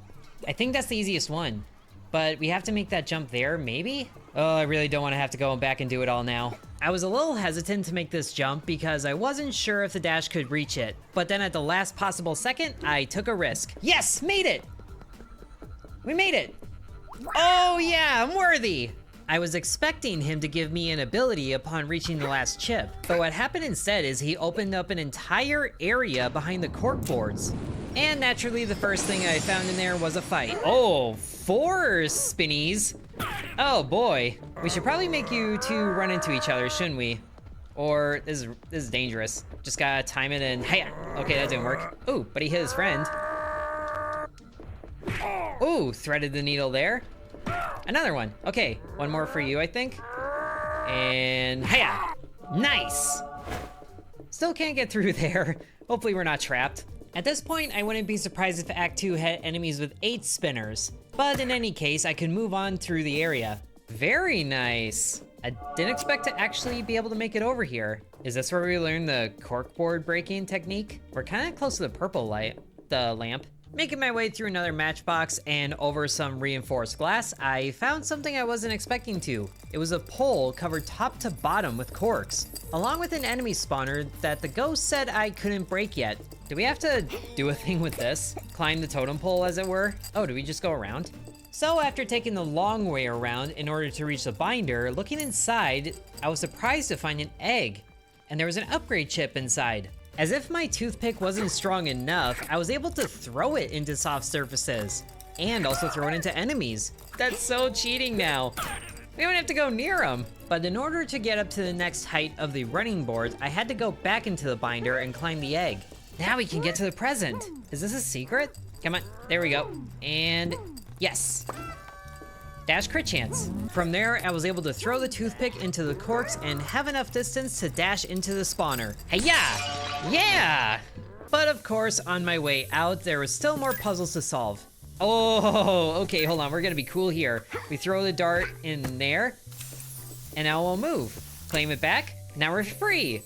I think that's the easiest one, but we have to make that jump there, maybe? Oh, I really don't want to have to go back and do it all now. I was a little hesitant to make this jump because I wasn't sure if the dash could reach it, but then at the last possible second, I took a risk. Yes, made it! We made it! Oh yeah, I'm worthy! I was expecting him to give me an ability upon reaching the last chip, but what happened instead is he opened up an entire area behind the corkboards. And naturally, the first thing I found in there was a fight. Oh, 4 spinnies. Oh boy. We should probably make you two run into each other, shouldn't we? Or this is dangerous. Just gotta time it and hiya. Okay, that didn't work. Ooh, but he hit his friend. Ooh, threaded the needle there. Another one. Okay, one more for you, I think. And hiya. Nice. Still can't get through there. Hopefully we're not trapped. At this point, I wouldn't be surprised if Act 2 had enemies with 8 spinners. But in any case, I could move on through the area. Very nice. I didn't expect to actually be able to make it over here. Is this where we learn the corkboard breaking technique? We're kind of close to the purple light, the lamp. Making my way through another matchbox and over some reinforced glass, I found something I wasn't expecting to. It was a pole covered top to bottom with corks, along with an enemy spawner that the ghost said I couldn't break yet. Do we have to do a thing with this? Climb the totem pole, as it were? Oh, do we just go around? So after taking the long way around in order to reach the binder, looking inside, I was surprised to find an egg, and there was an upgrade chip inside. As if my toothpick wasn't strong enough, I was able to throw it into soft surfaces, and also throw it into enemies. That's so cheating now. We don't have to go near them. But in order to get up to the next height of the running board, I had to go back into the binder and climb the egg. Now we can get to the present. Is this a secret? Come on, there we go. And yes. Dash crit chance. From there, I was able to throw the toothpick into the corks and have enough distance to dash into the spawner. Hey-ya! Yeah! But of course, on my way out, there was still more puzzles to solve. Oh, okay, hold on, we're gonna be cool here. We throw the dart in there, and now we'll move. Claim it back, now we're free.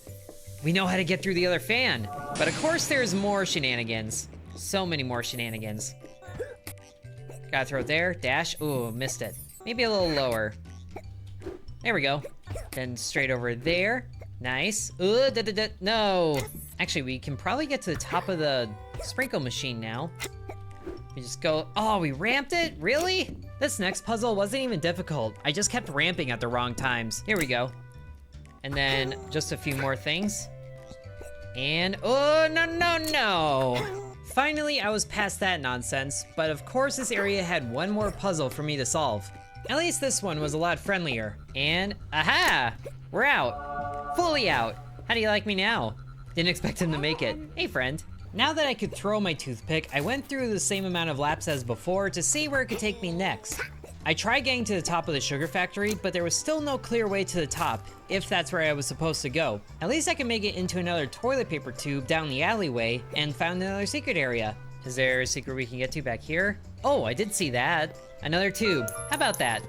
We know how to get through the other fan. But of course, there's more shenanigans. So many more shenanigans. Gotta throw it there, dash, ooh, missed it. Maybe a little lower. There we go. Then straight over there, nice. No. Actually, we can probably get to the top of the sprinkle machine now. We just go, oh, we ramped it? Really? This next puzzle wasn't even difficult. I just kept ramping at the wrong times. Here we go. And then just a few more things. And, oh, no. Finally, I was past that nonsense, but of course this area had one more puzzle for me to solve. At least this one was a lot friendlier. And, aha! We're out. Fully out. How do you like me now? Didn't expect him to make it. Hey, friend. Now that I could throw my toothpick, I went through the same amount of laps as before to see where it could take me next. I tried getting to the top of the sugar factory, but there was still no clear way to the top, if that's where I was supposed to go. At least I could make it into another toilet paper tube down the alleyway and found another secret area. Is there a secret we can get to back here? Oh, I did see that. Another tube. How about that?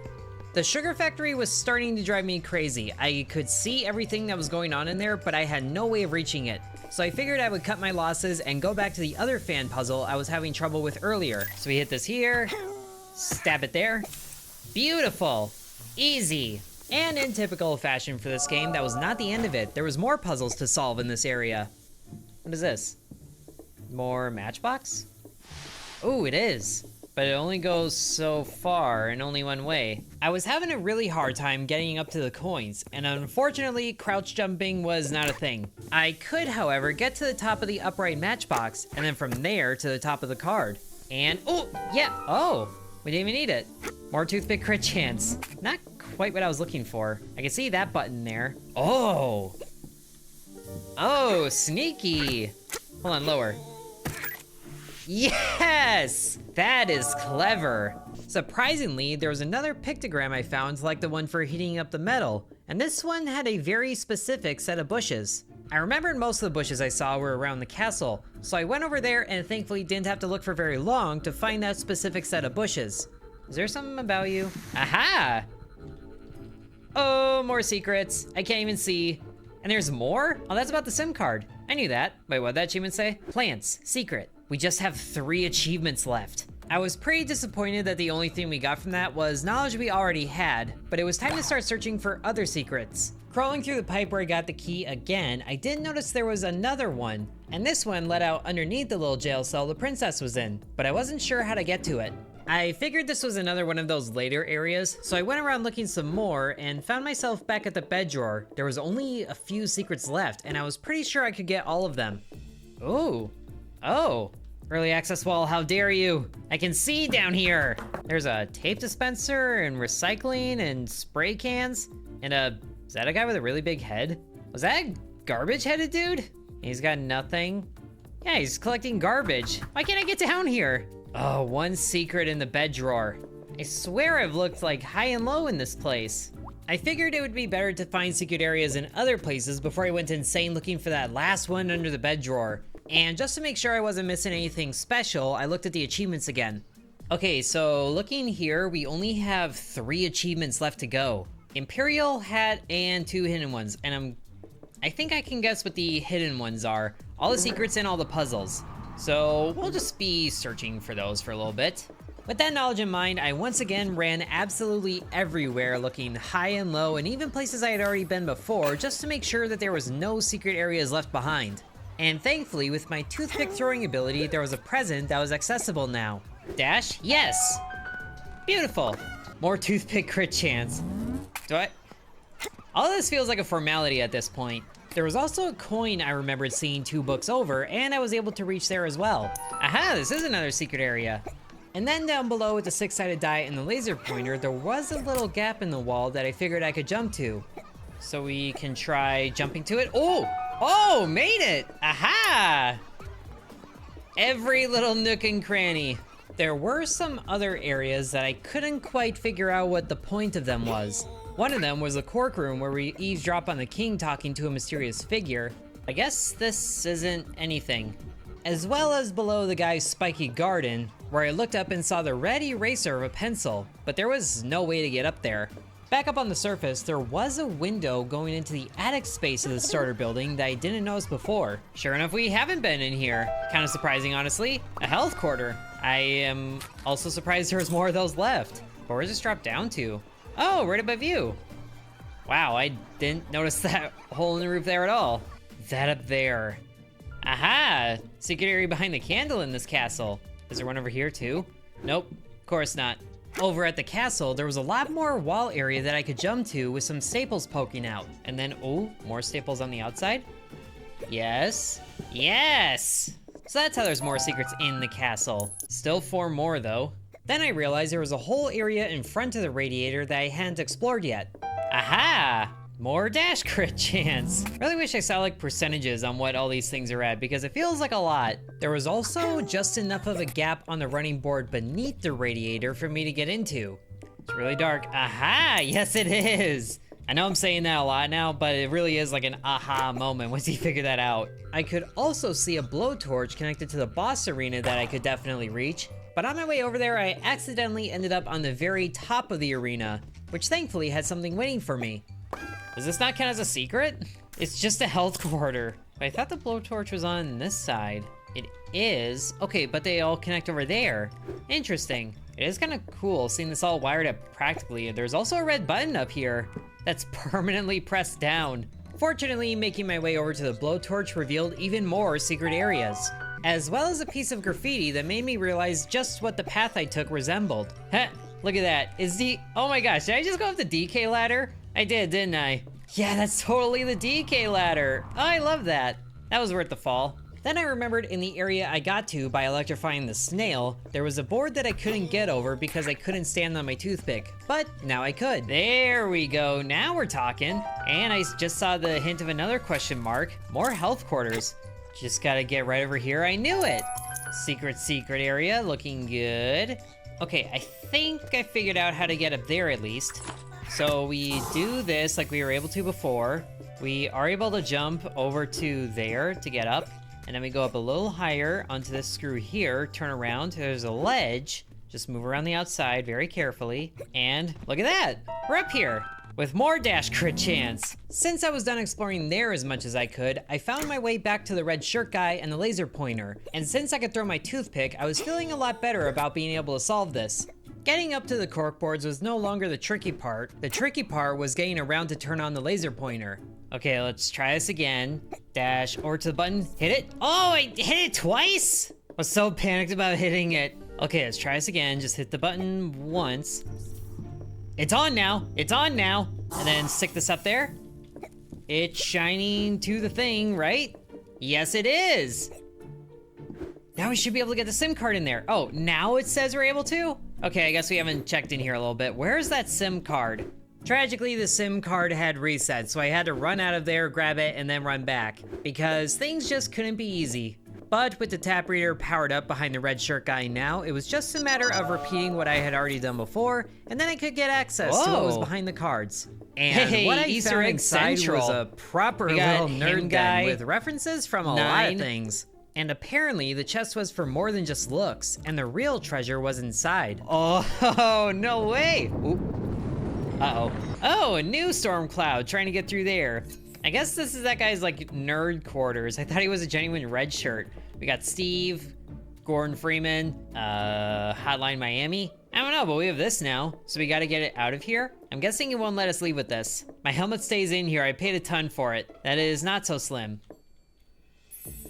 The sugar factory was starting to drive me crazy. I could see everything that was going on in there, but I had no way of reaching it. So I figured I would cut my losses and go back to the other fan puzzle I was having trouble with earlier. So we hit this here, stab it there. Beautiful, easy. And in typical fashion for this game, that was not the end of it. There was more puzzles to solve in this area. What is this? More matchbox? Oh, it is. But it only goes so far and only one way. I was having a really hard time getting up to the coins, and unfortunately, crouch jumping was not a thing. I could, however, get to the top of the upright matchbox, and then from there to the top of the card. And, oh, yeah, oh, we didn't even need it. More toothpick crit chance. Not quite what I was looking for. I can see that button there. Oh. Oh, sneaky. Hold on, lower. Yes! That is clever. Surprisingly, there was another pictogram I found like the one for heating up the metal, and this one had a very specific set of bushes. I remembered most of the bushes I saw were around the castle, so I went over there and thankfully didn't have to look for very long to find that specific set of bushes. Is there something about you? Aha! Oh, more secrets. I can't even see. And there's more? Oh, that's about the SIM card. I knew that. Wait, what'd that achievement say? Plants, secret. We just have 3 achievements left. I was pretty disappointed that the only thing we got from that was knowledge we already had, but it was time to start searching for other secrets. Crawling through the pipe where I got the key again, I did notice there was another one, and this one led out underneath the little jail cell the princess was in, but I wasn't sure how to get to it. I figured this was another one of those later areas, so I went around looking some more and found myself back at the bed drawer. There was only a few secrets left, and I was pretty sure I could get all of them. Ooh. Oh. Early access wall, how dare you? I can see down here. There's a tape dispenser and recycling and spray cans and is that a guy with a really big head? Was that a garbage-headed dude? He's got nothing. Yeah, he's collecting garbage. Why can't I get down here? Oh, one secret in the bed drawer. I swear I've looked like high and low in this place. I figured it would be better to find secret areas in other places before I went insane looking for that last one under the bed drawer. And just to make sure I wasn't missing anything special, I looked at the achievements again. Okay, so looking here, we only have 3 achievements left to go. Imperial, hat, and 2 hidden ones. And I think I can guess what the hidden ones are. All the secrets and all the puzzles. So we'll just be searching for those for a little bit. With that knowledge in mind, I once again ran absolutely everywhere looking high and low and even places I had already been before just to make sure that there was no secret areas left behind. And thankfully, with my toothpick throwing ability, there was a present that was accessible now. Dash? Yes! Beautiful! More toothpick crit chance. All this feels like a formality at this point. There was also a coin I remembered seeing 2 books over, and I was able to reach there as well. Aha, this is another secret area. And then down below with the 6-sided die and the laser pointer, there was a little gap in the wall that I figured I could jump to. So we can try jumping to it. Oh! Oh, made it! Aha! every little nook and cranny. There were some other areas that I couldn't quite figure out what the point of them was. One of them was the cork room where we eavesdrop on the king talking to a mysterious figure. I guess this isn't anything. As well as below the guy's spiky garden, where I looked up and saw the red eraser of a pencil, but there was no way to get up there. Back up on the surface, there was a window going into the attic space of the starter building that I didn't notice before. Sure enough, we haven't been in here. Kind of surprising, honestly. A health quarter. I am also surprised there was more of those left. But where's this drop down to? Oh, right above you. Wow, I didn't notice that hole in the roof there at all. That up there. Aha! Secret area behind the candle in this castle. Is there one over here too? Nope, of course not. Over at the castle, there was a lot more wall area that I could jump to with some staples poking out. And then, oh, more staples on the outside? Yes. Yes! So that's how there's more secrets in the castle. Still 4 more though. Then I realized there was a whole area in front of the radiator that I hadn't explored yet. Aha! More dash crit chance. Really wish I saw like percentages on what all these things are at because it feels like a lot. There was also just enough of a gap on the running board beneath the radiator for me to get into. It's really dark. Aha, yes it is. I know I'm saying that a lot now, but it really is like an aha moment once you figure that out. I could also see a blowtorch connected to the boss arena that I could definitely reach. But on my way over there, I accidentally ended up on the very top of the arena, which thankfully had something waiting for me. Does this not count as a secret? It's just a health quarter. But I thought the blowtorch was on this side. It is. Okay, but they all connect over there. Interesting. It is kind of cool seeing this all wired up practically. There's also a red button up here that's permanently pressed down. Fortunately, making my way over to the blowtorch revealed even more secret areas, as well as a piece of graffiti that made me realize just what the path I took resembled. Heh, look at that. Oh my gosh, did I just go up the DK ladder? I did, didn't I? Yeah, that's totally the DK ladder. Oh, I love that. That was worth the fall. Then I remembered in the area I got to by electrifying the snail, there was a board that I couldn't get over because I couldn't stand on my toothpick. But now I could. There we go, now we're talking. And I just saw the hint of another question mark. More health quarters. Just gotta get right over here, I knew it. Secret area, looking good. Okay, I think I figured out how to get up there at least. So we do this like we were able to before. We are able to jump over to there to get up. And then we go up a little higher onto this screw here, turn around, there's a ledge. Just move around the outside very carefully. And look at that, we're up here with more dash crit chance. Since I was done exploring there as much as I could, I found my way back to the red shirt guy and the laser pointer. And since I could throw my toothpick, I was feeling a lot better about being able to solve this. Getting up to the corkboards was no longer the tricky part. The tricky part was getting around to turn on the laser pointer. Okay, let's try this again. Dash over to the button, hit it. Oh, I hit it twice? I was so panicked about hitting it. Okay, let's try this again. Just hit the button once. It's on now, it's on now. And then stick this up there. It's shining to the thing, right? Yes, it is. Now we should be able to get the SIM card in there. Oh, now it says we're able to? Okay, I guess we haven't checked in here a little bit. Where's that SIM card? Tragically, the SIM card had reset, so I had to run out of there, grab it, and then run back, because things just couldn't be easy. But with the tap reader powered up behind the red shirt guy now, it was just a matter of repeating what I had already done before, and then I could get access to what was behind the cards. And what I Easter found egg inside central. was a proper We got little nerd him guy, den with references from a lot 9. of things. And apparently, the chest was for more than just looks, and the real treasure was inside. Oh, no way. Oop. Uh-oh. Oh, a new storm cloud, trying to get through there. I guess this is that guy's like nerd quarters. I thought he was a genuine red shirt. We got Steve, Gordon Freeman, Hotline Miami. I don't know, but we have this now, so we gotta get it out of here. I'm guessing it won't let us leave with this. My helmet stays in here, I paid a ton for it. That is not so slim.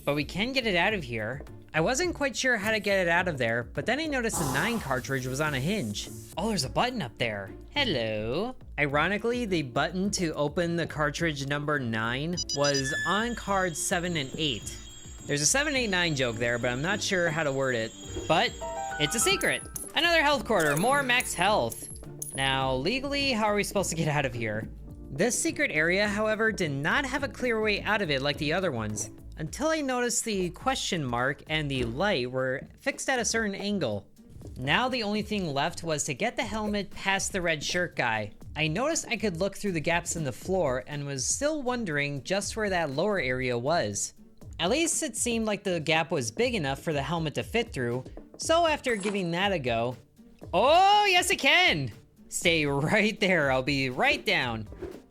But we can get it out of here. I wasn't quite sure how to get it out of there, but then I noticed the 9 cartridge was on a hinge. Oh, there's a button up there. Hello. Ironically, the button to open the cartridge number 9 was on cards 7 and 8. There's a 7, 8, 9 joke there, but I'm not sure how to word it. But it's a secret. Another health quarter, more max health. Now, legally, how are we supposed to get out of here? This secret area, however, did not have a clear way out of it like the other ones, until I noticed the question mark and the light were fixed at a certain angle. Now the only thing left was to get the helmet past the red shirt guy. I noticed I could look through the gaps in the floor and was still wondering just where that lower area was. At least it seemed like the gap was big enough for the helmet to fit through, so after giving that a go... Oh, yes it can! Stay right there, I'll be right down.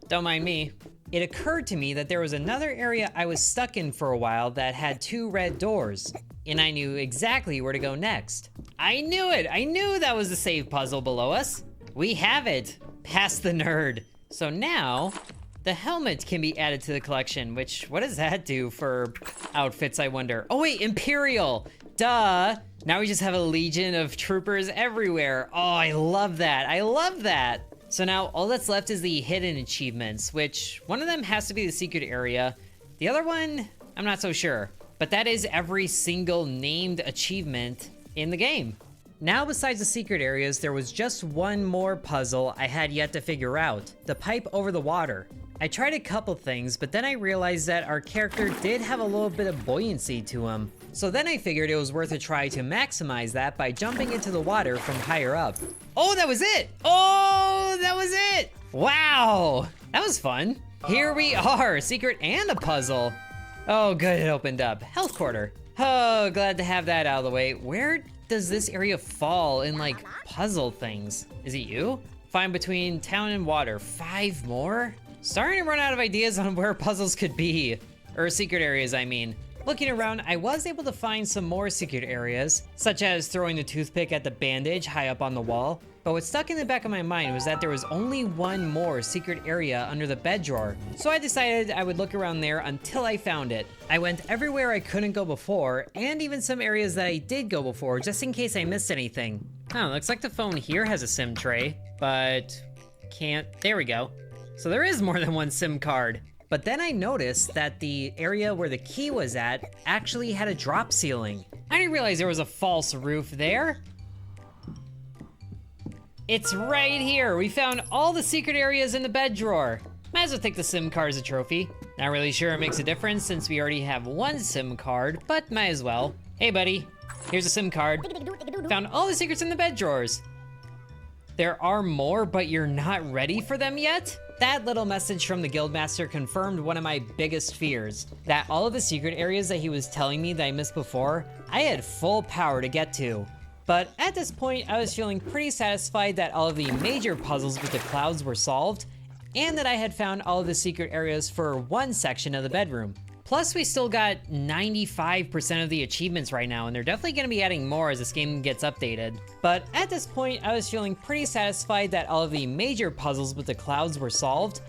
Don't mind me. It occurred to me that there was another area I was stuck in for a while that had 2 red doors, and I knew exactly where to go next. I knew it! I knew that was the save puzzle below us. We have it! Past the nerd. So now, the helmet can be added to the collection, which, what does that do for outfits, I wonder? Oh wait, Imperial! Duh! Now we just have a legion of troopers everywhere. Oh, I love that. I love that. So now all that's left is the hidden achievements, which one of them has to be the secret area. The other one, I'm not so sure. But that is every single named achievement in the game. Now, besides the secret areas, there was just one more puzzle I had yet to figure out. The pipe over the water. I tried a couple things, but then I realized that our character did have a little bit of buoyancy to him. So then I figured it was worth a try to maximize that by jumping into the water from higher up. Oh, that was it! Oh, that was it! Wow! That was fun. Here we are, secret and a puzzle. Oh, good, it opened up. Health quarter. Oh, glad to have that out of the way. Where does this area fall in, like, puzzle things? Is it you? Find between town and water. 5 more? Starting to run out of ideas on where puzzles could be. Or secret areas, I mean. Looking around, I was able to find some more secret areas, such as throwing the toothpick at the bandage high up on the wall. But what stuck in the back of my mind was that there was only one more secret area under the bed drawer. So I decided I would look around there until I found it. I went everywhere I couldn't go before, and even some areas that I did go before, just in case I missed anything. Oh, looks like the phone here has a SIM tray, but can't, there we go. So there is more than one SIM card. But then I noticed that the area where the key was at actually had a drop ceiling. I didn't realize there was a false roof there. It's right here. We found all the secret areas in the bed drawer. Might as well take the SIM card as a trophy. Not really sure it makes a difference since we already have one SIM card, but might as well. Hey buddy, here's a SIM card. Found all the secrets in the bed drawers. There are more, but you're not ready for them yet? That little message from the Guildmaster confirmed one of my biggest fears, that all of the secret areas that he was telling me that I missed before, I had full power to get to. But at this point, I was feeling pretty satisfied that all of the major puzzles with the clouds were solved, and that I had found all of the secret areas for one section of the bedroom. Plus, we still got 95% of the achievements right now, and they're definitely going to be adding more as this game gets updated. But at this point, I was feeling pretty satisfied that all of the major puzzles with the clouds were solved,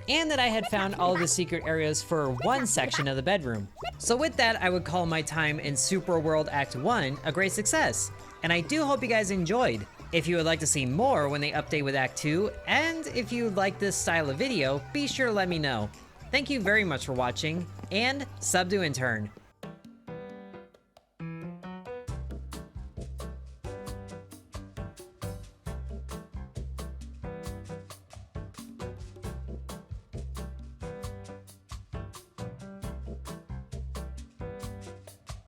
and that I had found all of the secret areas for one section of the bedroom. So with that, I would call my time in Supraworld Act 1 a great success, and I do hope you guys enjoyed. If you would like to see more when they update with Act 2, and if you like this style of video, be sure to let me know. Thank you very much for watching, and sub to Intern.